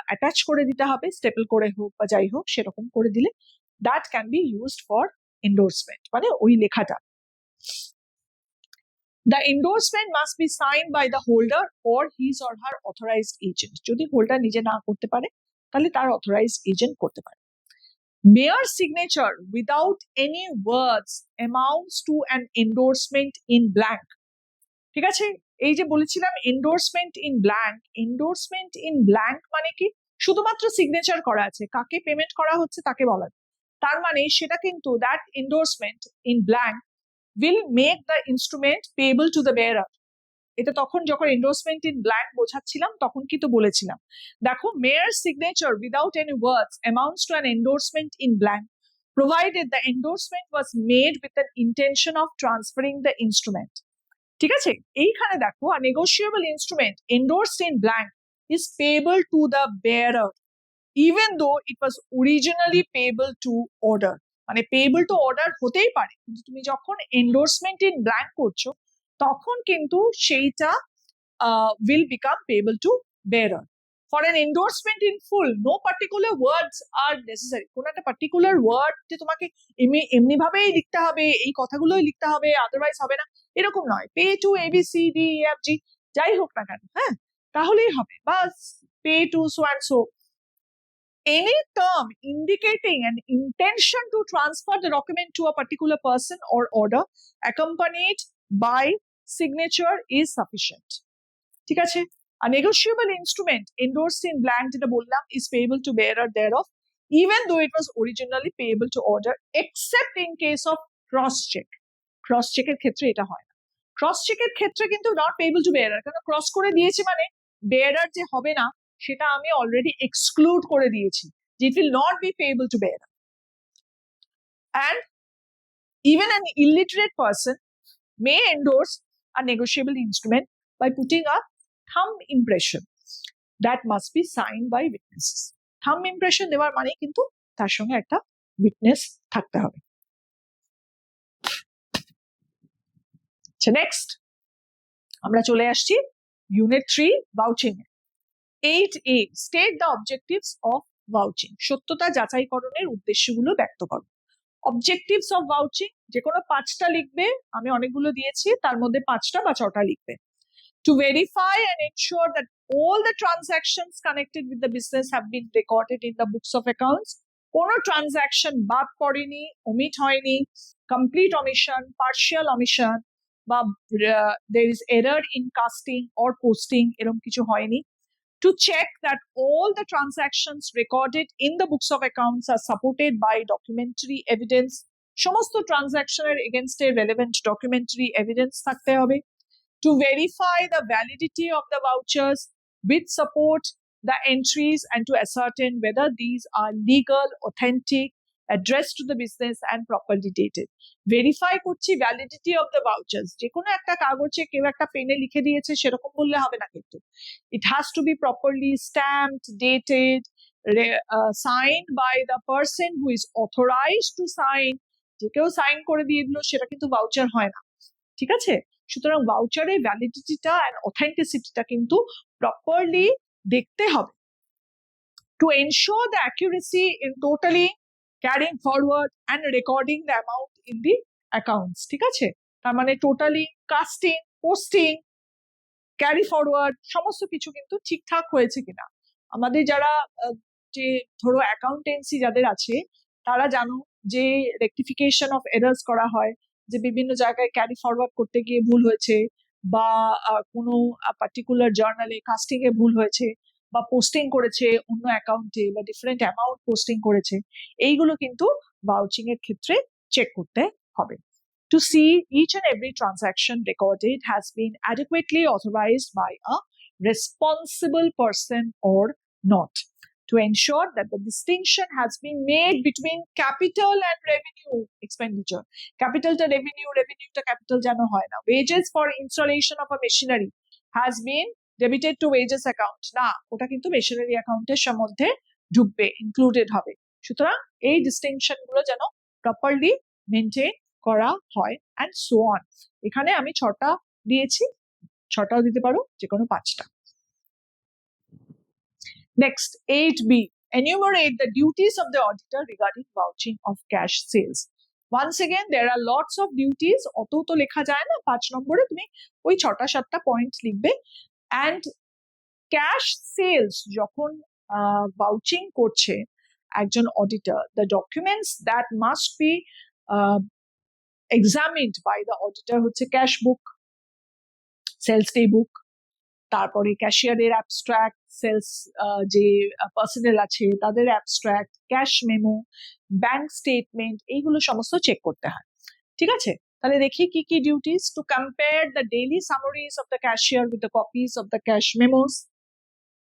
অ্যাটাচ করে দিতে হবে, স্টেপল করে হোক বা যাই হোক, সেরকম করে দিলে that can be used for endorsement, মানে ওই লেখাটা। The endorsement must be signed by the holder or his or her authorized agent. যদি হোল্ডার নিজে না করতে পারে তাহলে তার অথরাইজড এজেন্ট করতে পারে। Mere signature without any words amounts to an endorsement in blank. ঠিক আছে, এই যে বলেছিলাম endorsement in blank, endorsement in blank মানে কি? শুধুমাত্র সিগনেচার করা আছে, কাকে পেমেন্ট করা হচ্ছে তাকে বলা। তার মানে সেটা কিন্তু that endorsement in blank will make the instrument payable to the bearer. এটা তখন যখন এন্ডোর্সমেন্ট ইন ব্ল্যাঙ্ক বোঝাচ্ছিলাম তখন কিন্তু বলেছিলাম, দেখো mere signature without any words amounts to an endorsement in blank provided the endorsement was made with an intention of transferring the instrument. ঠিক আছে, এইখানে দেখো a negotiable instrument endorsed in blank is payable to the bearer even though it was originally payable to order. মানে payable two order হতেই পারে, কিন্তু তুমি যখন এন্ডোর্সমেন্ট ইন ব্ল্যাঙ্ক করছো তখন কিন্তু সেইটা will become payable to bearer. For an endorsement in full, no particular words are necessary. কোন একটা পার্টিকুলার ওয়ার্ড যে তোমাকে এমনি ভাবেই লিখতে হবে, এই কথাগুলোই লিখতে হবে, আদারওয়াইজ হবে না, এরকম নয়। পে টু ABCDEFG যাই হোক না কেন, হ্যাঁ, তাহলেই হবে। বা pay to so and so. Any term indicating an intention to transfer the document to a particular person or order accompanied by signature is sufficient. ঠিক আছে, a negotiable instrument endorsed in blank যেটা বললাম is payable to bearer thereof even though it was originally payable to order except in case of cross check. Cross check এর ক্ষেত্রে এটা হয় না। Cross চেকের ক্ষেত্রে কিন্তু not payable to bearer, কারণ ক্রস করে দিয়েছি মানে bearer যে হবে না সেটা আমি অলরেডি এক্সক্লুড করে দিয়েছি, যে it will not be payable to bearer. And even an illiterate person may endorse a negotiable instrument by putting a thumb impression that must be signed by witnesses. Thumb impression দেওয়ার মানে কিন্তু তার সঙ্গে একটা witness থাকতে হবে। Next আমরা চলে আসছি unit 3 ভাউচিং A. 8A, state the objectives of vouching. সত্যতা যাচাইকরণের উদ্দেশ্যগুলো ব্যক্ত করো। অবজেক্টিভস অফ ভাউচিং যে কোনো 5টা লিখবে, আমি অনেকগুলো দিয়েছি, তার মধ্যে 5টা বা 6টা লিখবে। To verify and ensure that all the transactions connected with the business have been recorded in the books of accounts. কোনো ট্রানজাকশন বাদ পড়েনি, omit হয়নি, complete omission, partial omission বা there is error in casting or posting এরকম কিছু হয়নি। To check that all the transactions recorded in the books of accounts are supported by documentary evidence. সমস্ত ট্রানজাকশনের এগেইনস্টে relevant documentary evidence থাকতে হবে। To verify the validity of the vouchers with support the entries and to ascertain whether these are legal, authentic, addressed to the business and properly dated. Verify করছি validity of the vouchers. যে কোনো একটা কাগজে কেউ একটা পেনে লিখে দিয়েছে সেরকম বললে হবে না কিন্তু। It has to be properly stamped, dated, signed by the person who is authorized to sign. যে কেউ সাইন করে দিয়ে দিল সেটা কিন্তু ভাউচার হয় না, ঠিক আছে? সুতরাং ভাউচারের ভ্যালিডিটিটা এন্ড অথেন্টিসিটিটা কিন্তু প্রপারলি দেখতে হবে। To ensure the accuracy in totally carrying forward and recording the amount in the accounts, ঠিক আছে? তার মানে totally casting, posting, carry forward সমস্ত কিছু কিন্তু ঠিকঠাক হয়েছে কিনা। আমাদের যারা যে ধরো অ্যাকাউন্টেন্সি যাদের আছে তারা জানো যে রেকটিফিকেশন অফ এরার্স করা হয়, যে বিভিন্ন জায়গায় ক্যারি ফরওয়ার্ড করতে গিয়ে ভুল হয়েছে বা কোনো পার্টিকুলার জার্নালে কাস্টিং এ ভুল হয়েছে বা পোস্টিং করেছে অন্য অ্যাকাউন্টে বা ডিফারেন্ট অ্যামাউন্ট পোস্টিং করেছে, এইগুলো কিন্তু ভাউচিং এর ক্ষেত্রে চেক করতে হবে। To see each and every transaction recorded has been adequately authorized by a responsible person or not. To ensure that the distinction has been made between capital and revenue expenditure. Capital to revenue, revenue to capital jano hoy na. Wages for installation of a machinery has been debited to wages account. Na, ota kintu machinery account er somoddhe ঢুকবে, included হবে। সুতরাং এই distinction গুলো যেন properly maintain করা হয় and so on. এখানে আমি 6টা দিয়েছি, 6টাও দিতে পারো, যে কোনো 5টা। Next, 8B, enumerate the duties of the auditor regarding vouching of cash sales. Once again, there are lots of duties, অত তো লেখা যায় না, 5 নম্বরে তুমি ওই 6টা 7টা পয়েন্ট লিখবে। and ক্যাশ সেলস যখন ভাউচিং করছে একজন auditor, the documents that must be examined by the auditor হচ্ছে ক্যাশ বুক, সেলস ডে বুক, তারপরে ক্যাশিয়ারের অ্যাবস্ট্রাক্ট, সেলস যে পার্সোনেল আছে তাদের abstract, cash memo, bank statement, এইগুলো সমস্ত চেক করতে হয়, ঠিক আছে? তাহলে দেখি কি কি duties. To compare the daily summaries of the cashier with the copies of the cash মেমোস,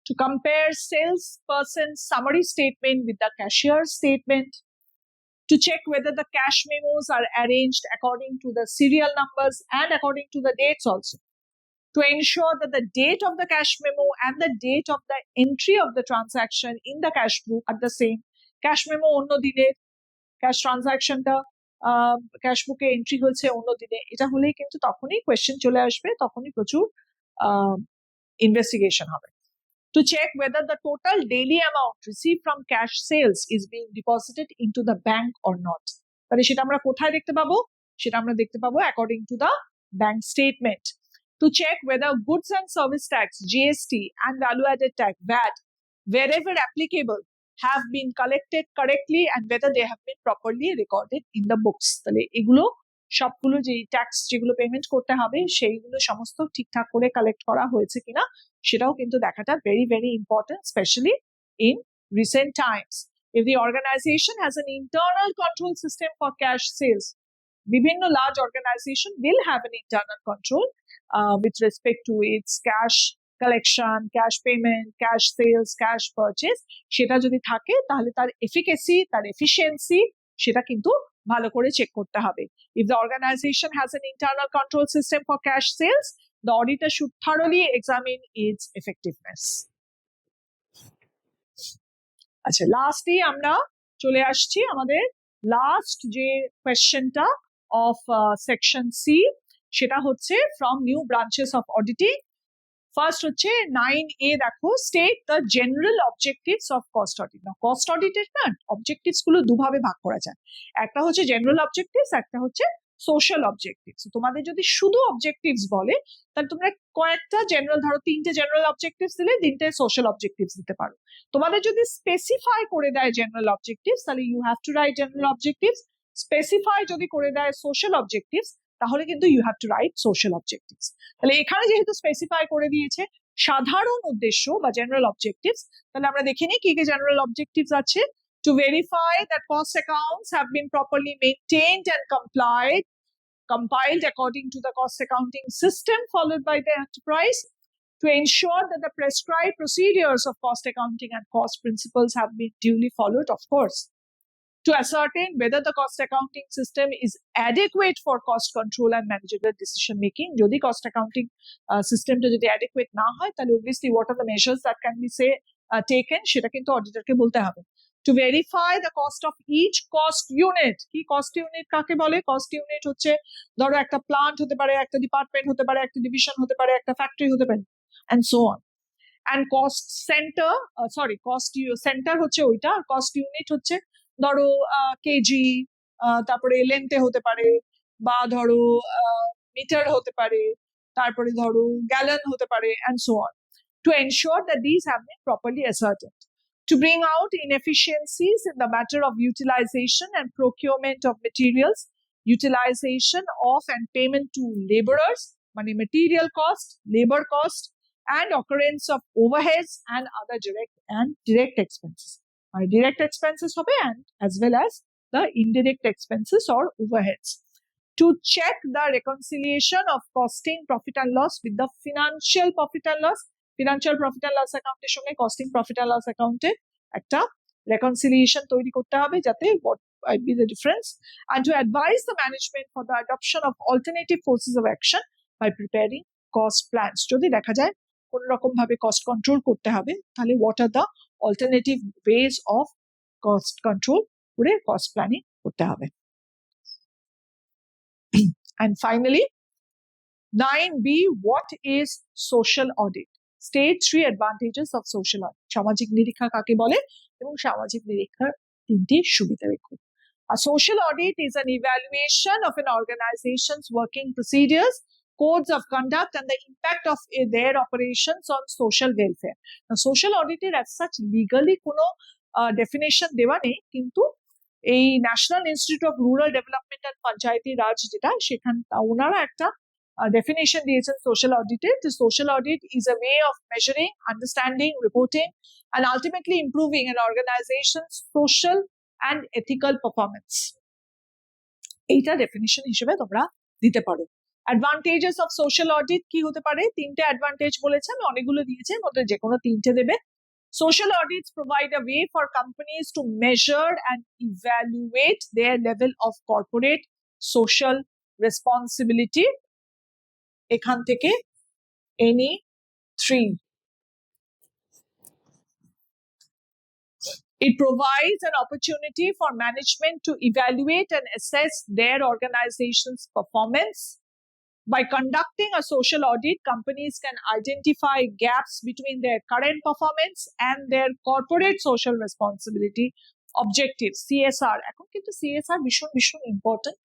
to compare salesperson's summary statement with the cashier's statement, to check whether the cash memos are arranged according to the serial numbers and according to the dates also, to ensure that the date of the cash memo and the date of the entry of the transaction in the cash book are the same. Cash memo onno dine, cash transaction ta cash book e entry hoyeche onno dine, eta holei kintu tokhonই question chole আসবে, তখনই প্রচুর investigation হবে। To check whether the total daily amount received from cash sales is being deposited into the bank or not. তাহলে সেটা আমরা কোথায় দেখতে পাবো? সেটা আমরা দেখতে পাবো according to the bank statement. To check whether goods and service tax, GST, and value added tax, VAT, wherever applicable, have been collected correctly and whether they have been properly recorded in the books. তাহলে এগুলো সবগুলো যে tax যেগুলো payment করতে হবে সেইগুলো সমস্ত ঠিকঠাক করে কালেক্ট করা হয়েছে কিনা সেটাও কিন্তু দেখাটা very very important, especially in recent times. If the organization has an internal control system for cash sales, বিভিন্ন large organization will have an internal control with respect to its cash collection, cash payment, cash sales, cash purchase, সেটা যদি থাকে তাহলে তার efficacy, তার efficiency সেটা কিন্তু ভালো করে চেক করতে হবে। If the organization has an internal control system for cash sales, the auditor should thoroughly examine its effectiveness. আচ্ছা, লাস্টে আমরা চলে আসছি আমাদের লাস্ট যে কোয়েশ্চেনটা অফ সেকশন সি, সেটা হচ্ছে from new branches of auditing first হচ্ছে 9A, দেখো, state the general objectives of cost audit. না, কস্ট অডিটের না অবজেক্টিভস গুলো দুভাবে ভাগ করা যায়, একটা হচ্ছে জেনারেল অবজেক্টিভস, একটা হচ্ছে সোশ্যাল অবজেক্টিভস। তোমাদের যদি শুধু অবজেক্টিভস বলে তাহলে তোমরা কয়েকটা জেনারেল, ধরো 3টে জেনারেল অবজেক্টিভস দিলে 3টে সোশ্যাল অবজেক্টিভস দিতে পারো। তোমাদের যদি স্পেসিফাই করে দেয় জেনারেল অবজেক্টিভস তাহলে you have to write general objectives. Specify যদি করে দেয় সোশ্যাল অবজেক্টিভস তাহলে কিন্তু you have to write social objectives. তাহলে এখানে যেহেতু স্পেসিফাই করে দিয়েছে সাধারণ উদ্দেশ্য বা জেনারেল অবজেক্টিভস, তাহলে আমরা দেখে নিই কি কি জেনারেল অবজেক্টিভস আছে। To verify that cost accounts have been properly maintained and compiled according to the cost accounting system followed by the enterprise, to ensure that the prescribed procedures of cost accounting and cost principles have been duly followed, of course, to ascertain whether the cost accounting system is adequate for cost control and managerial decision making. Jodi cost accounting system ta jodi adequate na hoy tale obviously what are the measures that can be taken seta kintu auditor ke bolte hobe. To verify the cost of each cost unit. Ki cost unit kake bole? Cost unit hocche dhoro ekta plant hote pare, ekta department hote pare, ekta division hote pare, ekta factory hote pare, and so on. And cost center, cost center হচ্ছে ওইটা, আর cost unit হচ্ছে ধরো KG, তারপরে লেন্থে হতে পারে, বা ধরো metre হতে পারে, তারপরে ধরো গ্যালন হতে পারে, and so on, to ensure that these have been properly ascertained. To bring out inefficiencies in the matter of utilization and procurement of materials, utilization of and payment to laborers, money material cost, labor cost, and occurrence of overheads and other direct expenses. Direct expenses hobe, and as well as the indirect expenses or overheads. To check the reconciliation of costing profit and loss with the financial profit and loss. Financial profit and loss account এর সঙ্গে costing profit and loss account এর একটা reconciliation তৈরি করতে হবে যাতে what might be the difference, and to advise the management for the adoption of alternative courses of action by preparing cost plans. যদি দেখা যায় কোন রকম ভাবে কস্ট কন্ট্রোল করতে হবে তাহলে what are the alternative ways of cost control করে cost planning করতে হবে. And finally, 9B, what is social audit? State 3 advantages of social audit. সামাজিক নিরীক্ষা কাকে বলে এবং সামাজিক নিরীক্ষার 3টি সুবিধা দেখুন. A social audit is an evaluation of an organization's working procedures, codes of conduct, and the impact of their operations on social welfare. Now, social audit as such legally কোনো definition দেওয়া নেই, কিন্তু এই national institute of rural development and Panchayati Raj যেটা, সেখান ওনারা একটা definition দিয়েছেন social audit. The social audit is a way of measuring, understanding, reporting, and ultimately improving an organization's social and ethical performance. এইটা ডেফিনিশন হিসেবে তোমরা দিতে পারো. অ্যাডভান্টেজেস অফ সোশ্যাল অডিট কি হতে পারে? 3টে অ্যাডভান্টেজ বলেছে, আমি অনেকগুলো দিয়েছি, এর মধ্যে যে কোনো 3টে দেবে. Social audits provide a way for companies to measure and evaluate their level of corporate social responsibility. এখান থেকে any 3. It provides an opportunity for management to evaluate and assess their organization's performance. By conducting a social audit, companies can identify gaps between their current performance and their corporate social responsibility objectives, CSR. এখন কিন্তু CSR ভীষণ important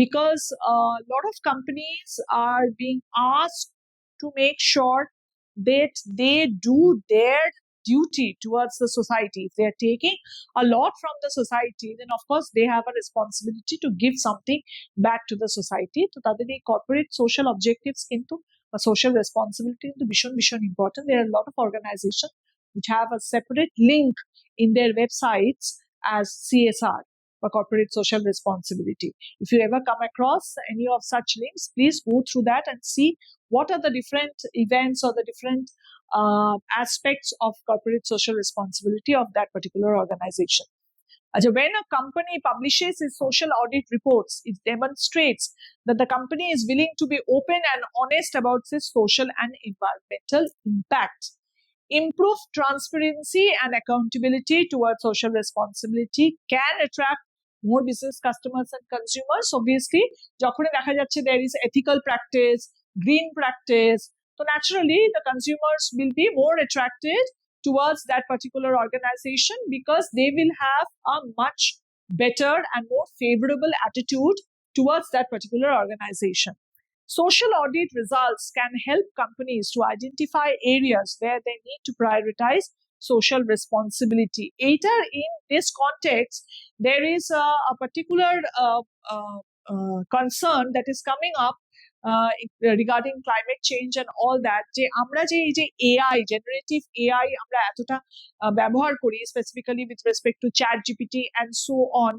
because a lot of companies are being asked to make sure that they do their duty towards the society. If they are taking a lot from the society, then of course they have a responsibility to give something back to the society. তো তাদের এই corporate social objectives কিন্তু social responsibility কিন্তু ভীষণ important. There are a lot of organizations which have a separate link in their websites as CSR or corporate social responsibility. If you ever come across any of such links, please go through that and see what are the different events or the different aspects of corporate social responsibility of that particular organization. When a company publishes its social audit reports, it demonstrates that the company is willing to be open and honest about its social and environmental impact. Improved transparency and accountability towards social responsibility can attract more business customers and consumers. Obviously, যখন দেখা যাচ্ছে there is ethical practice, green practice, So naturally, the consumers will be more attracted towards that particular organization because they will have a much better and more favorable attitude towards that particular organization. Social audit results can help companies to identify areas where they need to prioritize social responsibility. Either in this context, there is a particular concern that is coming up regarding climate change and all that, যে আমরা যে এই যে AI generative AI আমরা এতটা ব্যবহার করি, specifically with respect to ChatGPT and so on,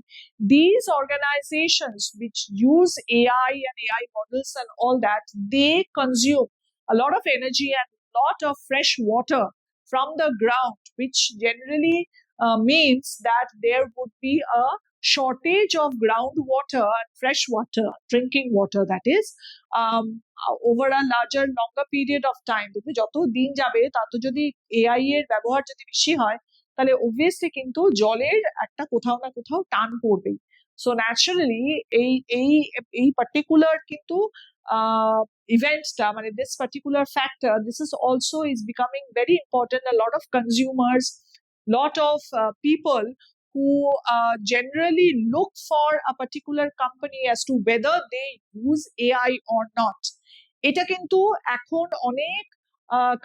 these organizations which use AI and AI models and all that, they consume a lot of energy and a lot of fresh water from the ground, which generally means that there would be a shortage of groundwater and fresh water, drinking water that is, over a longer period of time. দেখবে যত দিন যাবে তত যদি AI এর ব্যবহার যদি বেশি হয়, তাহলে obviously কিন্তু জলের একটা কোথাও না কোথাও টান পড়বেই। সো ন্যাচারালি এই পার্টিকুলার কিন্তু ইভেন্টসটা, মানে this particular factor, this is also is becoming very important. A lot of consumers, lot of people who generally look for a particular company as to whether they use AI or not. এটা কিন্তু এখন অনেক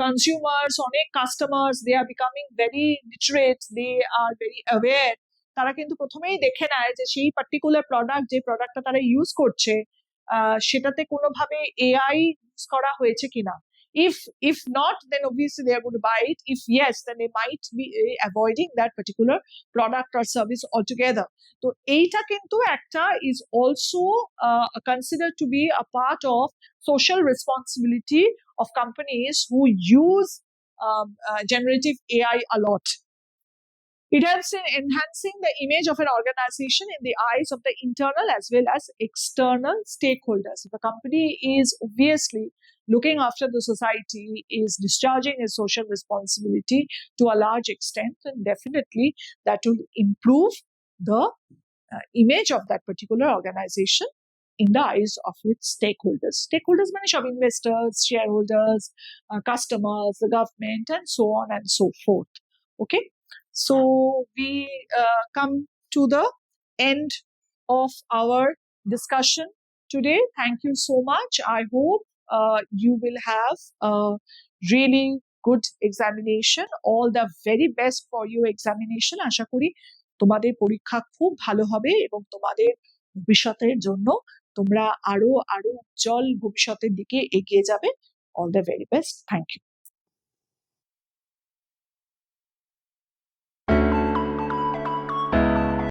consumers, অনেক customers, they are becoming very literate, they are very aware. তারা কিন্তু প্রথমেই দেখে নেয় যে সেই পার্টিকুলার প্রোডাক্ট, যে প্রোডাক্টটা তারা ইউজ করছে, সেটাতে কোনোভাবে AI ইউজ করা হয়েছে কিনা। If not, then obviously they are going to buy it. If yes, then they might be avoiding that particular product or service altogether. So eita kintu ekta is also considered to be a part of social responsibility of companies who use generative AI a lot. It helps in enhancing the image of an organization in the eyes of the internal as well as external stakeholders. If a company is obviously looking after the society, is discharging its social responsibility to a large extent, then definitely that will improve the image of that particular organization in the eyes of its stakeholders. Stakeholders mean sab investors, shareholders, customers, the government, and so on and so forth. Okay, so we come to the end of our discussion today. Thank you so much. I hope you will have a really good examination. All the very best for your examination. আশা করি তোমাদের পরীক্ষা খুব ভালো হবে এবং তোমাদের ভবিষ্যতের জন্য তোমরা আরো উজ্জ্বল ভবিষ্যতের দিকে এগিয়ে যাবে। All the very best. Thank you.